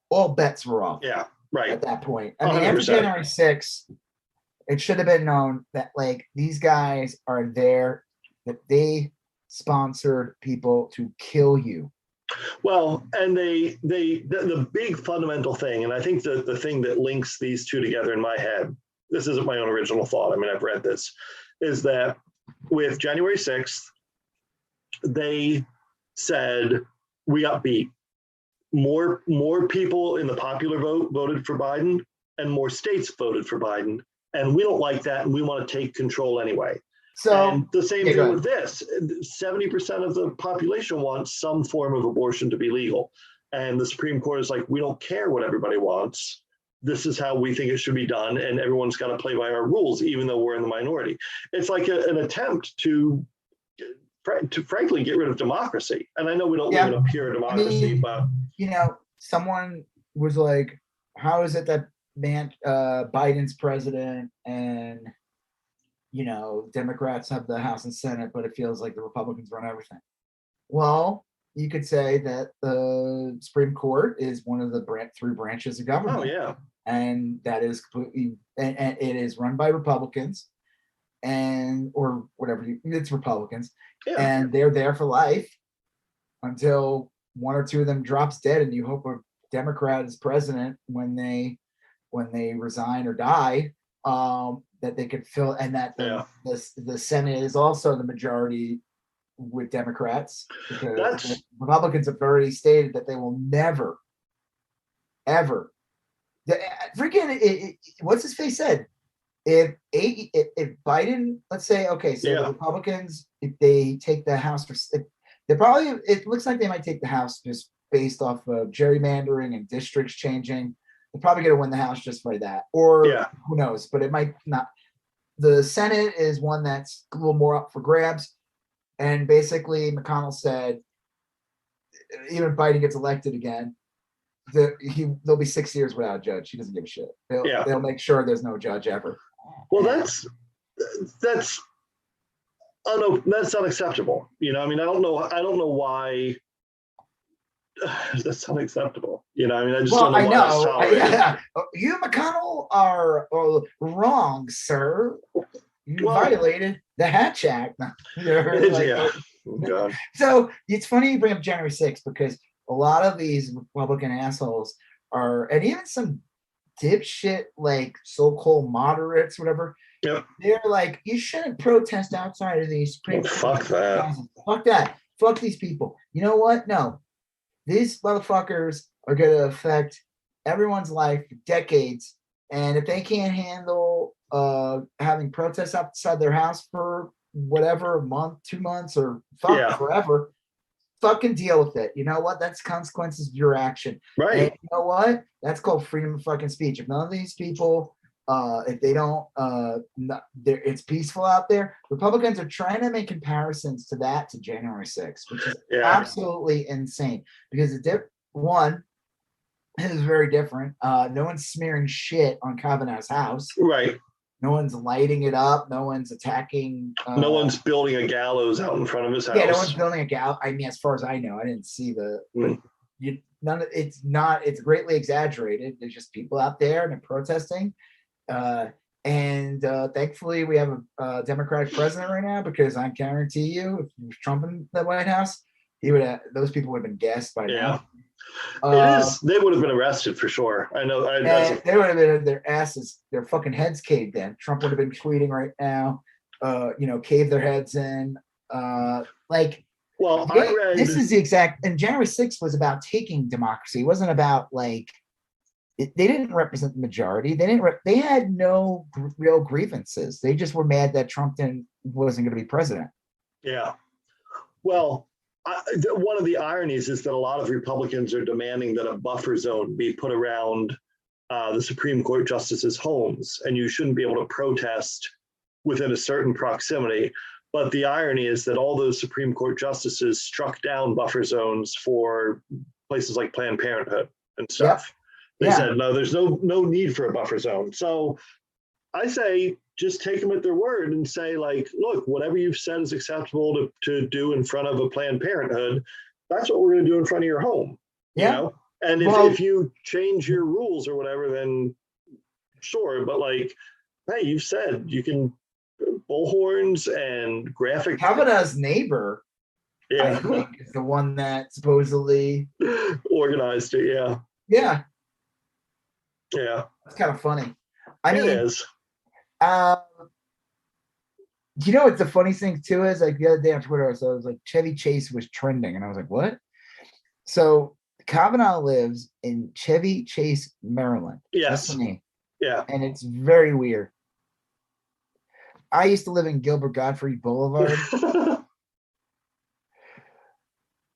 all bets were off. Yeah, right. At that point. I mean, 100%. after January 6th, it should have been known that like these guys are there, that they sponsored people to kill you. Well, and the big fundamental thing, and I think the thing that links these two together in my head, this isn't my own original thought, I mean, I've read this, is that with January 6th, they said, we got beat. More people in the popular vote voted for Biden, and more states voted for Biden. And we don't like that, and we want to take control anyway. So and the same thing with this. 70% of the population wants some form of abortion to be legal. And the Supreme Court is like, we don't care what everybody wants. This is how we think it should be done. And everyone's got to play by our rules, even though we're in the minority. It's like an attempt to frankly get rid of democracy. And I know we don't live in a pure democracy, but someone was like, how is it that Biden's president and Democrats have the House and Senate, but it feels like the Republicans run everything? Well, you could say that the Supreme Court is one of the three branches of government. Oh yeah, and that is completely, and it is run by Republicans, or whatever. It's Republicans, and they're there for life until one or two of them drops dead, and you hope a Democrat is president when they resign or die. That they could fill, and that the Senate is also the majority with Democrats, because the Republicans have already stated that they will never, ever. What's his face said? If Biden, let's say, okay, so the Republicans, if they take the House, they probably, it looks like they might take the House just based off of gerrymandering and districts changing. They're probably going to win the House just by that, or who knows? But it might not. The Senate is one that's a little more up for grabs, and basically McConnell said, even if Biden gets elected again, there'll be 6 years without a judge. He doesn't give a shit. They'll make sure there's no judge ever. Well, that's unacceptable. I mean, I don't know why. That's unacceptable. I mean, I just don't know why that's tolerated. You, McConnell, are wrong, sir. You violated the Hatch Act. God. So it's funny you bring up January 6th, because a lot of these Republican assholes are, and even some dipshit like so-called moderates, whatever. Yep. They're like, you shouldn't protest outside of the Supreme Court. Fuck that. Fuck that. Fuck these people. You know what? No. These motherfuckers are going to affect everyone's life for decades. And if they can't handle having protests outside their house for whatever, a month, 2 months, or forever, fucking deal with it. You know what? That's consequences of your action. Right. And you know what? That's called freedom of fucking speech. If none of these people if they don't, it's peaceful out there. Republicans are trying to make comparisons to that to January 6th, which is absolutely insane because one, it is very different. No one's smearing shit on Kavanaugh's house. Right. No one's lighting it up. No one's attacking. No one's building a gallows out in front of his house. Yeah, no one's building a gallows. I mean, as far as I know, I didn't see none of it's not. It's greatly exaggerated. There's just people out there and they're protesting. And thankfully, we have a Democratic president right now because I guarantee you, if it was Trump in the White House, those people would have been gassed by now. They would have been arrested for sure. I know. They would have been their fucking heads caved in. Trump would have been tweeting right now, cave their heads in. I read this is the exact. And January 6th was about taking democracy. It wasn't about they didn't represent the majority. They had no real grievances. They just were mad that Trump wasn't going to be president. Yeah. Well. One of the ironies is that a lot of Republicans are demanding that a buffer zone be put around the Supreme Court justices' homes, and you shouldn't be able to protest within a certain proximity. But the irony is that all those Supreme Court justices struck down buffer zones for places like Planned Parenthood and stuff. They said, no, there's no need for a buffer zone. So I say, just take them at their word and say, look, whatever you've said is acceptable to do in front of a Planned Parenthood, that's what we're going to do in front of your home. You know? And if you change your rules or whatever, then sure. But hey, you've said you can bullhorns and graphic. Kavanaugh's neighbor, I think, is the one that supposedly organized it. Yeah. Yeah. Yeah. It's kind of funny. It is. What the funny thing too is the other day on Twitter, I was Chevy Chase was trending, and I was like, what? So Kavanaugh lives in Chevy Chase, Maryland. Yes. That's the name. Yeah. And it's very weird. I used to live in Gilbert Gottfried Boulevard.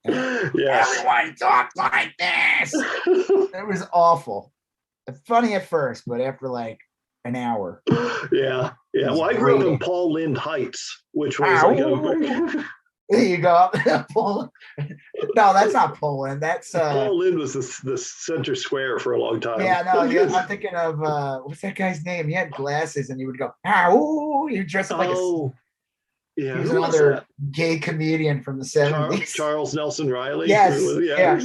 Everyone talked like this. It was awful. Funny at first, but after an hour. Yeah. Well, I grew up in Paul Lind Heights, which was there you go. Paul. No, that's not Poland. That's Paul Lind was the center square for a long time. Yeah, no, I'm thinking of what's that guy's name? He had glasses and he would go, you dressed up like yeah. He was another gay comedian from the 70s. Charles Nelson Riley. Yes. Yeah.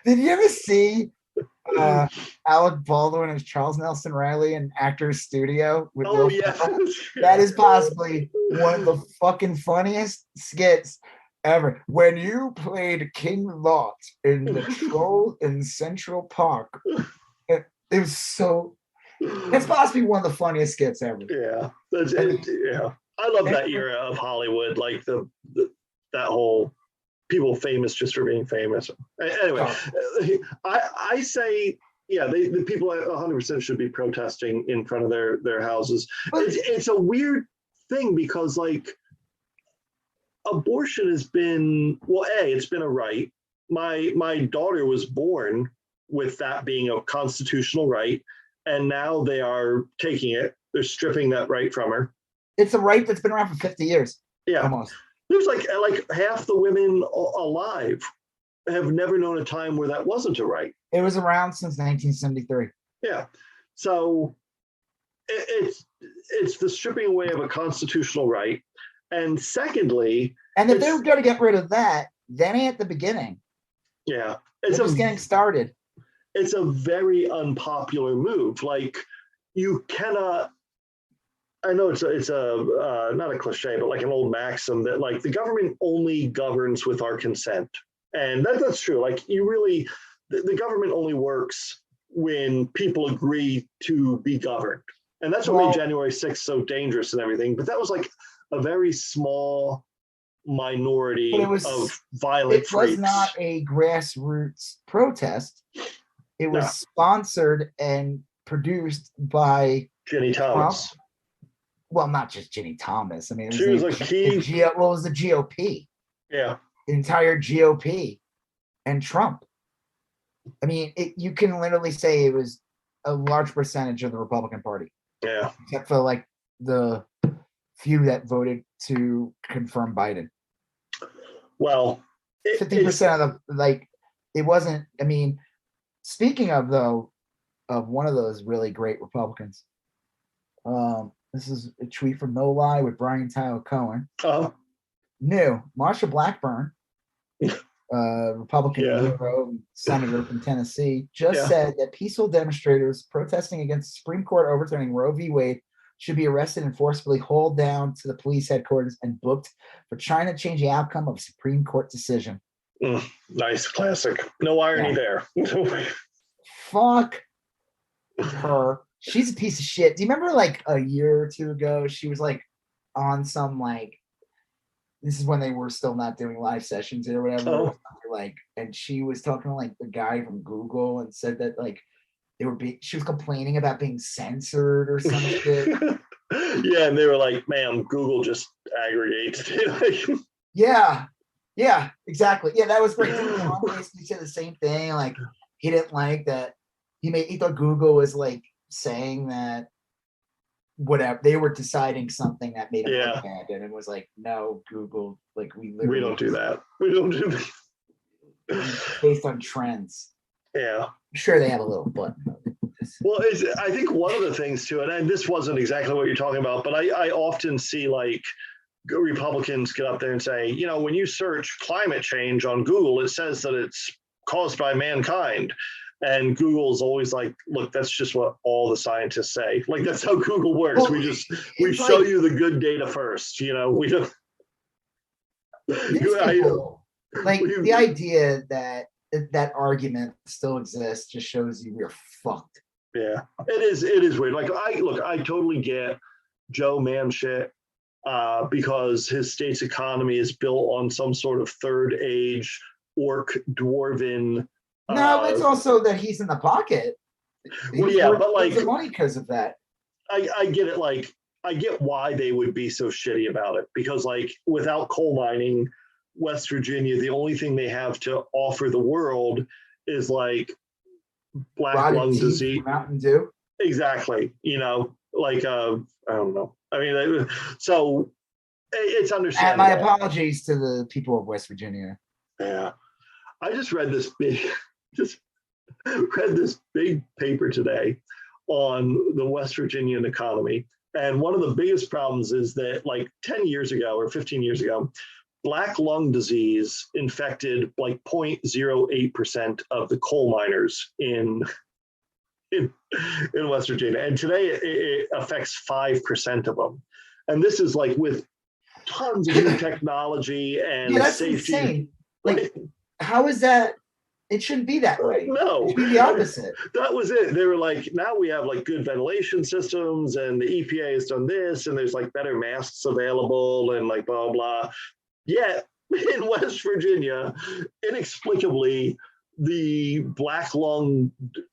Did you ever see Alec Baldwin as Charles Nelson Riley in Actors Studio with Will Ferrell? That is possibly one of the fucking funniest skits ever. When you played King Lot in the Troll in Central Park, it was so. It's possibly one of the funniest skits ever. Yeah, I love that era of Hollywood, that whole. People famous just for being famous. Anyway, I say, the people 100% should be protesting in front of their houses. It's a weird thing because abortion has been, it's been a right. My daughter was born with that being a constitutional right, and now they are taking it. They're stripping that right from her. It's a right that's been around for 50 years. Yeah. Almost. There's half the women alive have never known a time where that wasn't a right. It was around since 1973. Yeah. So it's the stripping away of a constitutional right. And secondly, and if they were going to get rid of that, that ain't at the beginning. Yeah. It's just getting started. It's a very unpopular move. You cannot. I know it's a not a cliche, but an old maxim that the government only governs with our consent, and that's true. The government only works when people agree to be governed, and that's what made January 6th so dangerous and everything. But that was a very small minority of violent freaks. It was not a grassroots protest. It was sponsored and produced by Ginny Thomas. Trump. Well, not just Ginny Thomas. I mean, she was key. What was the GOP? Yeah. The entire GOP and Trump. I mean, you can literally say it was a large percentage of the Republican Party. Yeah. except for like the few that voted to confirm Biden. Well, Fifty it's percent of the like, it wasn't. I mean, speaking of though, of one of those really great Republicans. This is a tweet from No Lie with Brian Tyler Cohen. New Marsha Blackburn, Republican Yeah. hero, senator from Tennessee, just Yeah. said that peaceful demonstrators protesting against the Supreme Court overturning Roe v. Wade should be arrested and forcibly hauled down to the police headquarters and booked for trying to change the outcome of a Supreme Court decision. Nice, classic. No irony there. Fuck her. She's a piece of shit. Do you remember like a year or two ago, she was like on some like, this is when they were still not doing live sessions or whatever. Oh. Like, and she was talking to like the guy from Google and said that like she was complaining about being censored or some shit. Yeah, and they were like, "Ma'am, Google just aggregates." Yeah, exactly. Yeah, that was great. Trump basically said the same thing. Like, he didn't like that. He thought Google was like saying that whatever they were deciding something that made him look bad, and it was like, no, Google, like we don't do that. We don't do that. Based on trends. Yeah, I'm sure they have a little button. Well, I think one of the things to it, and this wasn't exactly what you're talking about, but I often see like Republicans get up there and say, you know, when you search climate change on Google, it says that it's caused by mankind. And Google's always like, look, that's just what all the scientists say. Like, that's how Google works. Well, we show you the good data first. You know, we don't. The idea that argument still exists just shows you we're fucked. Yeah, it is weird. Like, I totally get Joe Manchin because his state's economy is built on some sort of third age orc dwarven. No, it's also that he's in the pocket. Well, yeah, but like the money because of that. I get it. Like, I get why they would be so shitty about it, because like without coal mining, West Virginia, the only thing they have to offer the world is like black lung disease. Mountain Dew. Exactly. You know, like I don't know. I mean, so it's understandable. And my apologies to the people of West Virginia. Yeah, I just read this big paper today on the West Virginian economy, and one of the biggest problems is that like 10 years ago or 15 years ago, black lung disease infected like 0.08% of the coal miners in West Virginia. And today it affects 5% of them. And this is like with tons of new technology and that's safety. Insane. Like, how is that? It shouldn't be that way. No. It should be the opposite. That was it. They were like, now we have like good ventilation systems and the EPA has done this and there's like better masks available and like blah, blah. Yet in West Virginia, inexplicably, the black lung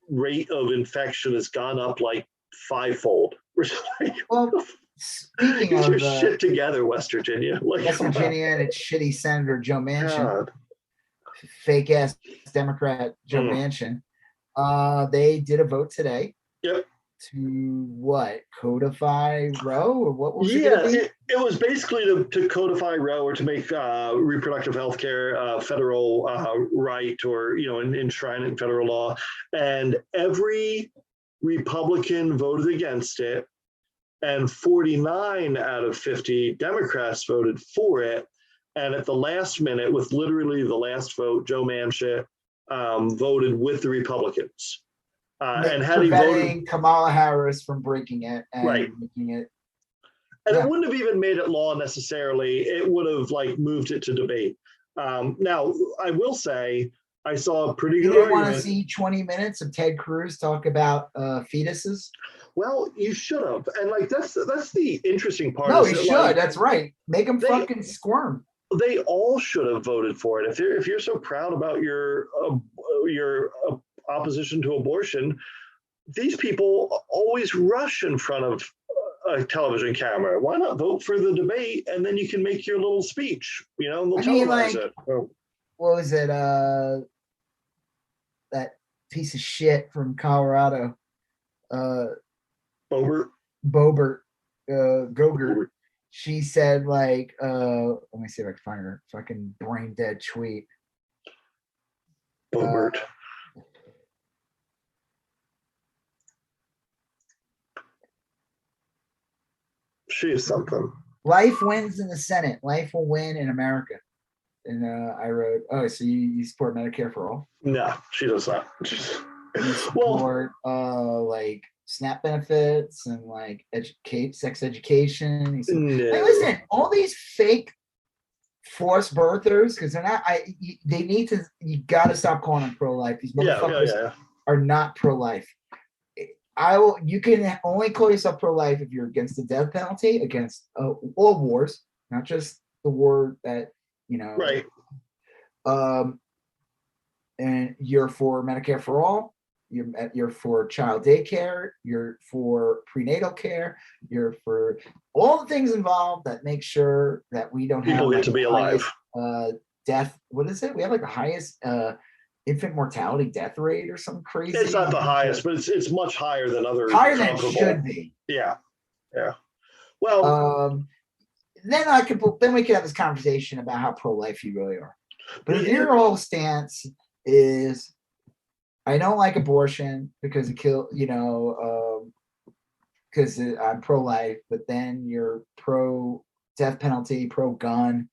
rate of infection has gone up like fivefold. Well, speaking Get of your shit together, West Virginia. Like, West Virginia and its shitty Senator Joe Manchin, fake ass Democrat Joe Manchin, they did a vote today. Yep. To what? Codify Roe, or what was it was basically to codify Roe, or to make reproductive health care federal right, or, you know, enshrine it in federal law. And every Republican voted against it, and 49 out of 50 Democrats voted for it. And at the last minute, with literally the last vote, Joe Manchin voted with the Republicans. And had he voted, Kamala Harris from breaking it and making it, and it wouldn't have even made it law necessarily. It would have like moved it to debate. Now, I will say, I saw a pretty good argument. You didn't want to see 20 minutes of Ted Cruz talk about fetuses? Well, you should have, and like that's the interesting part. No, he should. Like, that's right. Make them fucking squirm. They all should have voted for it. If you're so proud about your opposition to abortion, these people always rush in front of a television camera. Why not vote for the debate, and then you can make your little speech, you know, and they'll televise it. What was it? That piece of shit from Colorado. Boebert? Bobert, Gogurt, she said like, let me see if I can find her fucking brain dead tweet. Bobert. She is something. Life wins in the Senate. Life will win in America. And I wrote, oh, so you support Medicare for all? No, she does not. You support like SNAP benefits and like sex education. No. Hey, listen, all these fake forced birthers, because they're not. They need to. You got to stop calling them pro-life. These motherfuckers are not pro-life. You can only call yourself pro-life if you're against the death penalty, against all wars, not just the war that Right. And you're for Medicare for all. You're for child daycare. You're for prenatal care. You're for all the things involved that make sure that we don't people have get to be alive. Death. What is it? We have like the highest infant mortality death rate or something crazy. It's not the highest, but it's much higher than other. Higher than it should be. Yeah. Well, then we can have this conversation about how pro-life you really are. But if your whole stance is, I don't like abortion because it because I'm pro-life, but then you're pro-death penalty, pro-gun,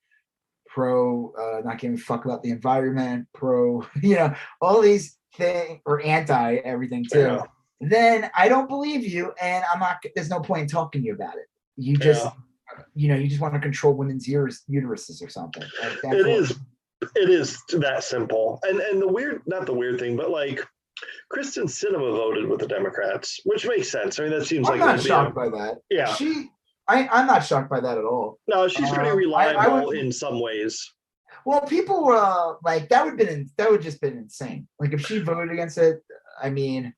not giving a fuck about the environment, all these things, or anti everything too. Yeah. Then I don't believe you, and there's no point in talking to you about it. You just, you just want to control women's uteruses or something. Like it is that simple. And not the weird thing, but like Kristen Sinema voted with the Democrats, which makes sense. I mean, that seems I'm not shocked by that. Yeah. I'm not shocked by that at all. No, she's pretty reliable in some ways. Well, people were like, that would just been insane. Like if she voted against it, I mean,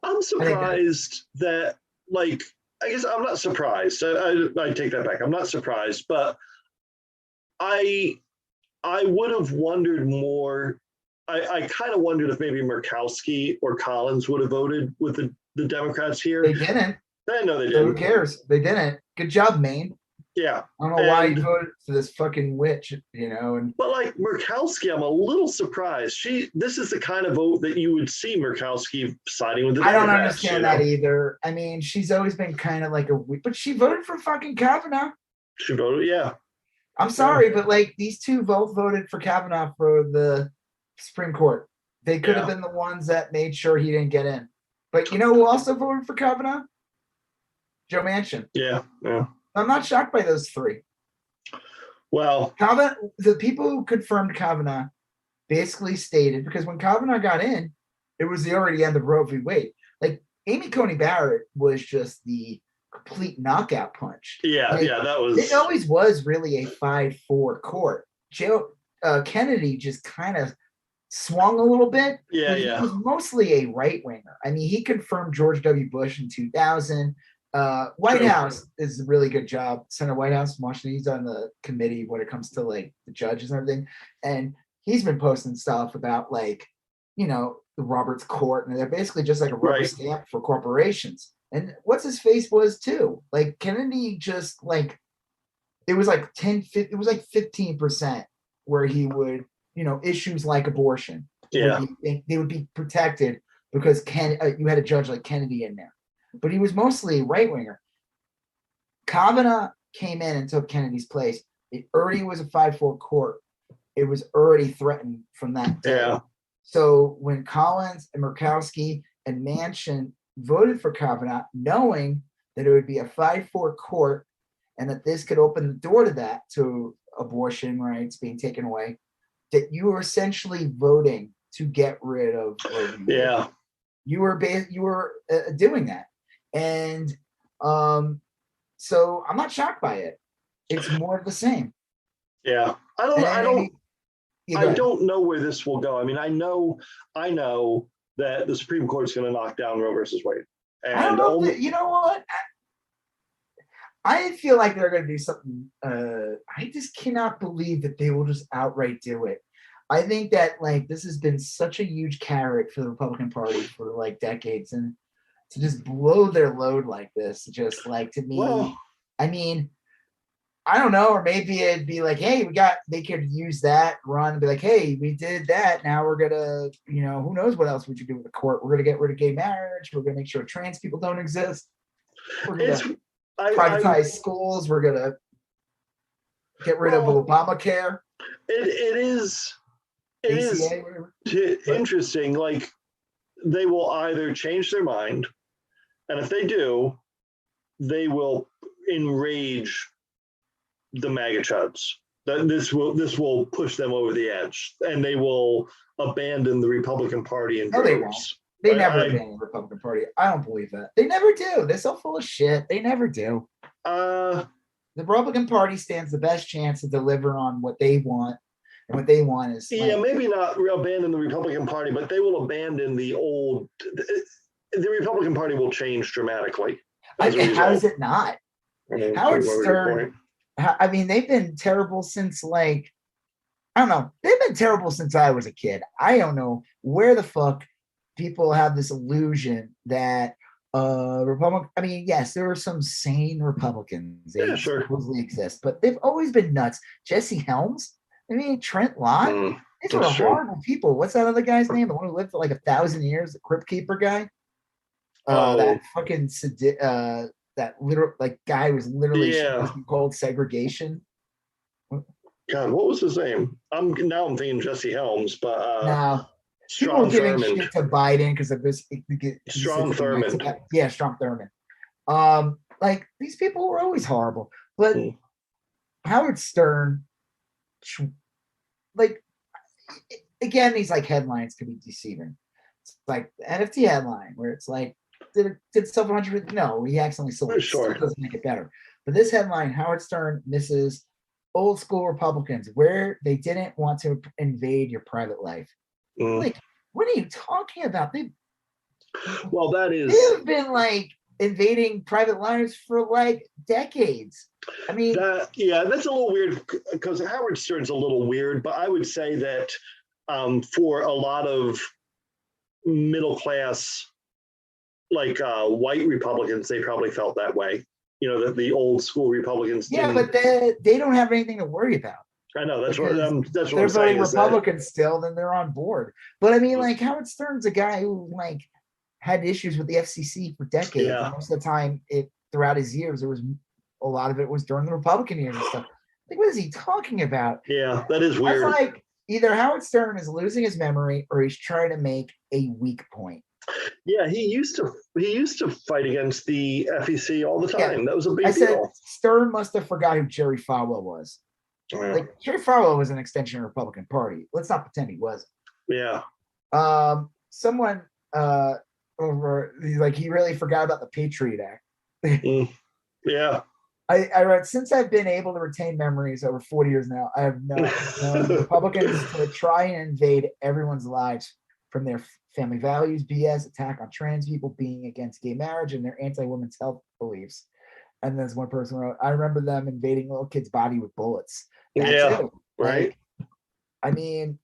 I'm surprised that like, I guess I'm not surprised. I take that back. I'm not surprised, but I would have wondered more. I kind of wondered if maybe Murkowski or Collins would have voted with the Democrats here. They didn't. I know they didn't. Who cares? They didn't. Good job, Maine. Yeah. I don't know why you voted for this fucking witch, But like Murkowski, I'm a little surprised. This is the kind of vote that you would see Murkowski siding with the Democrats. I don't understand that either. I mean, she's always been kind of like but she voted for fucking Kavanaugh. She voted, yeah. I'm sorry, but like these two both voted for Kavanaugh for the Supreme Court. They could have been the ones that made sure he didn't get in. But you know who also voted for Kavanaugh? Joe Manchin. Yeah. I'm not shocked by those three. Well, the people who confirmed Kavanaugh basically stated, because when Kavanaugh got in, it was the already end of Roe v. Wade. Like Amy Coney Barrett was just the complete knockout punch. Yeah, that was. It always was really a 5-4 court. Joe Kennedy just kind of swung a little bit. Yeah. He was mostly a right winger. I mean, he confirmed George W. Bush in 2000. White House is a really good job. Senator Whitehouse, Washington, he's on the committee when it comes to like the judges and everything. And he's been posting stuff about like, the Roberts Court, and they're basically just like a rubber stamp for corporations. And what's his face was too. Like Kennedy just like, it was like 15% where he would, issues like abortion. They would be protected because you had a judge like Kennedy in there. But he was mostly right winger. Kavanaugh came in and took Kennedy's place. It already was a 5-4 court. It was already threatened from that day. Yeah. So when Collins and Murkowski and Manchin voted for Kavanaugh, knowing that it would be a 5-4 court and that this could open the door to that, to abortion rights being taken away, that you were essentially voting to get rid of. Yeah. You were doing that. And so I'm not shocked by it. It's more of the same. Yeah. I don't know where this will go. I mean, I know that the Supreme Court is going to knock down Roe versus Wade. And I don't know you know what? I feel like they're going to do something. I just cannot believe that they will just outright do it. I think that like this has been such a huge carrot for the Republican Party for like decades, and to just blow their load like this, just like to me, Well, I mean, I don't know, or maybe it'd be like, hey, they could use that run and be like, hey, we did that. Now we're gonna, who knows what else we should do with the court? We're gonna get rid of gay marriage. We're gonna make sure trans people don't exist. We're it's gonna I privatize schools. We're gonna get rid of well, Obamacare, it is ACA, whatever. interesting. Like they will either change their mind, and if they do, they will enrage the MAGA chuds. That this will push them over the edge, and they will abandon the Republican Party in No, they won't. droves. They never abandon the Republican Party. I don't believe that. They never do. They're so full of shit. They never do. The Republican Party stands the best chance to deliver on what they want. And what they want is maybe not abandon the Republican Party, but they will abandon the old. The Republican Party will change dramatically. How is it not? Howard Stern. I mean, they've been terrible since I don't know. They've been terrible since I was a kid. I don't know where the fuck people have this illusion that Republican. I mean, yes, there are some sane Republicans. They supposedly exist, but they've always been nuts. Jesse Helms. I mean, Trent Lott. These are horrible people. What's that other guy's name? The one who lived for like 1,000 years, the Crypt Keeper guy. That fucking that literal guy was literally called segregation. God, what was his name? I'm thinking Jesse Helms, but now people were giving shit to Biden because of this. Strom Thurmond. Yeah, Strom Thurmond. These people were always horrible, but Howard Stern, again, these headlines can be deceiving. It's like the NFT headline where it's like, did sell 100? No, he accidentally sold it. Still doesn't make it better. But this headline, Howard Stern misses old school Republicans where they didn't want to invade your private life. What are you talking about? They've been invading private lives for decades. I mean, that's a little weird because Howard Stern's a little weird, but I would say that for a lot of middle class white Republicans, they probably felt that way. That the old school Republicans. Yeah, but they don't have anything to worry about. I know that's what I'm they're voting Republican still, then they're on board. But I mean, Howard Stern's a guy who had issues with the FCC for decades. Yeah. Most of the time, throughout his years, there was a lot of it was during the Republican years and stuff. What is he talking about? Yeah, that is weird. I either Howard Stern is losing his memory or he's trying to make a weak point. Yeah, he used to fight against the FEC all the time. Yeah. That was a big deal. Said Stern must have forgot who Jerry Falwell was. Yeah. Jerry Falwell was an extension of the Republican Party. Let's not pretend he wasn't. Yeah. Someone over he really forgot about the Patriot Act. Yeah. I read, since I've been able to retain memories over 40 years now, I have known Republicans to try and invade everyone's lives from their family values, BS, attack on trans people, being against gay marriage, and their anti-women's health beliefs. And there's one person wrote, I remember them invading little kids' body with bullets. That's it. Right. I mean,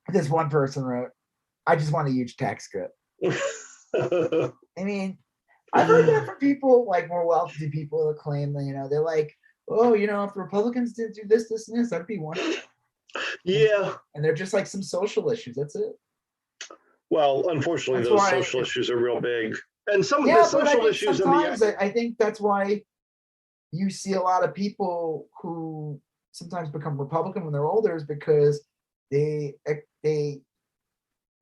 this one person wrote, I just want a huge tax cut. I mean, I've heard that from people more wealthy people that claim that, they're like, oh, if the Republicans didn't do this, this, and this, that'd be one. Yeah. And they're just some social issues. That's it. Well, unfortunately, those social issues are real big. And some of the social issues sometimes I think that's why you see a lot of people who sometimes become Republican when they're older is because they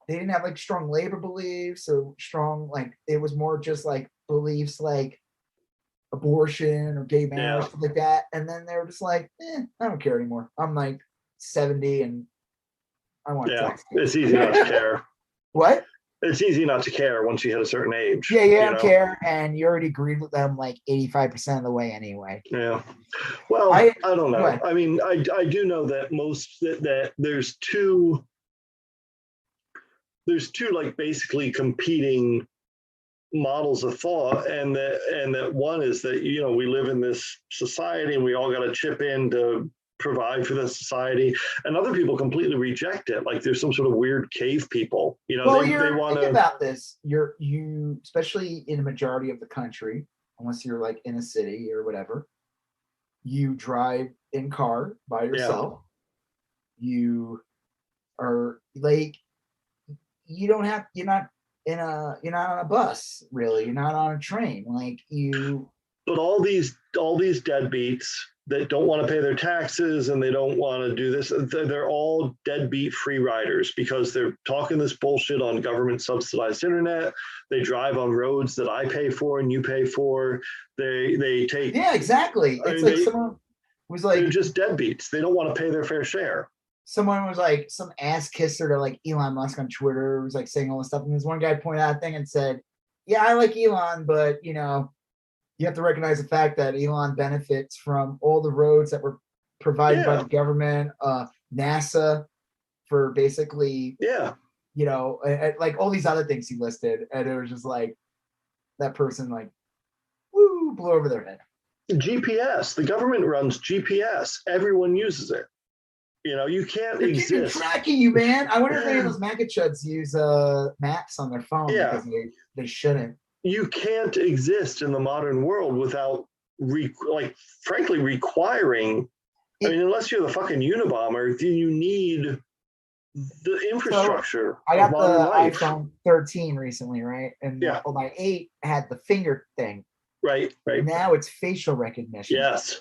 didn't have strong labor beliefs or strong it was more just beliefs abortion or gay marriage, stuff like that. And then they were just I don't care anymore. I'm 70 and I want tax. It's easy not to care. What? It's easy not to care once you hit a certain age. Yeah, you don't care, and you already agreed with them 85% of the way anyway. Yeah. Well, I don't know. What? I mean, I do know that that there's two basically competing models of thought, and that one is that we live in this society and we all got to chip in to provide for the society, and other people completely reject it. Like there's some sort of weird cave people, Well, they want think to. about this. You especially in a majority of the country, unless you're like in a city or whatever, you drive in car by yourself. You are like you don't have you're not you're not on a bus really. You're not on a train. Like you. But all these deadbeats that don't want to pay their taxes and they don't want to do this, they're all deadbeat free riders because they're talking this bullshit on government subsidized internet. They drive on roads that I pay for and you pay for. They take. Yeah, exactly. It's like someone was like, they're just deadbeats. They don't want to pay their fair share. Someone was like, some ass kisser to like Elon Musk on Twitter was like saying all this stuff. And this one guy pointed out a thing and said, yeah, I like Elon, but you have to recognize the fact that Elon benefits from all the roads that were provided by the government, NASA for basically, like all these other things he listed. And it was just like that person like, woo, blew over their head. GPS, the government runs GPS. Everyone uses it. You can't exist. They're tracking you, man. I wonder if any of those MAGA chuds use maps on their phone because they shouldn't. You can't exist in the modern world without, frankly, requiring. Unless you're the fucking Unabomber, you need the infrastructure. So I got the iPhone 13 recently, right? And my 8 had the finger thing. Right. Now it's facial recognition. Yes.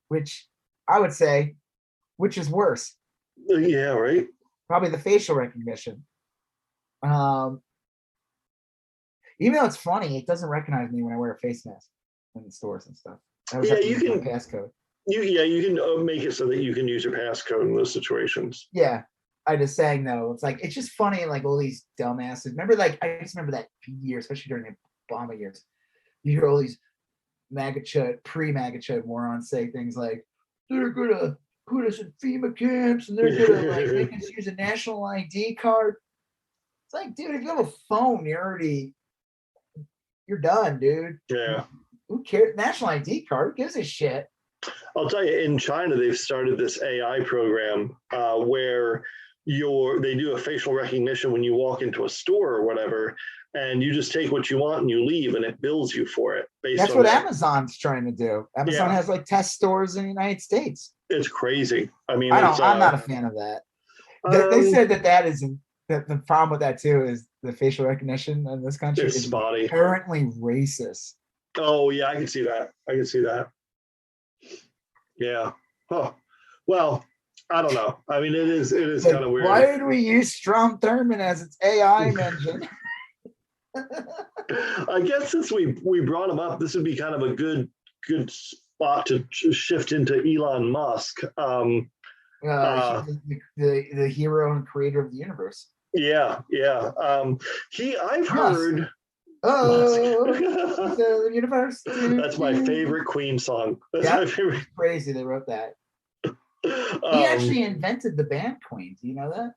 Which I would say, which is worse? Yeah, right. Probably the facial recognition. Even though it's funny, it doesn't recognize me when I wear a face mask in the stores and stuff. You can passcode. You can make it so that you can use your passcode in those situations. Yeah, I just saying though, it's like it's just funny, like all these dumbasses. Remember, like I just remember that year, especially during the Obama years. You hear all these MAGA chud, pre-MAGA chud morons say things like they're gonna put us in FEMA camps and they're gonna like make us use a national ID card. It's like, dude, if you have a phone, you're done, dude. Yeah. Who cares? National ID card? Who gives a shit? I'll tell you, in China, they've started this AI program where they do a facial recognition when you walk into a store or whatever, and you just take what you want and you leave, and it bills you for it. That's what Amazon's trying to do. Amazon has like test stores in the United States. It's crazy. I'm not a fan of that. They said that isn't. The problem with that too is the facial recognition in this country is spotty. Apparently racist. Oh yeah, I can see that. Yeah. Oh, well, I don't know. It is like, kind of weird. Why did we use Strom Thurmond as its AI engine? I guess since we brought him up, this would be kind of a good spot to shift into Elon Musk. The hero and creator of the universe. Yeah. I've heard. The universe. That's my favorite Queen song. That's my favorite. Crazy, they wrote that. He actually invented the band Queen. Do you know that?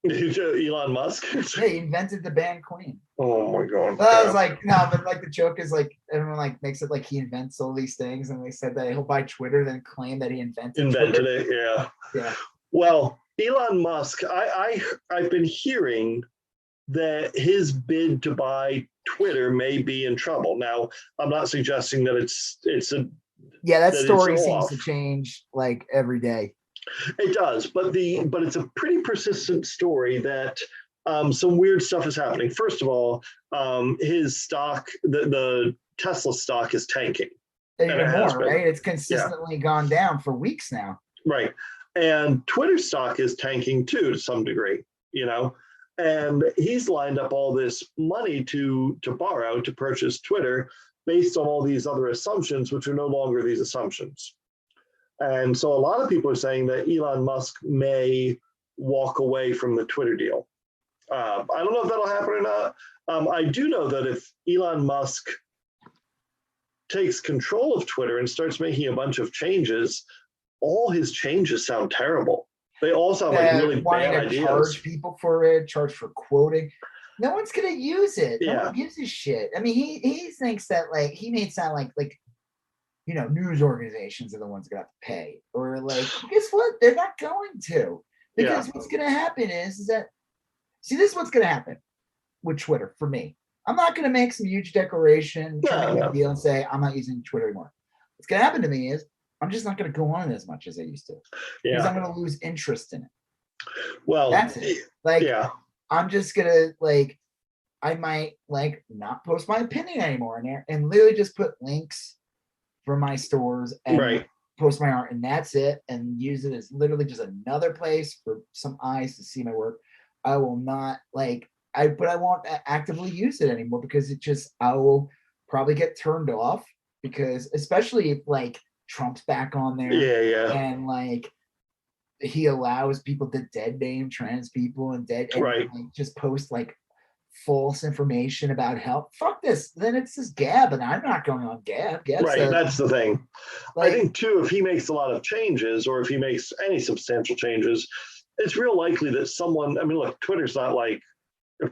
Elon Musk. Yeah, he invented the band Queen. Oh my god. So I was like, no, but like the joke is like everyone like makes it like he invents all these things, and they said that he'll buy Twitter, then claim that he invented it. Yeah. Well, Elon Musk, I've been hearing that his bid to buy Twitter may be in trouble. Now, I'm not suggesting that it's that story seems to change like every day. It does, but it's a pretty persistent story that some weird stuff is happening. First of all, his stock, the Tesla stock, is tanking. Even more, right? It's consistently gone down for weeks now. Right. And Twitter stock is tanking too, to some degree, and he's lined up all this money to borrow to purchase Twitter based on all these other assumptions, which are no longer these assumptions. And so a lot of people are saying that Elon Musk may walk away from the Twitter deal. I don't know if that'll happen or not. I do know that if Elon Musk takes control of Twitter and starts making a bunch of changes, all his changes sound terrible. They all sound like really bad ideas. Charge people for it, charge for quoting. No one's gonna use it. No one gives a shit. I mean, he thinks that like he made it sound like news organizations are the ones gonna have to pay. Or like, guess what? They're not going to. Because what's gonna happen is that this is what's gonna happen with Twitter for me. I'm not gonna make some huge declaration, try to make a big deal and say I'm not using Twitter anymore. What's gonna happen to me is I'm just not gonna go on it as much as I used to. Because I'm gonna lose interest in it. Well, that's it. Like, I'm just gonna I might not post my opinion anymore in there and literally just put links for my stores and post my art, and that's it, and use it as literally just another place for some eyes to see my work. I will not but I won't actively use it anymore because I will probably get turned off, because especially if Trump's back on there and he allows people to dead name trans people and just post false information about health. Fuck this. Then it's just Gab, and I'm not going on Gab. That's the thing. I think too, if he makes a lot of changes, or if he makes any substantial changes, it's real likely that someone. I mean, look, Twitter's not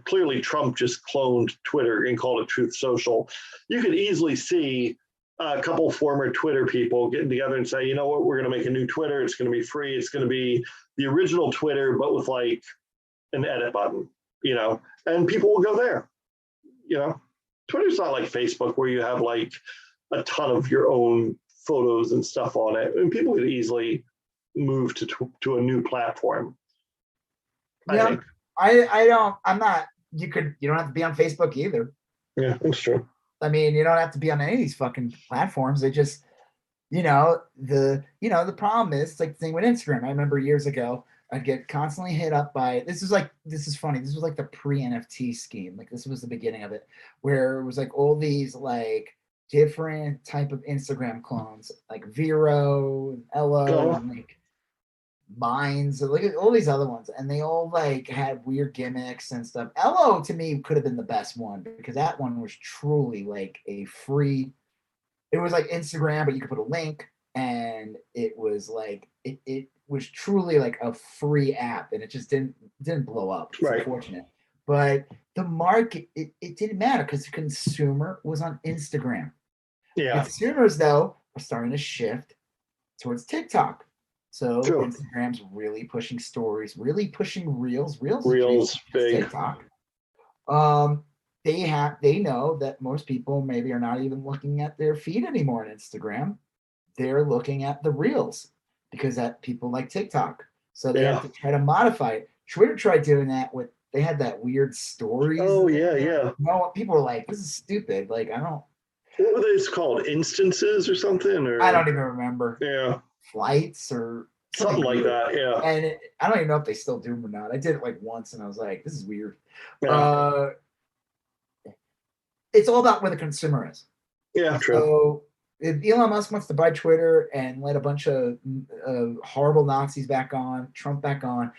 clearly Trump just cloned Twitter and called it Truth Social. You could easily see a couple former Twitter people getting together and say, you know what, we're going to make a new Twitter. It's going to be free. It's going to be the original Twitter, but with an edit button, and people will go there. Twitter's not like Facebook where you have a ton of your own photos and stuff on it, and people could easily move to a new platform. Yeah, I don't. I'm not. You don't have to be on Facebook either. Yeah, that's true. I mean, you don't have to be on any of these fucking platforms. They just, the problem is it's like the thing with Instagram. I remember years ago, I'd get constantly hit up by this is funny. This was the pre-NFT scheme. This was the beginning of it, where it was all these different type of Instagram clones, like Vero and Elo and Minds, all these other ones, and they all had weird gimmicks and stuff. Elo to me could have been the best one, because that one was truly a free. It was like Instagram, but you could put a link, and it was it was truly a free app, and it just didn't blow up. It's unfortunate, but the market it didn't matter because the consumer was on Instagram. Consumers though are starting to shift towards TikTok. So Instagram's really pushing stories, really pushing reels. Reels big. TikTok. They know that most people maybe are not even looking at their feed anymore on Instagram. They're looking at the reels, because that people like TikTok. So they have to try to modify it. Twitter tried doing that they had that weird stories. Oh yeah. No, people were like, this is stupid. I don't. What were they called? Instances or something? Or I don't even remember. Yeah. Flights or something like that. Yeah. And I don't even know if they still do them or not. I did it once, and I was like, this is weird. Yeah. It's all about where the consumer is. Yeah, true. So if Elon Musk wants to buy Twitter and let a bunch of horrible Nazis back on, Trump back on,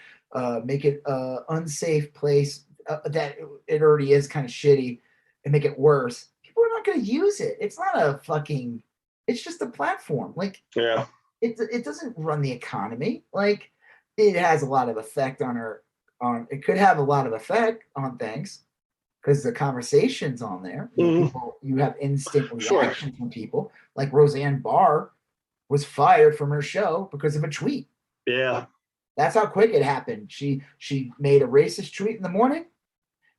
make it an unsafe place that it already is kind of shitty, and make it worse, people are not going to use it. It's not a fucking. It's just a platform. It doesn't run the economy. It has a lot of effect it could have a lot of effect on things, because the conversation's on there. You have instant reactions from people. Like Roseanne Barr was fired from her show because of a tweet. Yeah. That's how quick it happened. She made a racist tweet in the morning,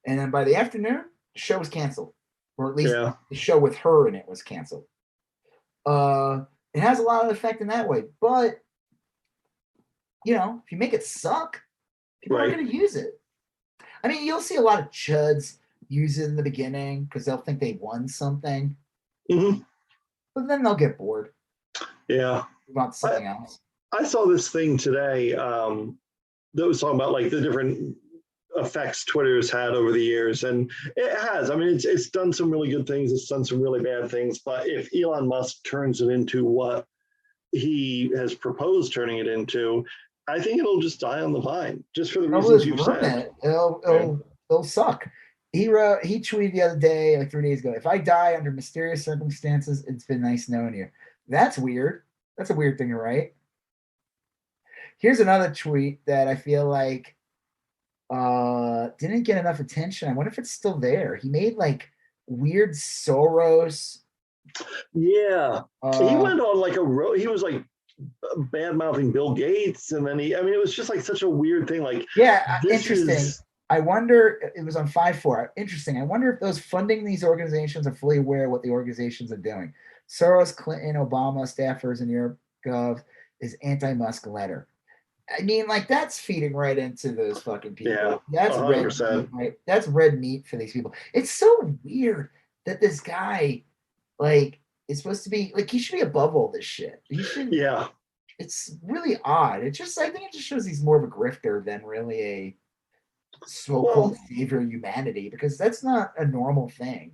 and then by the afternoon, the show was canceled. Or at least the show with her in it was canceled. It has a lot of effect in that way. But, if you make it suck, people aren't going to use it. I mean, you'll see a lot of chuds use it in the beginning because they'll think they won something. Mm-hmm. But then they'll get bored. Yeah. About something else. I saw this thing today that was talking about the different effects Twitter's had over the years. And it has. I mean, it's done some really good things. It's done some really bad things. But if Elon Musk turns it into what he has proposed turning it into, I think it'll just die on the vine, just for the reasons you've said. It'll suck. He tweeted the other day, 3 days ago, if I die under mysterious circumstances, it's been nice knowing you. That's weird. That's a weird thing to write. Here's another tweet that I feel didn't get enough attention. I wonder if it's still there. He made weird Soros Yeah, he Uh, went on like a road. He was like bad mouthing Bill Gates, and then I mean, it was just like such a weird thing. Like, yeah, this interesting. is, I wonder, it was on 5-4. Interesting. I wonder if those funding these organizations are fully aware of what the organizations are doing. Soros, Clinton, Obama staffers in Europe Gov is anti-Musk letter. I mean, like that's feeding right into those fucking yeah, people. That's red meat, 100%. right? That's red meat for these people. It's so weird that this guy, like, is supposed to be like he should be above all this shit. He should. Yeah. It's really odd. It just, I think, it just shows he's more of a grifter than really a so-called Well, savior of humanity because that's not a normal thing.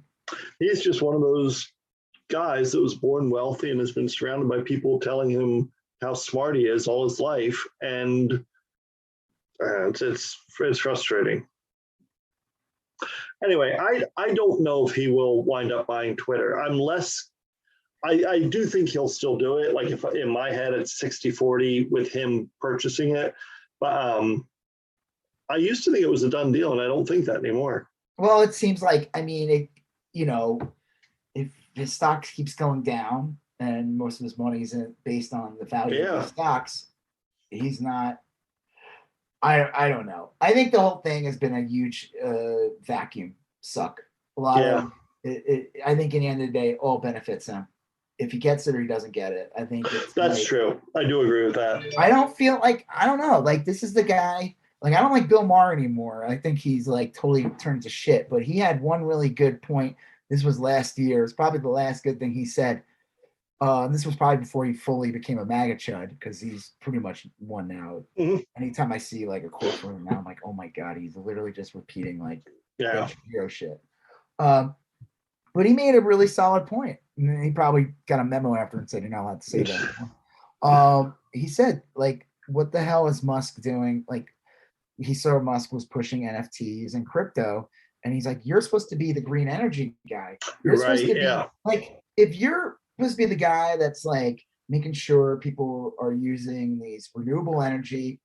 he's just one of those guys that was born wealthy and has been surrounded by people telling him how smart he is all his life, and it's frustrating. Anyway, I don't know if he will wind up buying Twitter. I'm less. I do think he'll still do it. Like if in my head it's 60-40 with him purchasing it, but I used to think it was a done deal, and I don't think that anymore. Well, it seems like, I mean, you know, if his stock keeps going down and most of his money is based on the value of Yeah, the stocks, he's not. I don't know. I think the whole thing has been a huge vacuum suck. A lot yeah, of I think in the end of the day, all benefits him. If he gets it or he doesn't get it, I think it's that's like true. I do agree with that. I don't feel like I don't know. Like this is the guy. Like I don't like Bill Maher anymore. I think he's like totally turned to shit. But he had one really good point. This was last year. It's probably the last good thing he said. This was probably before he fully became a MAGA chud because he's pretty much one now. Mhm. Anytime I see like a quote from him now, I'm like, oh my god, he's literally just repeating like Ben Yeah, Shapiro shit. Um, but he made a really solid point. And he probably got a memo after and said, "You're not allowed to say that anymore." He said, like, what the hell is Musk doing? Like, he saw Musk was pushing NFTs and crypto, and he's like, "You're supposed to be the green energy guy. You're you're supposed right. to be Yeah, like, if you're supposed to be the guy that's like making sure people are using these renewable energy,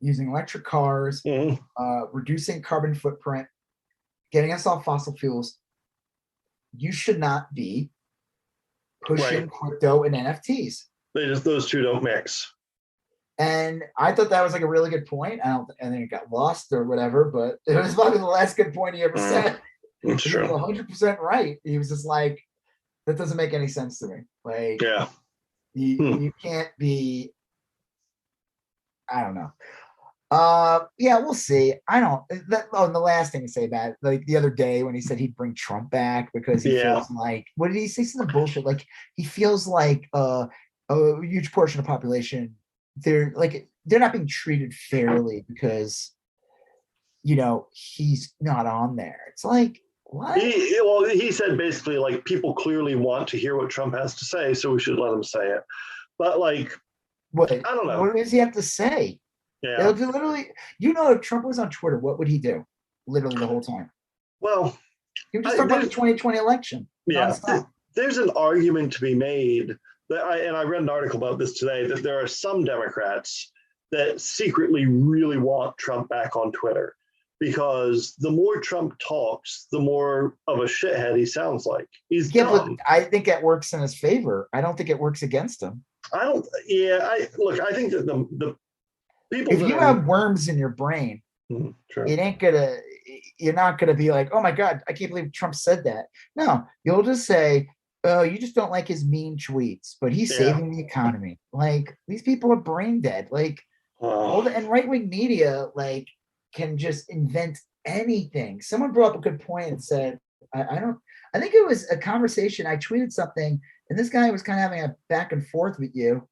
using electric cars, mhm. reducing carbon footprint, getting us off fossil fuels, you should not be Right. pushing crypto and NFTs." They just those two don't mix. And I thought that was like a really good point. I don't, and then it got lost or whatever, but it was probably the last good point he ever said. That's He was true. 100% right. He was just like, that doesn't make any sense to me. Like, Yeah. you can't be, I don't know. Yeah, we'll see. I don't. And the last thing to say that, like the other day when he said he'd bring Trump back because he Yeah. feels like, what did he say? Some bullshit. Like he feels like a huge portion of the population, they're not being treated fairly because he's not on there. It's like what? He said basically like people clearly want to hear what Trump has to say, so we should let him say it. But like, What? I don't know. What does he have to say? Yeah. It'll do literally. If Trump was on Twitter, what would he do? Literally the whole time. Well, He would just talk about the there's 2020 election yeah, nonstop. there's an argument to be made that I read an article about this today that there are some Democrats that secretly really want Trump back on Twitter because the more Trump talks, the more of a shithead he sounds like. He's Yeah, but dumb. I think it works in his favor. I don't think it works against him. I don't. Yeah. I look. I think that the people If that you are have worms in your brain, sure. it ain't gonna. You're not gonna be like, oh my god, I can't believe Trump said that. No, you'll just say, oh, you just don't like his mean tweets, but he's Yeah. saving the economy. Like these people are brain dead. Like all Well, the and right wing media like can just invent anything. Someone brought up a good point and said, I don't. I think it was a conversation. I tweeted something, and this guy was kind of having a back and forth with you.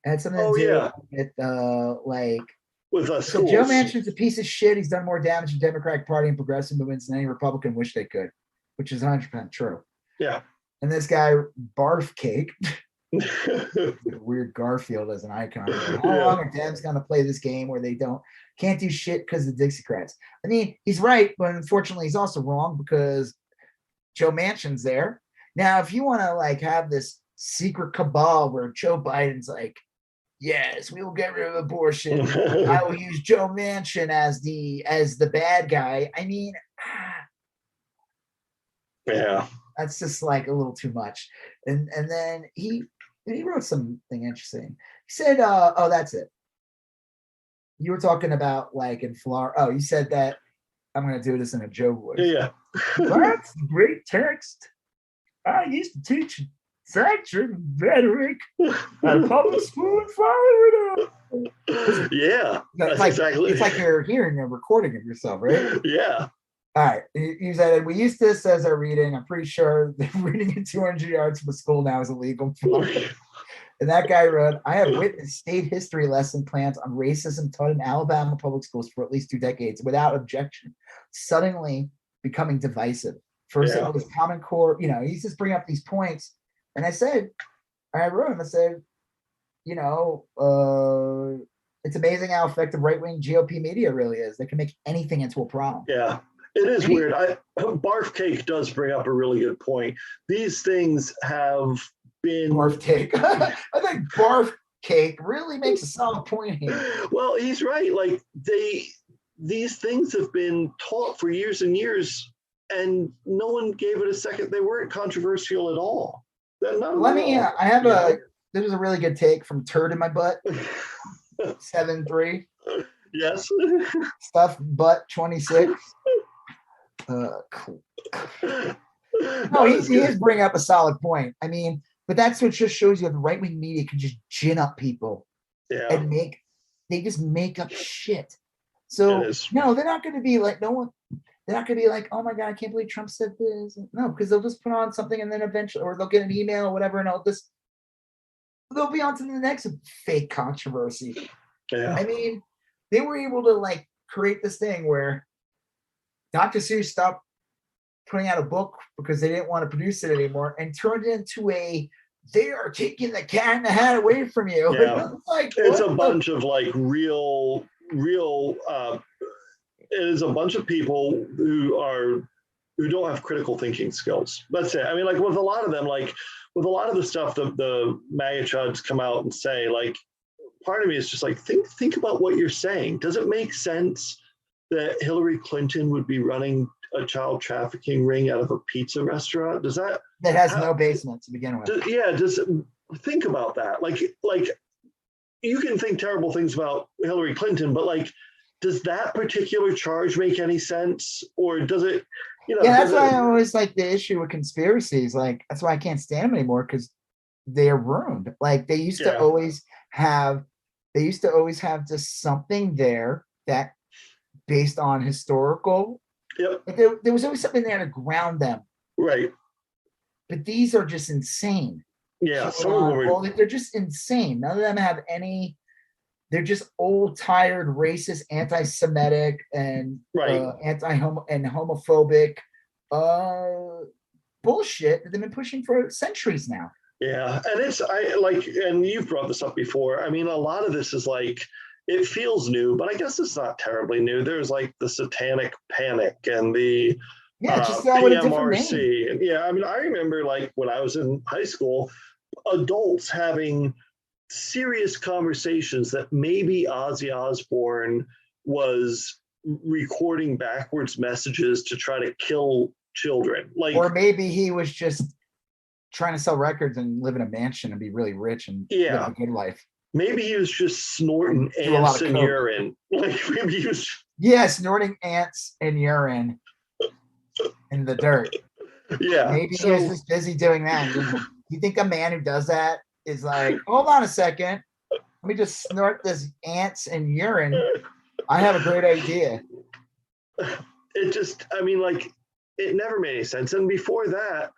It had something oh to do yeah, with like with so Joe schools. Manchin's a piece of shit. He's done more damage to the Democratic Party and progressive movements than any Republican wish they could, which is 100% true. Yeah. And this guy, Barf Cake, weird Garfield as an icon. Like, how Yeah. long are Dems going to play this game where they can't do shit because of the Dixiecrats? I mean, he's right, but unfortunately, he's also wrong because Joe Manchin's there. Now, if you want to like have this secret cabal where Joe Biden's like, yes, we will get rid of abortion. I will use Joe Manchin as the bad guy. I mean, Yeah. That's just like a little too much. And then he wrote something interesting. He said, oh, that's it. You were talking about like in Florida. Oh, you said that I'm gonna do this in a Joe voice. Yeah. That's a great text. I used to teach section rhetoric at a public school in Florida. Yeah. That's Like, exactly. it's like you're hearing a recording of yourself, right? Yeah. All right. You said we used this as our reading. I'm pretty sure reading in 200 yards from a school now is illegal. And that guy wrote, I have witnessed state history lesson plans on racism taught in Alabama public schools for at least 2 decades without objection, suddenly becoming divisive. First, Yeah. it was Common Core. He's just bringing up these points. And I wrote him, I said, it's amazing how effective right-wing GOP media really is. They can make anything into a problem. Yeah. It is weird. Barf Cake does bring up a really good point. These things have been Barf Cake. I think Barf Cake really makes a solid point here. Well, he's right. Like these things have been taught for years and years, and no one gave it a second. They weren't controversial at all. This was a really good take from Turd in My Butt 7-3. Yes. Stuff butt 26. Cool. No, he is bringing up a solid point. I mean, but that's what just shows you the right wing media can just gin up people and they just make up shit. So no, they're not going to be like they're not going to be like, oh my god, I can't believe Trump said this. No, because they'll just put on something and then eventually, or they'll get an email or whatever, and they'll be on to the next fake controversy. Yeah. I mean, they were able to like create this thing where Dr. Seuss stopped putting out a book because they didn't want to produce it anymore and turned it into they are taking the cat in the hat away from you. Yeah. It's a bunch of like real it is a bunch of people who don't have critical thinking skills. That's it. I mean, like with a lot of them, like with a lot of the stuff the MAGA chuds come out and say, like, part of me is just like, think about what you're saying. Does it make sense that Hillary Clinton would be running a child trafficking ring out of a pizza restaurant? That has no basement to begin with? Think about that. Like you can think terrible things about Hillary Clinton, but like, does that particular charge make any sense, or does it? That's why I always like the issue with conspiracies. Like that's why I can't stand them anymore, because they're ruined. Like they used to always have just something there that based on historical. Yep. There was always something there to ground them. Right. But these are just insane. Yeah. They're just insane. None of them have any. They're just old, tired, racist, anti-Semitic, and anti-homo and homophobic bullshit that they've been pushing for centuries now. Yeah, and and you've brought this up before. I mean, a lot of this is like, it feels new, but I guess it's not terribly new. There's like the satanic panic and the PMRC. Yeah, I mean, I remember like when I was in high school, adults having serious conversations that maybe Ozzy Osbourne was recording backwards messages to try to kill children. Like, or maybe he was just trying to sell records and live in a mansion and be really rich and live a good life. Maybe he was just snorting ants and urine. Like maybe he was snorting ants and urine in the dirt. Yeah. Maybe he was just busy doing that. You think a man who does that is like, hold on a second, let me just snort this ants and urine. I have a great idea. It just, I mean, like, it never made any sense. And before that,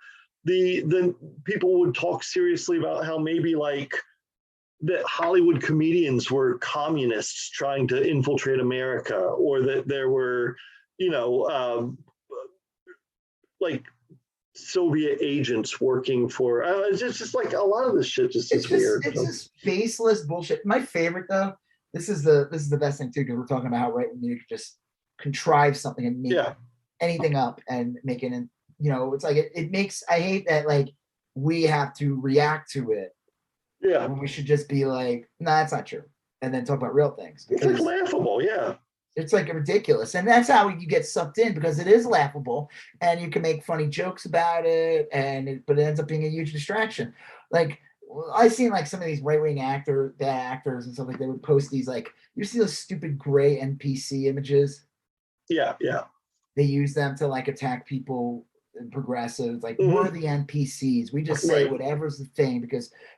the people would talk seriously about how maybe like that Hollywood comedians were communists trying to infiltrate America, or that there were, like Soviet agents working for. It's just like a lot of this shit is weird. It's just baseless bullshit. My favorite though, this is the best thing too, because we're talking about how right when you could just contrive something and make anything up and make it. It's like it makes. I hate that like we have to react to it. Yeah, we should just be like, nah, that's not true, and then talk about real things. It's like laughable. Yeah. It's like ridiculous. And that's how you get sucked in, because it is laughable and you can make funny jokes about it. But it ends up being a huge distraction. Like, I've seen like some of these right-wing actors and stuff, like they would post these, like, you see those stupid gray NPC images. Yeah, yeah. They use them to like attack people and progressives. Like, Mhm. we're the NPCs. We just say Right. whatever's the thing,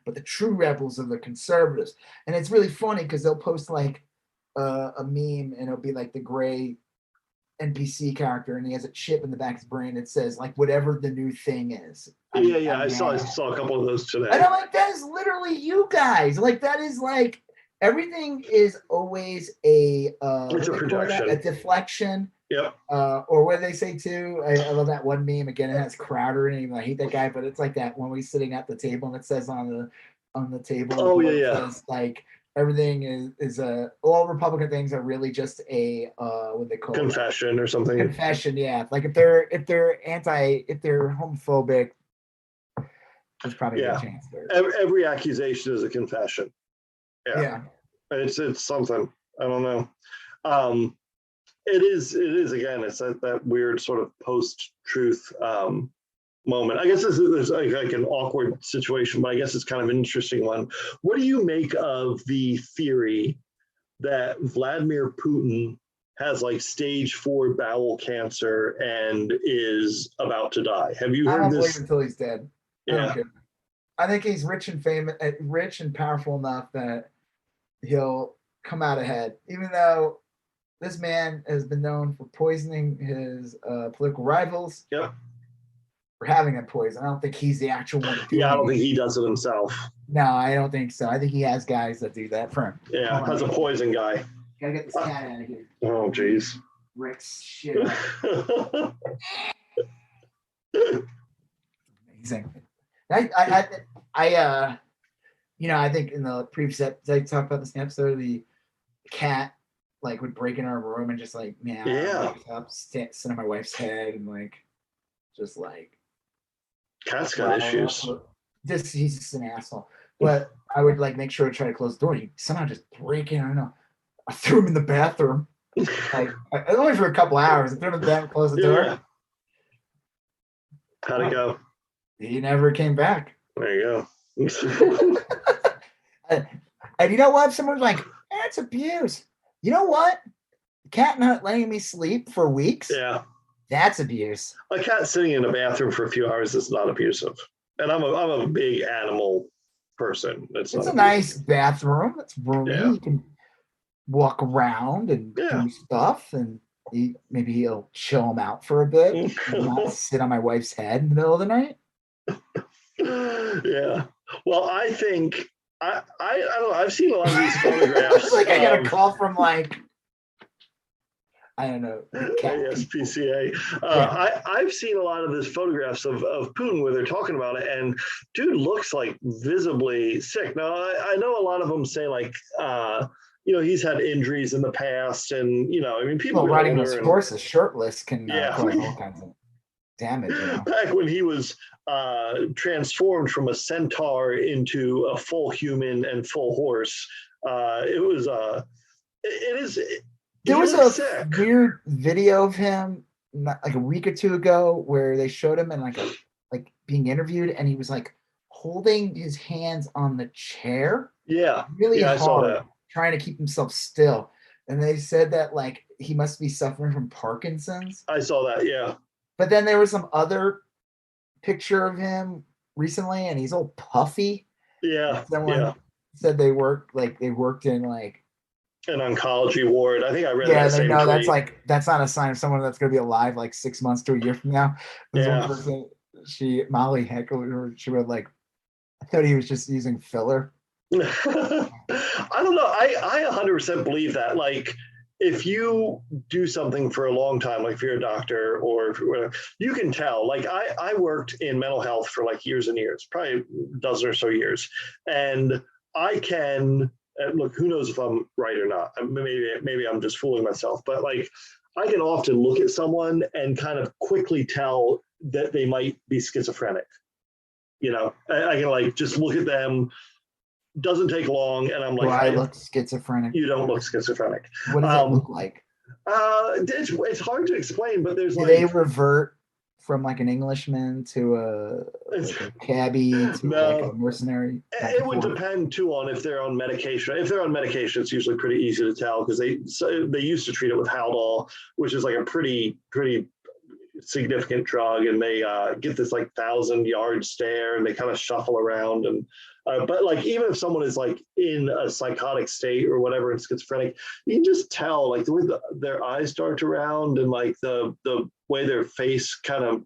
but the true rebels are the conservatives. And it's really funny because they'll post like a meme and it'll be like the gray NPC character and he has a chip in the back of his brain that says like whatever the new thing is. Yeah. I mad saw a couple of those today. And I'm like, that is literally you guys. Like, that is like, everything is always It's a projection. a deflection. Yep. Or what do they say too? I love that one meme. Again, it has Crowder in it. I hate that guy, but it's like that when we're sitting at the table and it says on the table. Oh, it yeah. says, like, everything is all Republican things are really just a what they call confession or something. Confession, yeah. Like, if they're homophobic, there's probably a good chance there. Every accusation is a confession. Yeah. It's something. I don't know. It is again, it's that weird sort of post-truth moment. I guess there's like an awkward situation, but I guess it's kind of an interesting one. What do you make of the theory that Vladimir Putin has like stage 4 bowel cancer and is about to die? Have you heard I don't this? believe until he's dead. Yeah. I think he's rich and powerful enough that he'll come out ahead, even though this man has been known for poisoning his political rivals. Yep. For having that poison. I don't think he's the actual one doing it. I don't think he does it himself. No, I don't think so. I think he has guys that do that for him. Yeah, as a poison guy. Gotta get this cat out of here. Oh, jeez. Rick's shit up. Amazing. I think in the previous episode, I talked about this episode, the cat like would break in our room and just like, up, sit on my wife's head and like, just like. Cat's got issues. He's just an asshole. But I would like make sure to try to close the door. He'd somehow just break in. I don't know. I threw him in the bathroom. Like, only for a couple hours. I threw him in the bathroom, closed the door. How'd it go? He never came back. There you go. And you know what? Someone's like, that's abuse. You know what? The cat not letting me sleep for weeks. Yeah. That's abuse. A cat sitting in a bathroom for a few hours is not abusive. And I'm a big animal person. It's a nice bathroom. It's roomy. Yeah. You can walk around and do stuff, and maybe he'll chill him out for a bit. And not sit on my wife's head in the middle of the night. Yeah. Well, I think I don't know. I've seen a lot of these photographs. Like I got a call from like, I don't know. ASPCA. I've seen a lot of these photographs of Putin where they're talking about it, and dude looks like visibly sick. Now, I know a lot of them say like, he's had injuries in the past, and people riding those horses shirtless can cause all kinds of damage. Back when he was transformed from a centaur into a full human and full horse, There was a weird video of him like a week or two ago where they showed him in like being interviewed, and he was like holding his hands on the chair. Yeah. Really hard, I saw that. Trying to keep himself still. And they said that like he must be suffering from Parkinson's. I saw that, yeah. But then there was some other picture of him recently, and he's all puffy. Yeah. Someone said they worked in like an oncology ward. I think I read that same tweet. That's not a sign of someone that's going to be alive like 6 months to a year from now. One person, Molly Heckler, she wrote like, I thought he was just using filler. I don't know. I 100% believe that. Like, if you do something for a long time, like if you're a doctor or whatever, you can tell. Like I worked in mental health for like years and years, probably a dozen or so years, and I can. Look, who knows if I'm right or not? Maybe I'm just fooling myself, but like I can often look at someone and kind of quickly tell that they might be schizophrenic. I can like just look at them. Doesn't take long, and I'm like, I look schizophrenic. You don't look schizophrenic. What does that look like? It's hard to explain, but there's Do they like revert from like an Englishman to like a cabbie to like a no. mercenary back It and would forth? depend too on if they're on medication. If they're on medication, it's usually pretty easy to tell because they used to treat it with Haldol, which is like a pretty significant drug, and they get this like 1,000 yard stare, and they kind of shuffle around. And but like even if someone is like in a psychotic state or whatever, and schizophrenic, you can just tell like the way their eyes dart around and like the way their face kind of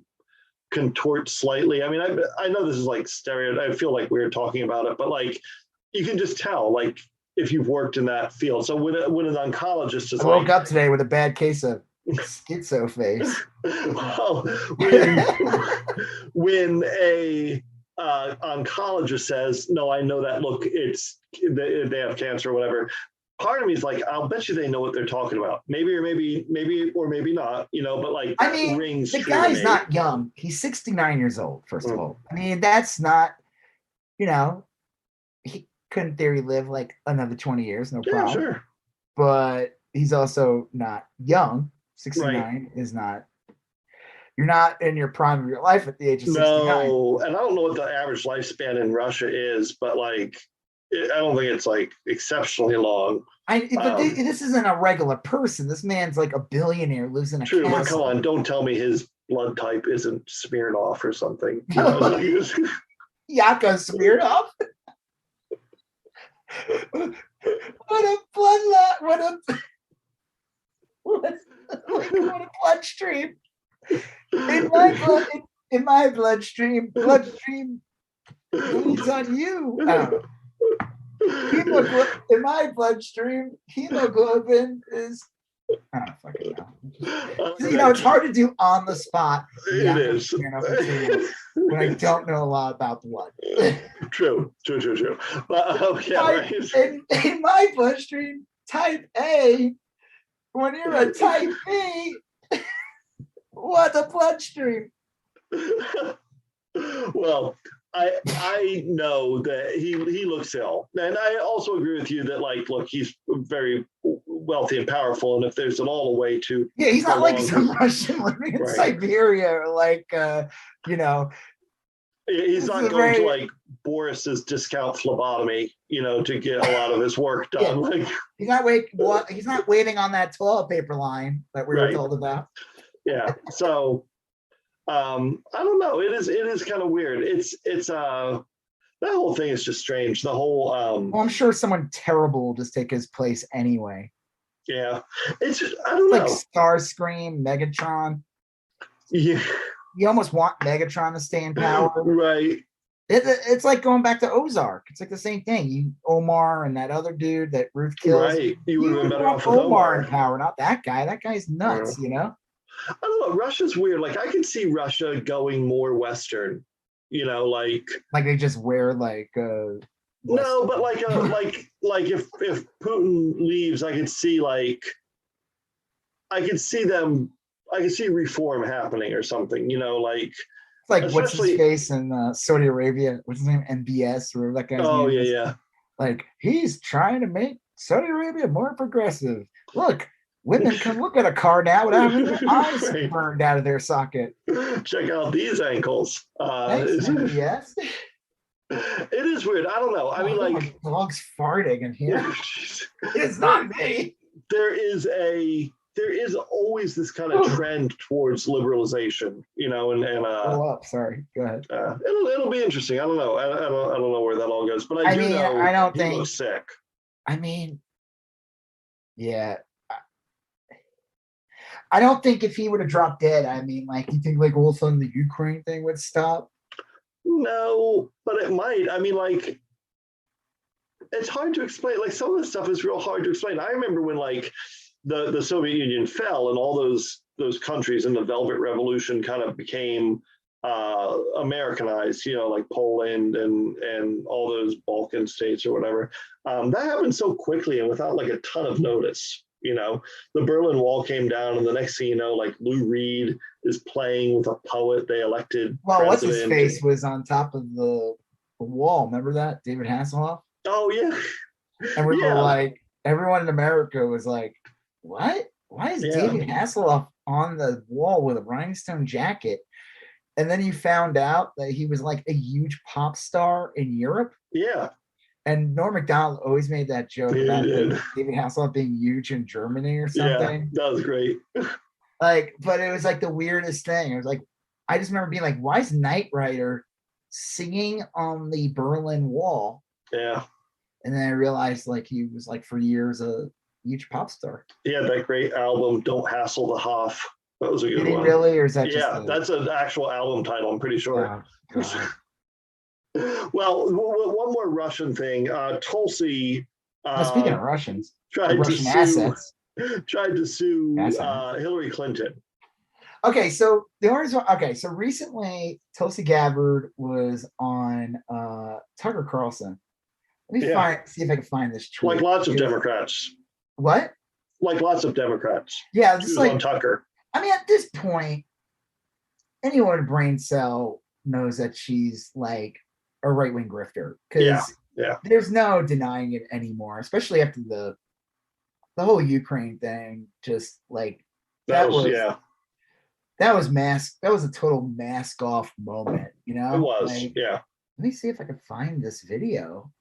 contort slightly. I mean, I know this is like stereo. I feel like we're talking about it, but like you can just tell, like if you've worked in that field. So when an oncologist is I woke like, up today with a bad case of schizo face. well, when a oncologist says, "No, I know that. Look, it's they have cancer or whatever." Part of me is like, I'll bet you they know what they're talking about. Maybe or maybe not, you know, but like I that mean, rings the true to guy's me. not young. He's 69 years old, first of Mm. all. I mean, that's not, you know, he could in theory live like another 20 years, no Yeah, problem. sure. But he's also not young. Right. 69 is not, you're not in your prime of your life at the age of 69. No, and I don't know what the average lifespan in Russia is, but like, I don't think it's like exceptionally long. But this isn't a regular person. This man's like a billionaire, lives in a True, but come castle. on, don't tell me his blood type isn't smeared off or something. You know, Yakov Smirnoff. What a bloodlot! What a bloodstream! In my bloodstream bleeds on you. In my bloodstream, hemoglobin is. I don't fucking know. You know, it's hard to do on the spot. It is. When I don't know a lot about blood. True. But yeah, right. In my bloodstream, type A. When you're a type B, what a bloodstream. Well, I know that he looks ill, and I also agree with you that like, look, he's very wealthy and powerful, and if there's at all a way to he's not like some Russian living in Siberia or like you know, he's not going to like Boris's discount phlebotomy, you know, to get a lot of his work done. Like he's not waiting on that toilet paper line that we were told about. Yeah, so I don't know. It is kind of weird. It's that whole thing is just strange. The whole well, I'm sure someone terrible will just take his place anyway. Yeah, it's just, I don't know. Like Starscream, Megatron. Yeah, you almost want Megatron to stay in power, right? It's like going back to Ozark. It's like the same thing. You Omar and that other dude that Ruth kills. Right, you would have been better off with Omar in power, not that guy. That guy's nuts, you know. I don't know. Russia's weird. Like I can see Russia going more Western, you know, like they just wear like no, but like if Putin leaves, I could see reform happening or something, you know, like it's like what's his face in Saudi Arabia? What's his name? MBS or that guy's name? Yeah. Like he's trying to make Saudi Arabia more progressive. Look. Women can look at a car now without having their eyes burned out of their socket. Check out these ankles. Yes. It is weird. I don't know. I mean, like dog's farting in here. It's not me. There is always this kind of trend towards liberalization, you know, and sorry. Go ahead. It'll be interesting. I don't know. I don't know where that all goes, but I do know I don't he think looks sick. I mean, yeah. I don't think if he would have dropped dead, I mean, like, you think like all of a sudden the Ukraine thing would stop? No, but it might. I mean, like, it's hard to explain. Like, some of this stuff is real hard to explain. I remember when like the Soviet Union fell and all those countries in the Velvet Revolution kind of became Americanized, you know, like Poland and all those Balkan states or whatever. That happened so quickly and without like a ton of notice. You know, the Berlin Wall came down, and the next thing you know, like Lou Reed is playing with a poet they elected. Well, what's his face was on top of the wall. Remember that? David Hasselhoff? Oh, yeah. And we were like, everyone in America was like, what? why is Yeah. David Hasselhoff on the wall with a rhinestone jacket? And then you found out that he was like a huge pop star in Europe. Yeah. And Norm Macdonald always made that joke He about did. David Hasselhoff being huge in Germany or Yeah, something. that was great. Like, but it was like the weirdest thing. It was like, I just remember being like, why is Knight Rider singing on the Berlin Wall? Yeah. And then I realized like he was like for years a huge pop star. He had that great album, Don't Hassle the Hoff. That was a good Did he one. really, or is that just Yeah, that's an actual album title, I'm pretty sure. oh, God. Well, one more Russian thing. Tulsi Well, speaking of Russians, tried to Russian sue assets. Hillary Clinton. Okay, so so recently Tulsi Gabbard was on Tucker Carlson. Let me see if I can find this tweet. Like lots of Democrats. What? Like lots of Democrats. Yeah, She just was like on Tucker. I mean, at this point, anyone with a brain cell knows that she's like a right-wing grifter because there's no denying it anymore, especially after the whole Ukraine thing. Just like that was a total mask off moment, you know? It was, like, yeah. Let me see if I can find this video.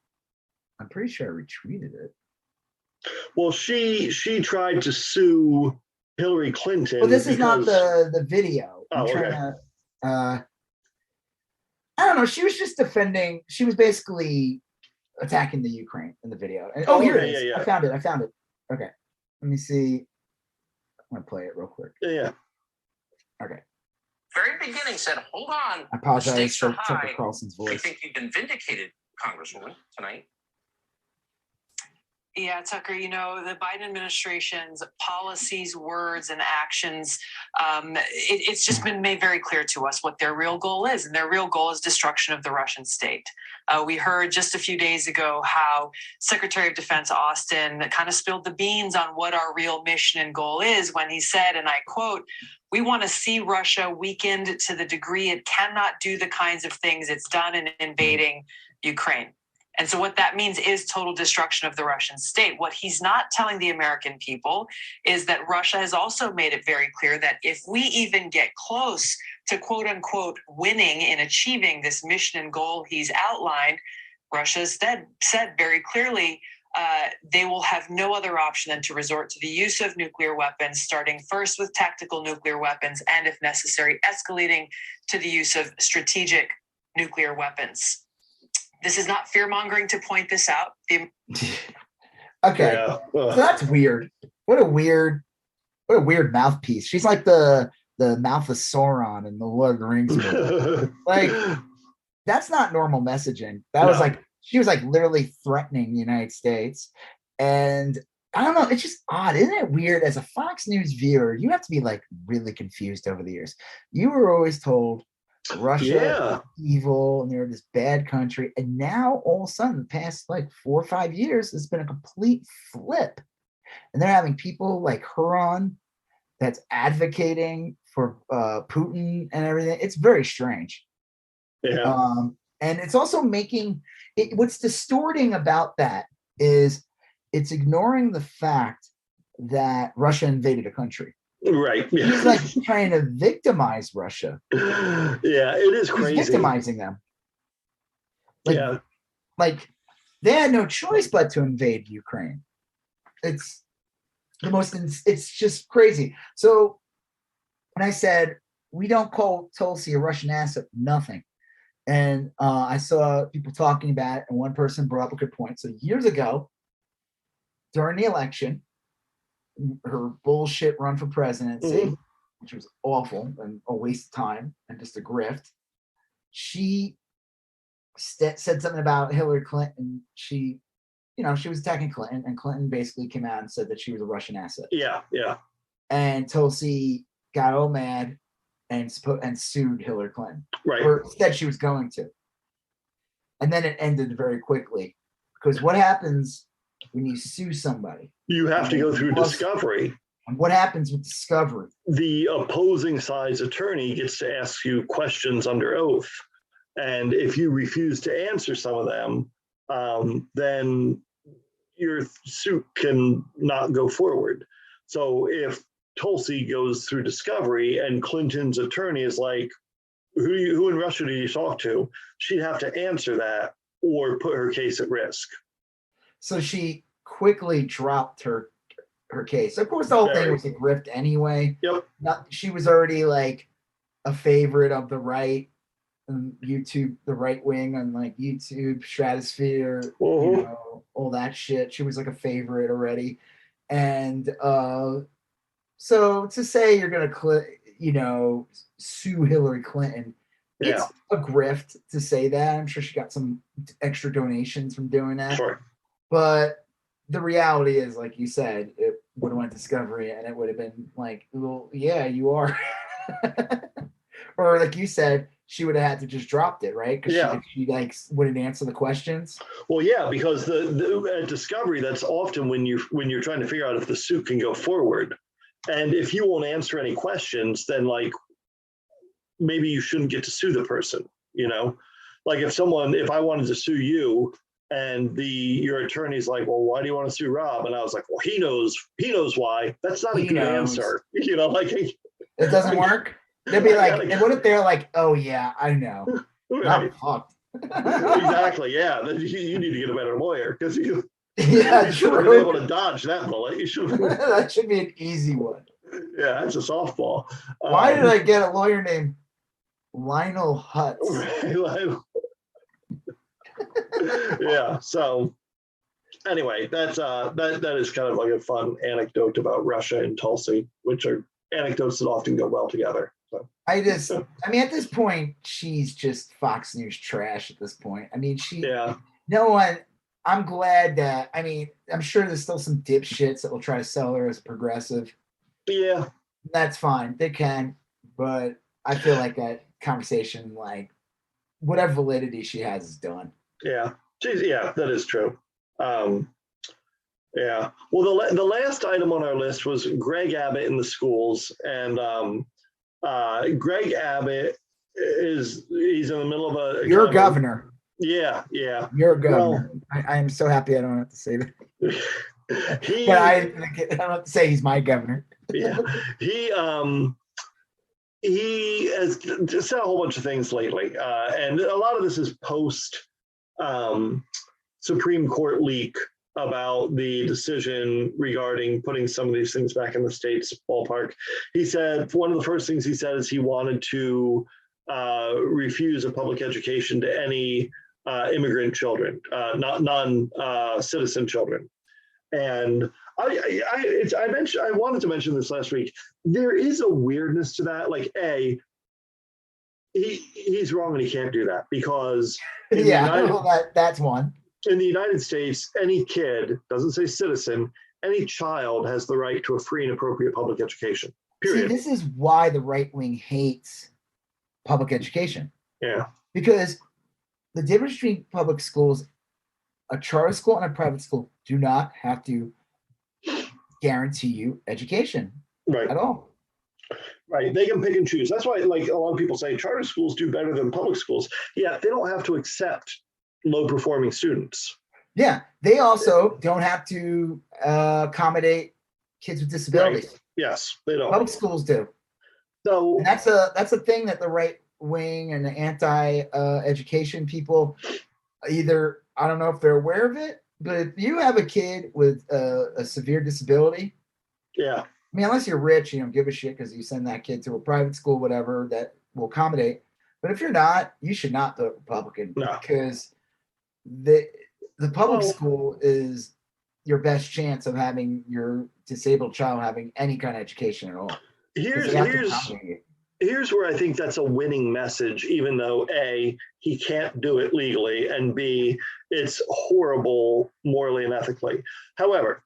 I'm pretty sure I retweeted it. Well, she tried to sue Hillary Clinton. Well, this is not the video. Oh, okay. I don't know. She was just defending. She was basically attacking the Ukraine in the video. And, here it is. Yeah. I found it. Okay. Let me see. I'm going to play it real quick. Yeah. Okay. Very beginning said, hold on. I apologize for Tucker Carlson's voice. I think you've been vindicated, Congresswoman, tonight. Yeah, Tucker, you know, the Biden administration's policies, words, and actions, it's just been made very clear to us what their real goal is. And their real goal is destruction of the Russian state. We heard just a few days ago how Secretary of Defense Austin kind of spilled the beans on what our real mission and goal is when he said, and I quote, "We want to see Russia weakened to the degree it cannot do the kinds of things it's done in invading Ukraine." And so what that means is total destruction of the Russian state. What he's not telling the American people is that Russia has also made it very clear that if we even get close to quote unquote winning in achieving this mission and goal he's outlined, Russia said very clearly they will have no other option than to resort to the use of nuclear weapons, starting first with tactical nuclear weapons, and if necessary, escalating to the use of strategic nuclear weapons. This is not fear-mongering to point this out. Okay, so that's weird. What a weird mouthpiece. She's like the mouth of Sauron in the Lord of the Rings movie. Like, that's not normal messaging. That was like, she was like literally threatening the United States. And I don't know, it's just odd. Isn't it weird? As a Fox News viewer, you have to be like really confused over the years. You were always told Russia is evil and they're this bad country. And now all of a sudden, the past like 4 or 5 years, it's been a complete flip. And they're having people like her on that's advocating for Putin and everything. It's very strange. Yeah. And it's also making it, what's distorting about that is it's ignoring the fact that Russia invaded a country. Right. Yeah. He's like trying to victimize Russia. Yeah, it is crazy. He's victimizing them. Like they had no choice but to invade Ukraine. It's just crazy. So when I said we don't call Tulsi a Russian asset, nothing. And I saw people talking about it, and one person brought up a good point. So years ago, during the election, her bullshit run for presidency, which was awful and a waste of time and just a grift, she said something about Hillary Clinton. She was attacking Clinton, and Clinton basically came out and said that she was a Russian asset. Yeah. And Tulsi got all mad and sued Hillary Clinton. Right. Or said she was going to. And then it ended very quickly. Because what happens when you sue somebody? You have to go through discovery. And what happens with discovery? The opposing side's attorney gets to ask you questions under oath. And if you refuse to answer some of them, then your suit can not go forward. So if Tulsi goes through discovery and Clinton's attorney is like, who in Russia do you talk to? She'd have to answer that or put her case at risk. So she quickly dropped her case. Of course, the whole thing was a grift anyway. Yep. She was already like a favorite of the right, YouTube, the right wing on like YouTube, Stratosphere, all that shit. She was like a favorite already, and so to say you're gonna sue Hillary Clinton, it's a grift to say that. I'm sure she got some extra donations from doing that. Sure. But the reality is, like you said, it would have went Discovery and it would have been like, well, yeah, you are. Or like you said, she would have had to just dropped it, right? Because she like wouldn't answer the questions. Well, yeah, because the at Discovery, that's often when you're trying to figure out if the suit can go forward. And if you won't answer any questions, then like maybe you shouldn't get to sue the person, Like if I wanted to sue you and your attorney's like, well, why do you want to sue Rob? And I was like, well, he knows why. That's not a good answer. Like it doesn't work. They'd be like, and what if they're like, oh yeah, I know. Right. I'm fucked. Exactly. Yeah. Then you need to get a better lawyer because you should have been able to dodge that bullet. You should. That should be an easy one. Yeah, that's a softball. Why did I get a lawyer named Lionel Hutz? Yeah. So anyway, that is kind of like a fun anecdote about Russia and Tulsi, which are anecdotes that often go well together. So at this point, she's just Fox News trash at this point. No one. I'm glad that. I'm sure there's still some dipshits that will try to sell her as a progressive. Yeah, that's fine. They can, but I feel like that conversation, like whatever validity she has, is done. Yeah, that is true. Yeah. Well, the last item on our list was Greg Abbott in the schools, and Greg Abbott he's in the middle of a. You're governor. Yeah. You're a governor. Well, I am so happy I don't have to say that. But I don't have to say he's my governor. Yeah, he has said a whole bunch of things lately, and a lot of this is post Supreme Court leak about the decision regarding putting some of these things back in the state's ballpark. He said one of the first things he said is he wanted to refuse a public education to any immigrant children, not non-citizen children. And I wanted to mention this last week. There is a weirdness to that. Like, he's wrong and he can't do that because that's one. In the United States, any kid, doesn't say citizen, any child has the right to a free and appropriate public education. Period. See, this is why the right wing hates public education. Yeah. Because the difference between public schools, a charter school and a private school, do not have to guarantee you education at all. Right. They can pick and choose. That's why, like, a lot of people say charter schools do better than public schools. Yeah, they don't have to accept low-performing students. Yeah, they also don't have to accommodate kids with disabilities. Right. Yes, they don't. Public schools do. So and that's a thing that the right wing and the anti-education people either, I don't know if they're aware of it, but if you have a kid with a severe disability, unless you're rich, you don't give a shit because you send that kid to a private school, whatever, that will accommodate. But if you're not, you should not vote Republican because the public school is your best chance of having your disabled child having any kind of education at all. Here's where I think that's a winning message, even though A, he can't do it legally, and B, it's horrible morally and ethically. However,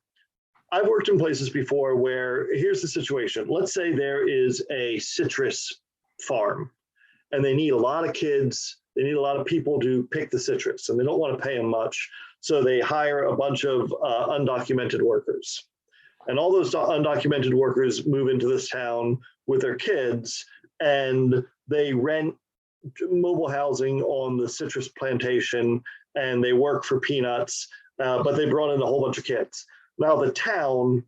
I've worked in places before where here's the situation. Let's say there is a citrus farm and they need a lot of kids. They need a lot of people to pick the citrus and they don't want to pay them much. So they hire a bunch of undocumented workers. And all those undocumented workers move into this town with their kids and they rent mobile housing on the citrus plantation and they work for peanuts, but they brought in a whole bunch of kids. Now the town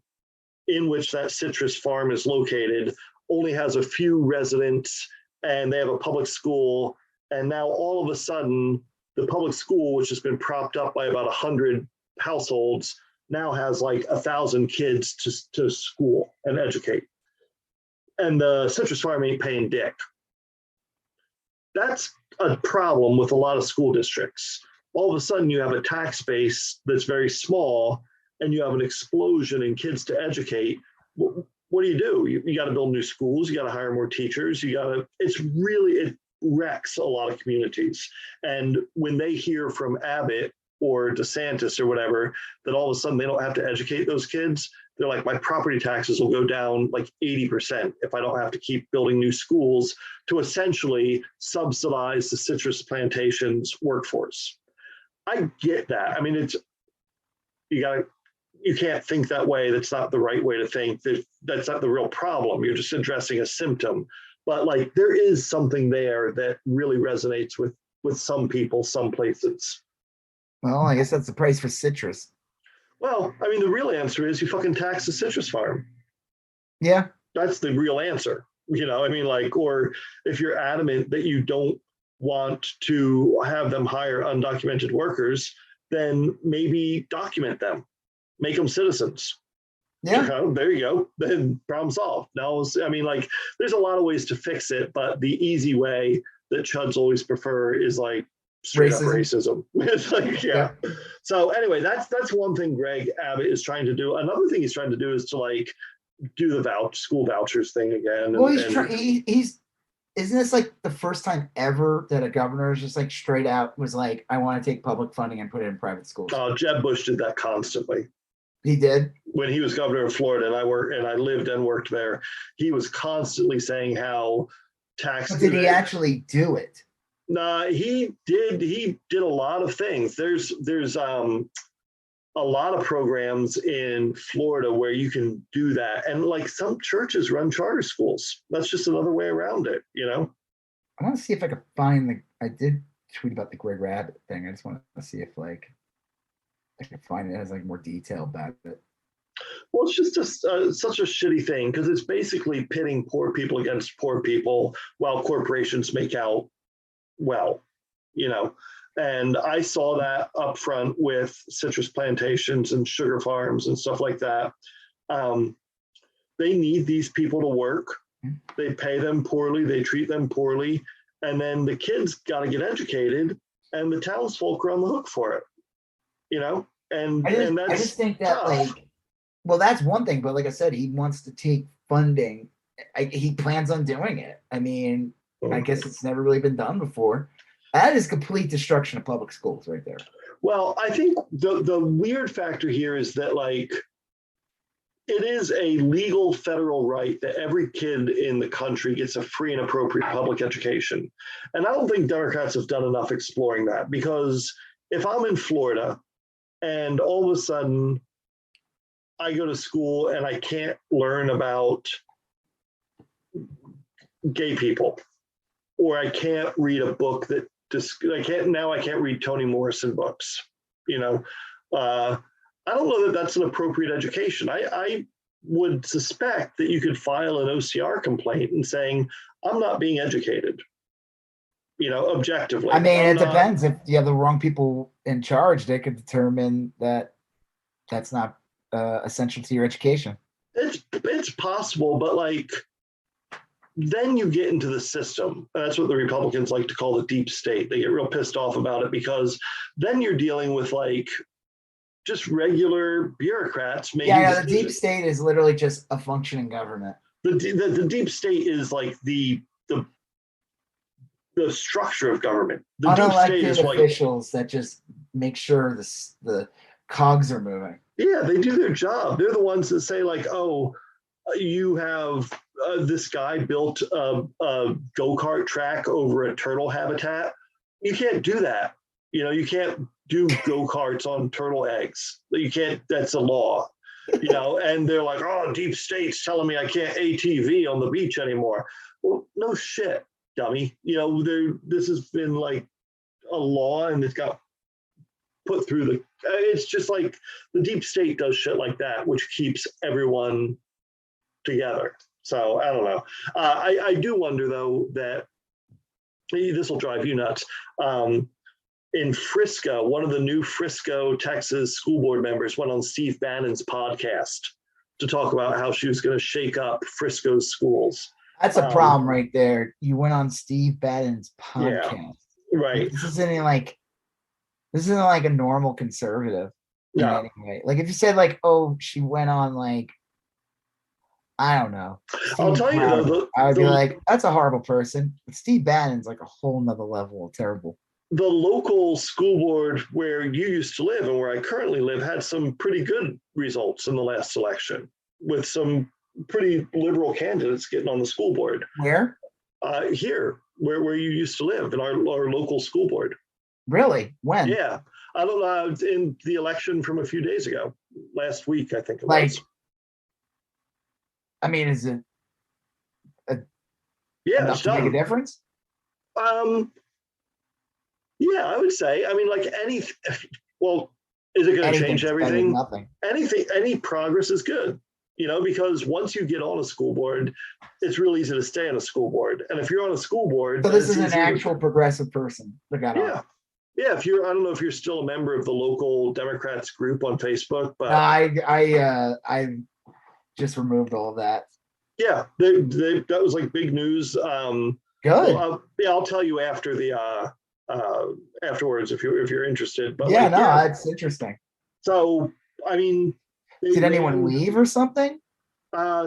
in which that citrus farm is located only has a few residents, and they have a public school. And now all of a sudden, the public school, which has been propped up by about 100 households, now has like 1,000 kids to school and educate. And the citrus farm ain't paying dick. That's a problem with a lot of school districts. All of a sudden, you have a tax base that's very small, and you have an explosion in kids to educate. What do? You got to build new schools. You got to hire more teachers. It wrecks a lot of communities. And when they hear from Abbott or DeSantis or whatever, that all of a sudden they don't have to educate those kids, they're like, my property taxes will go down like 80% if I don't have to keep building new schools to essentially subsidize the citrus plantations workforce. I get that. I mean, you can't think that way. That's not the right way to think. That's not the real problem. You're just addressing a symptom. But like, there is something there that really resonates with some people, some places. Well, I guess that's the price for citrus. Well, I mean, the real answer is you fucking tax the citrus farm. Yeah. That's the real answer. I mean, like, or if you're adamant that you don't want to have them hire undocumented workers, then maybe document them, make them citizens. Yeah. There you go. Then problem solved. Now, I mean, like, there's a lot of ways to fix it, but the easy way that chuds always prefer is like straight up racism. It's like, yeah. So anyway, that's one thing Greg Abbott is trying to do. Another thing he's trying to do is to like do the school vouchers thing again. Well, isn't this like the first time ever that a governor is just like straight out was like, I want to take public funding and put it in private schools? Jeb Bush did that constantly. He did? When he was governor of Florida, and I lived and worked there, he was constantly saying how tax. But did he actually do it? Nah, he did. He did a lot of things. There's a lot of programs in Florida where you can do that, and like some churches run charter schools. That's just another way around it. I want to see if I can find I did tweet about the Greg Abbott thing. I just want to see if like I can find it has like more detail about it. Well, it's just such a shitty thing because it's basically pitting poor people against poor people while corporations make out well, and I saw that up front with citrus plantations and sugar farms and stuff like that. They need these people to work. They pay them poorly. They treat them poorly. And then the kids got to get educated and the townsfolk are on the hook for it, and that's, I just think that tough. Well, that's one thing, but like I said, he wants to take funding. He plans on doing it. I mean, I guess it's never really been done before. That is complete destruction of public schools right there. Well, I think the weird factor here is that like it is a legal federal right that every kid in the country gets a free and appropriate public education. And I don't think Democrats have done enough exploring that, because if I'm in Florida and all of a sudden I go to school and I can't learn about gay people, or I can't read a book that I can't read Toni Morrison books. I don't know that that's an appropriate education. I would suspect that you could file an OCR complaint and saying, I'm not being educated, objectively. I mean, it depends. If you have the wrong people in charge, they could determine that that's not essential to your education. It's possible, but like, then you get into the system. That's what the Republicans like to call the deep state. They get real pissed off about it because then you're dealing with like just regular bureaucrats. The deep state is literally just a functioning government. The deep state is like the structure of government. The unelected deep state is officials that just make sure the cogs are moving. Yeah, they do their job. They're the ones that say like, oh, you have this guy built a go-kart track over a turtle habitat. You can't do that. You can't do go-karts on turtle eggs. You can't, that's a law, and they're like, oh, deep state's telling me I can't ATV on the beach anymore. Well, no shit, dummy. This has been like a law and it's got put through the, it's just like the deep state does shit like that, which keeps everyone together. So I don't know. I do wonder though that this will drive you nuts. In Frisco, one of the new Frisco, Texas school board members went on Steve Bannon's podcast to talk about how she was going to shake up Frisco's schools. That's a problem right there. You went on Steve Bannon's podcast. Yeah, right. This isn't like a normal conservative in any way. Like if you said like, oh, she went on like, I don't know. I'll tell you though, I would be like, that's a horrible person. But Steve Bannon's like a whole nother level of terrible. The local school board where you used to live and where I currently live had some pretty good results in the last election with some pretty liberal candidates getting on the school board. Where? Here, where you used to live in our local school board. Really? When? Yeah. I don't know. In the election from a few days ago, last week, I think it like, was. I mean, is it yeah, enough to make a difference? Yeah, I would say. I mean, like well, is it going to change everything? Nothing. Any progress is good, because once you get on a school board, it's real easy to stay on a school board. And if you're on a school board, so this is an actual progressive person that got on. Yeah. If you're, I don't know if you're still a member of the local Democrats group on Facebook, but I just removed all of that. Yeah, that was like big news. Good. Well, I'll tell you after the afterwards if you're interested. But yeah, it's interesting. So I mean, did anyone leave or something?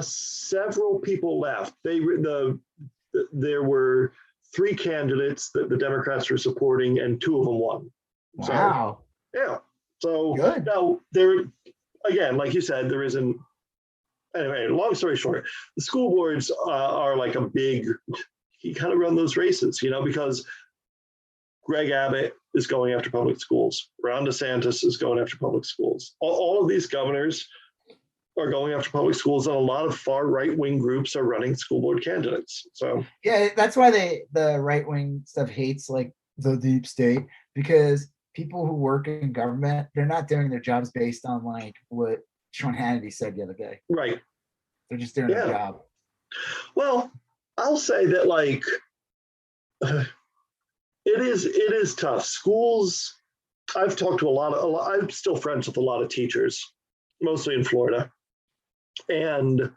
Several people left. There were 3 candidates that the Democrats were supporting, and 2 of them won. Wow. So, yeah. So good. Now there, again, like you said, there isn't. Anyway, long story short, the school boards are like a big. You kind of run those races, because Greg Abbott is going after public schools. Ron DeSantis is going after public schools. All of these governors are going after public schools, and a lot of far right-wing groups are running school board candidates. So yeah, that's why the right-wing stuff hates like the deep state, because people who work in government, they're not doing their jobs based on like what Sean Hannity said the other day. Right. They're just doing their job. Well, I'll say that like it is tough. Schools, I've talked to a lot. I'm still friends with a lot of teachers, mostly in Florida. And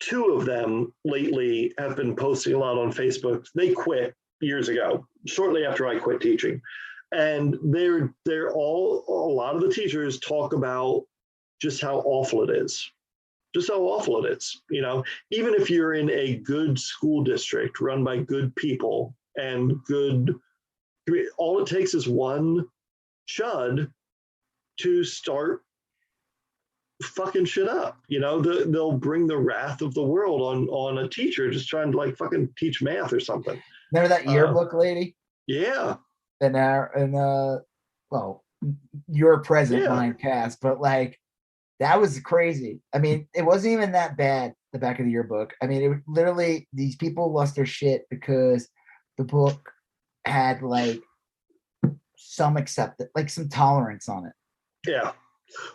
2 of them lately have been posting a lot on Facebook. They quit years ago, shortly after I quit teaching. And they're all, a lot of the teachers talk about just how awful it is. Just how awful it is. Even if you're in a good school district run by good people and good, all it takes is one chud to start fucking shit up. They'll bring the wrath of the world on a teacher just trying to like fucking teach math or something. Remember that yearbook lady? Yeah. And well, your present mind cast, but like that was crazy. I mean, it wasn't even that bad, the back of the yearbook. I mean, it literally, these people lost their shit because the book had like some acceptance, like some tolerance on it. Yeah.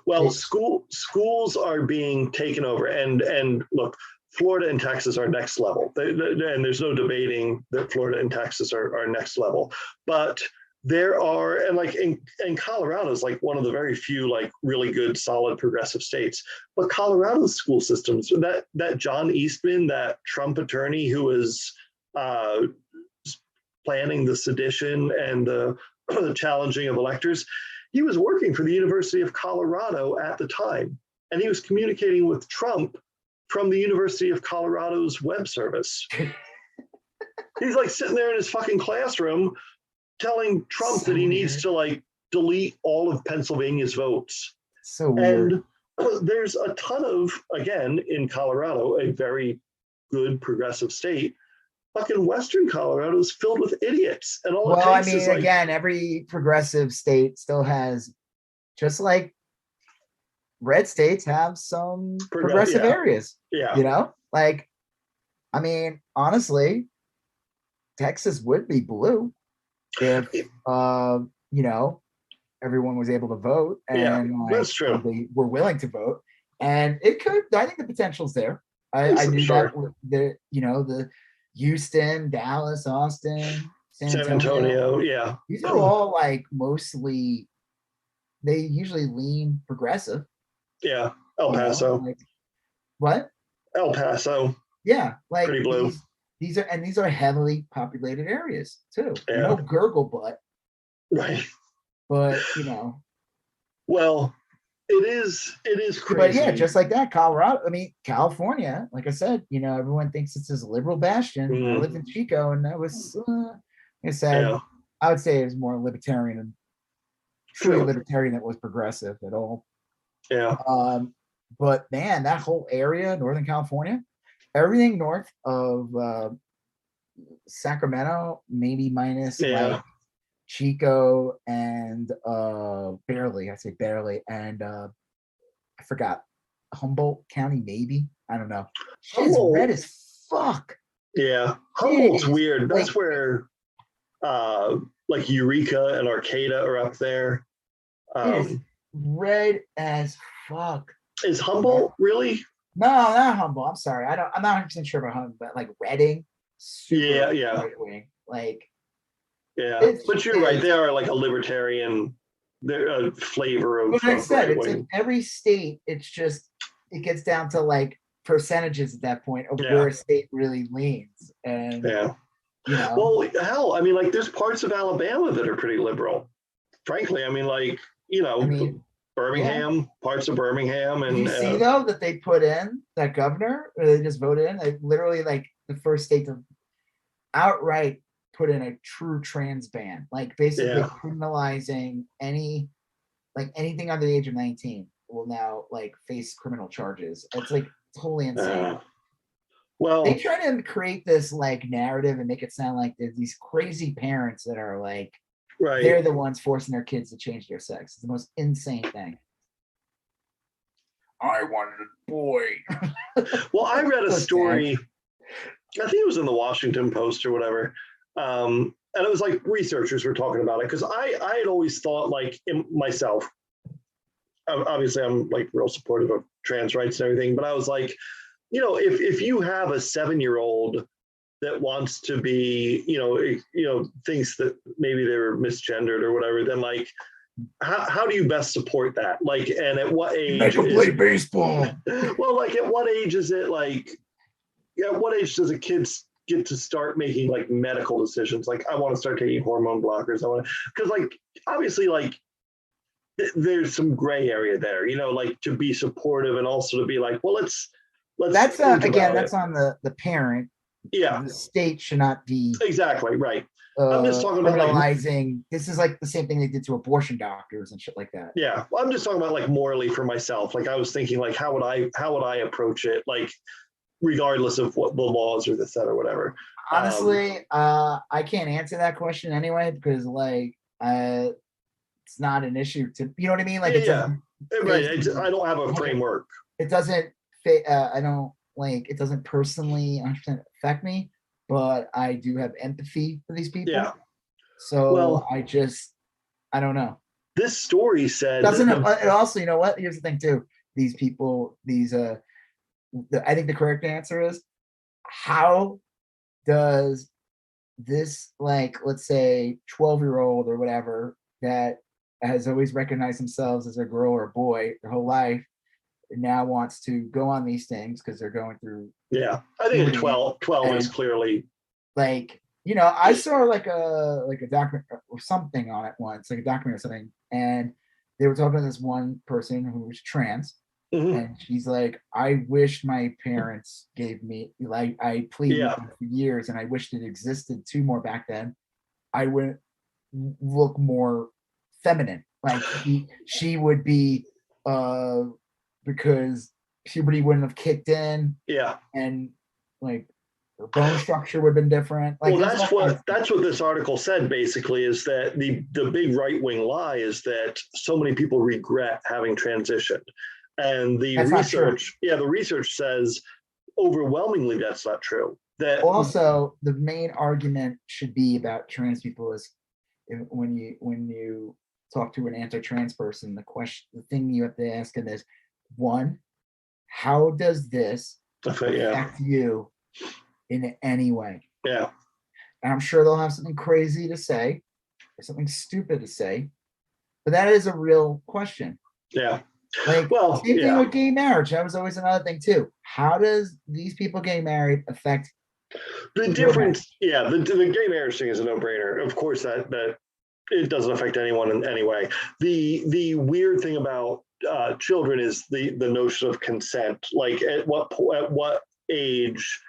Well, schools are being taken over, and look, Florida and Texas are next level. And there's no debating that Florida and Texas are next level. But there are, and like in Colorado is like one of the very few like really good, solid progressive states. But Colorado's school systems, that John Eastman, that Trump attorney who was planning the sedition and the challenging of electors, he was working for the University of Colorado at the time. And he was communicating with Trump from the University of Colorado's web service. He's like sitting there in his fucking classroom telling Trump that he needs to like delete all of Pennsylvania's votes. So weird. And there's a ton of, again, in Colorado, a very good progressive state, fucking Western Colorado is filled with idiots. And all it takes is like, again, every progressive state still has, just like red states have some progressive areas. Yeah. Like, I mean, honestly, Texas would be blue if you know, everyone was able to vote, Yeah, and like, that's true. or they were willing to vote, and it could. I think the potential's there. I knew Sure. that with the Houston, Dallas, Austin, San San Antonio. Antonio, yeah. These are all like mostly they usually lean progressive. Yeah, El Paso. Like what? El Paso, Yeah, like pretty blue. these are heavily populated areas too. Yeah. No gurgle butt, Right. but Well, it is crazy. but yeah, just like that, Colorado. I mean, California. Like I said, everyone thinks it's this liberal bastion. I Mhm. lived in Chico, and that was, like I said, Yeah. I would say it was more libertarian and truly True. libertarian that was progressive at all. Yeah. But man, that whole area, Northern California, everything north of Sacramento, maybe minus Yeah. like Chico and barely, I say barely, and I forgot Humboldt County, maybe. I don't know. Shit's Humboldt. red as fuck. Yeah. Humboldt's is, weird. That's like- where like Eureka and Arcata are up there. It is red as fuck. Is Humboldt really? No, not Humboldt. I'm sorry. I'm not 100% sure about Humboldt, but like Redding, super Yeah. right wing. Like, Yeah, but you're right. They are like a libertarian. They're a flavor of. But I said it's right-wing. in every state. It's just it gets down to like percentages at that point of Yeah. where a state really leans, and Yeah. Well, hell, I mean, like, there's parts of Alabama that are pretty liberal. Frankly, I mean, like, Birmingham, parts of Birmingham, and did you see though that they put in that governor, or they just voted in? They literally like the first state to outright put in a true trans ban, like basically criminalizing anything under the age of 19 will now like face criminal charges. It's like totally insane. Well, they try to create this like narrative and make it sound like there's these crazy parents that are like they're the ones forcing their kids to change their sex. It's the most insane thing. I wanted a boy. Well, I read a story. I think it was in the Washington Post or whatever. And it was like researchers were talking about it because I had always thought, like, myself, obviously I'm like real supportive of trans rights and everything, but I was like, if you have a 7-year-old that wants to be, thinks that maybe they're misgendered or whatever, then like, how do you best support that? Like, and at what age? Make them play baseball. Well, like, at what age is it like? At what age does a kid get to start making like medical decisions? Like, I want to start taking hormone blockers. Because like, obviously, like, there's some gray area there, like to be supportive and also to be like, well, let's. That's again, that's on the parent. Yeah, the state should not be exactly right. I'm just talking about criminalizing. This is like the same thing they did to abortion doctors and shit like that. Yeah, well, I'm just talking about like morally for myself. Like, I was thinking, like, how would I approach it? Like, regardless of what the laws or this, that, or whatever. Honestly, I can't answer that question anyway because like it's not an issue to you know what I mean. Like, right. I don't have a framework. It doesn't. I don't like. It doesn't personally 100% affect me, but I do have empathy for these people. Yeah. So I don't know. This story said doesn't. It also, you know what? Here's the thing too. These people, I think the correct answer is, how does this, like, let's say 12-year-old or whatever that has always recognized themselves as a girl or a boy their whole life now wants to go on these things because they're going through. Yeah, I think 12 is clearly like, I saw like a document or something on it once, like a document or something, and they were talking to this one person who was trans. Mm-hmm. And she's like, I wish my parents gave me, like, I pleaded with them for years and I wished it existed 2 more back then. I would look more feminine. Like, she would be, because puberty wouldn't have kicked in. Yeah. And like her bone structure would have been different. Like, well, that's what this article said, basically, is that the big right-wing lie is that so many people regret having transitioned. And the research says overwhelmingly that's not true. That also, the main argument should be about trans people is when you talk to an anti-trans person, the thing you have to ask them is, one, how does this Yeah. affect you in any way? Yeah. And I'm sure they'll have something crazy to say or something stupid to say, but that is a real question. Yeah. Like, Well, same thing yeah. with gay marriage. That was always another thing too. How does these people getting married affect The difference, yeah, the gay marriage thing is a no-brainer. Of course, that it doesn't affect anyone in any way. The weird thing about children is the notion of consent. Like, at what age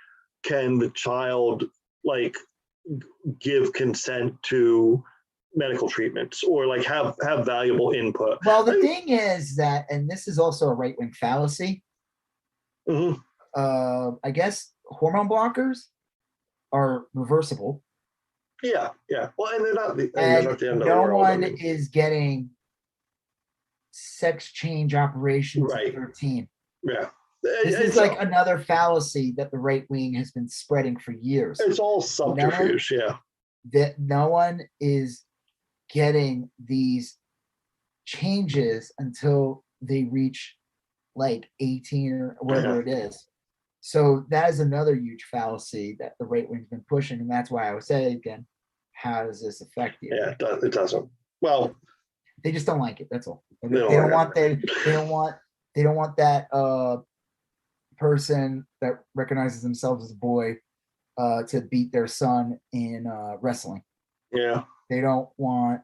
can the child like give consent to medical treatments or like have valuable input? Well, the thing is that, and this is also a right-wing fallacy. Mhm. I guess hormone blockers are reversible. Yeah. Well, and they're not the And end of the no world. one is getting sex change operations Right. at 13. Yeah. This is like another fallacy that the right wing has been spreading for years. It's all subterfuge, That no one is getting these changes until they reach like 18 or whatever it is. So that is another huge fallacy that the right wing's been pushing, and that's why I would say again, how does this affect you? Yeah, it doesn't. Well, they just don't like it. That's all. They don't want that person that recognizes themselves as a boy to beat their son in wrestling. Yeah. They don't want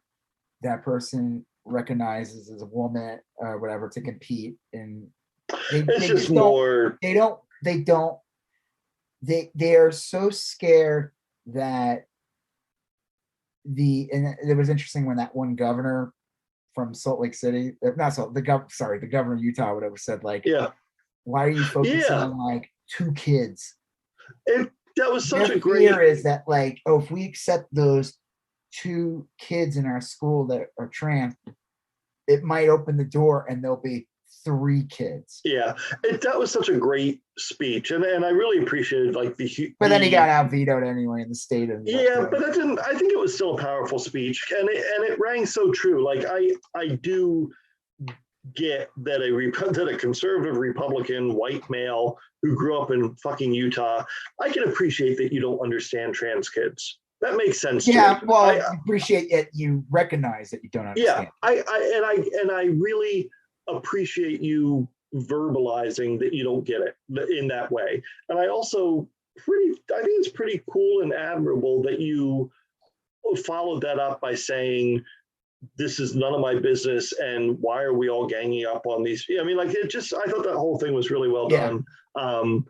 that person recognizes as a woman or whatever to compete. And they are so scared that and it was interesting when that one governor from Salt Lake City, the governor of Utah, whatever, said like, why are you focusing on like 2 kids? That was such a great fear is that like, oh, if we accept those 2 kids in our school that are trans, it might open the door and there'll be 3 kids. Yeah, that was such a great speech, and I really appreciated like But then he got out vetoed anyway in the state. But that didn't. I think it was still a powerful speech, and it rang so true. Like I do get that a conservative Republican white male who grew up in fucking Utah, I can appreciate that you don't understand trans kids. That makes sense. Yeah, to well, I appreciate it. You recognize that you don't understand. Yeah, I really appreciate you verbalizing that you don't get it in that way. And I also think it's pretty cool and admirable that you followed that up by saying, this is none of my business, and why are we all ganging up on these? I mean, like, I thought that whole thing was really well done. And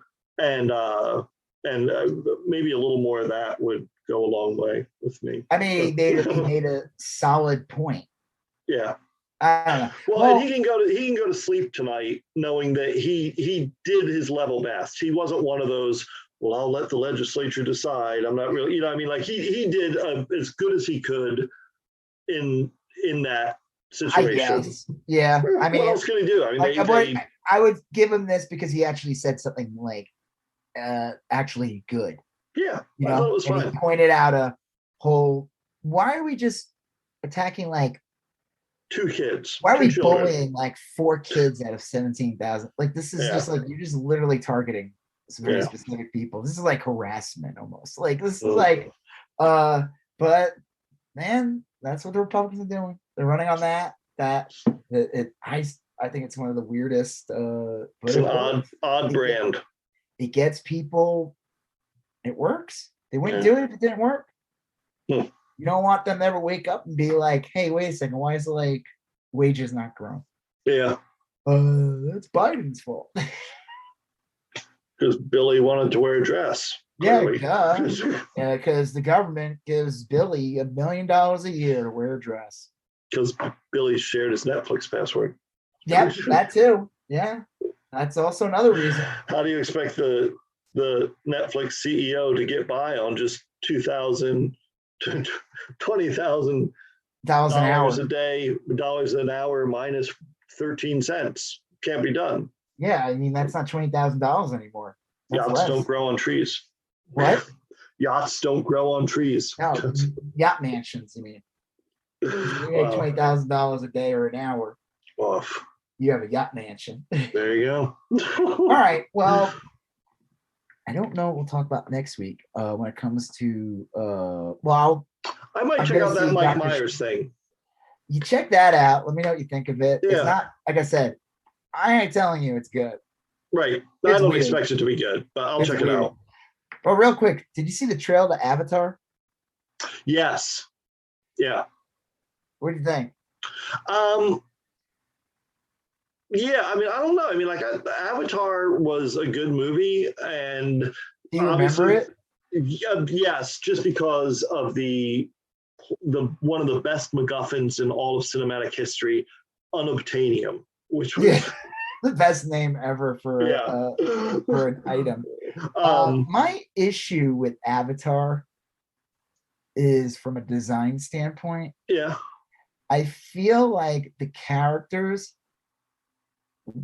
maybe a little more of that would go a long way with me. I mean, he made a solid point. Yeah. I don't know. Well, and he can go to sleep tonight knowing that he did his level best. He wasn't one of those, well, I'll let the legislature decide. I'm not really, I mean, like he did as good as he could in that situation. I guess. Yeah. I mean, what else can he do? I mean, I would give him this because he actually said something like actually good. Yeah, I thought it was fine. He pointed out a whole, why are we just attacking like 2 kids? Why are we bullying like 4 kids out of 17,000? Like, this is just like, you're just literally targeting some very specific people. This is like harassment almost. Like, this is like, but man, that's what the Republicans are doing. They're running on that. I think it's one of the weirdest. It's an odd brand. It gets people. It works. They wouldn't do it if it didn't work. You don't want them to ever wake up and be like, "Hey, wait a second. Why is it like wages not growing?" Yeah. That's Biden's fault. Because Billy wanted to wear a dress. Yeah, because the government gives Billy $1 million a year to wear a dress. Because Billy shared his Netflix password. Yeah, that too. Yeah, that's also another reason. How do you expect the Netflix CEO to get by on just $20,000 dollars an hour minus 13 cents? Can't be done. Yeah, I mean, that's not $20,000 anymore. Yachts don't grow on trees. What? Yachts don't grow on trees. No, yacht mansions, you mean? You make $20,000 a day or an hour. Oof. You have a yacht mansion. There you go. All right. Well, I don't know what we'll talk about next week when it comes to I might I'm check gonna out that see Mike Dr. Myers thing. you check that out. Let me know what you think of it. Yeah. It's not, like I said, I ain't telling you it's good. Right. I It's don't weird. expect it to be good, but I'll It's check it weird. out. But real quick, did you see the trail to Avatar? Yes. Yeah. What do you think? Yeah, I mean, I don't know. I mean, like Avatar was a good movie, and Do you remember it? yes, just because of the one of the best MacGuffins in all of cinematic history, unobtainium, which was The best name ever for an item. My issue with Avatar is from a design standpoint. Yeah. I feel like the characters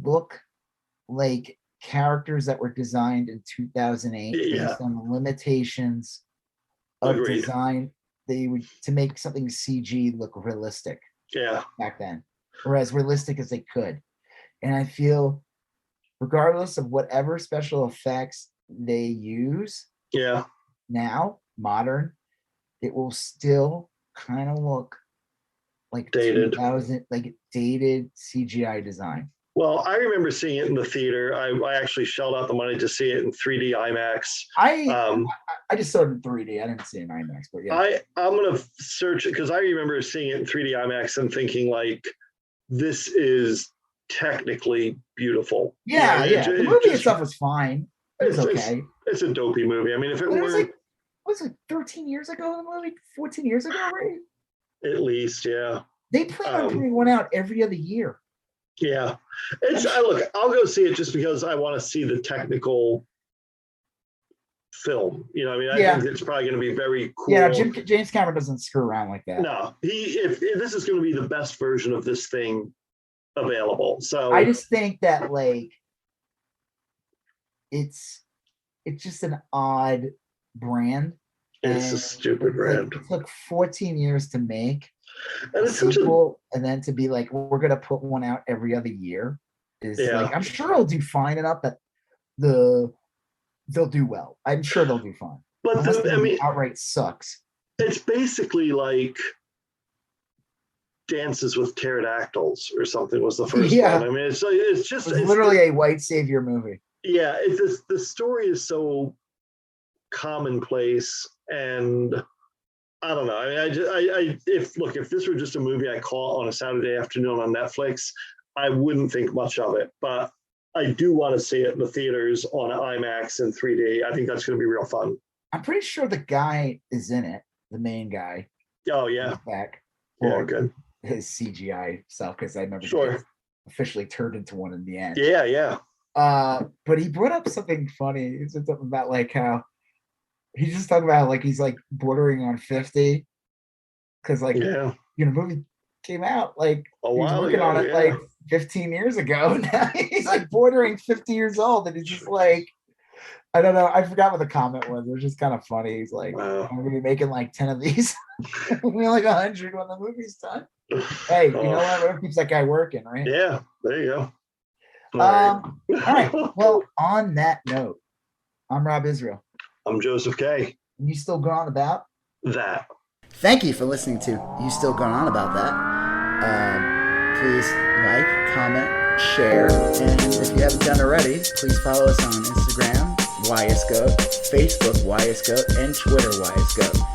look like characters that were designed in 2008 based on the limitations of Agreed. design. They would to make something CG look realistic. Yeah. Back then, or as realistic as they could. And I feel, regardless of whatever special effects they use, now modern, it will still kind of look like dated, dated CGI design. Well, I remember seeing it in the theater. I actually shelled out the money to see it in 3D IMAX. I just saw it in 3D. I didn't see it in IMAX, but yeah. I'm gonna search it because I remember seeing it in 3D IMAX and thinking like, this is technically beautiful. Yeah, the movie itself was fine. It was okay. It's a dopey movie. I mean, if it weren't, was it 13 years ago? The movie, 14 years ago, right? At least, yeah. They plan on putting one out every other year. Yeah, I'll go see it just because I want to see the technical film. You know, I mean, I think it's probably going to be very cool. Yeah, James Cameron doesn't screw around like that. No, if this is going to be the best version of this thing available. So I just think that it's just an odd brand. It's a stupid brand. It took 14 years to make. And it's sequel, and then to be like, we're gonna put one out every other year is like, I'm sure it'll do fine enough that they'll do well. I'm sure they'll do fine. But I mean, outright sucks. It's basically like Dances with Pterodactyls or something was the first one. I mean, it's literally a white savior movie. Yeah, the story is so commonplace, and I don't know. I mean, if this were just a movie I caught on a Saturday afternoon on Netflix, I wouldn't think much of it. But I do want to see it in the theaters on IMAX and 3D. I think that's going to be real fun. I'm pretty sure the guy is in it, the main guy. Oh yeah, back. Yeah, good. His CGI self, because I remember officially turned into one in the end. Yeah. But he brought up something funny. He said something about like how he's just talking about like he's like bordering on 50 because movie came out like he was working on it like 15 years ago. Now he's like bordering 50 years old, and he's just like, I don't know. I forgot what the comment was. It was just kind of funny. He's like, I'm gonna be making like 10 of these. We're like 100 when the movie's done. Hey, you know what? Whatever keeps that guy working, right? Yeah, there you go. All right. Well, on that note, I'm Rob Israel. I'm Joseph K. And you still going on about that? Thank you for listening to You Still Going On About That. Please like, comment, share, and if you haven't done already, please follow us on Instagram, YSGOAT, Facebook, YSGOAT, and Twitter, YSGOAT.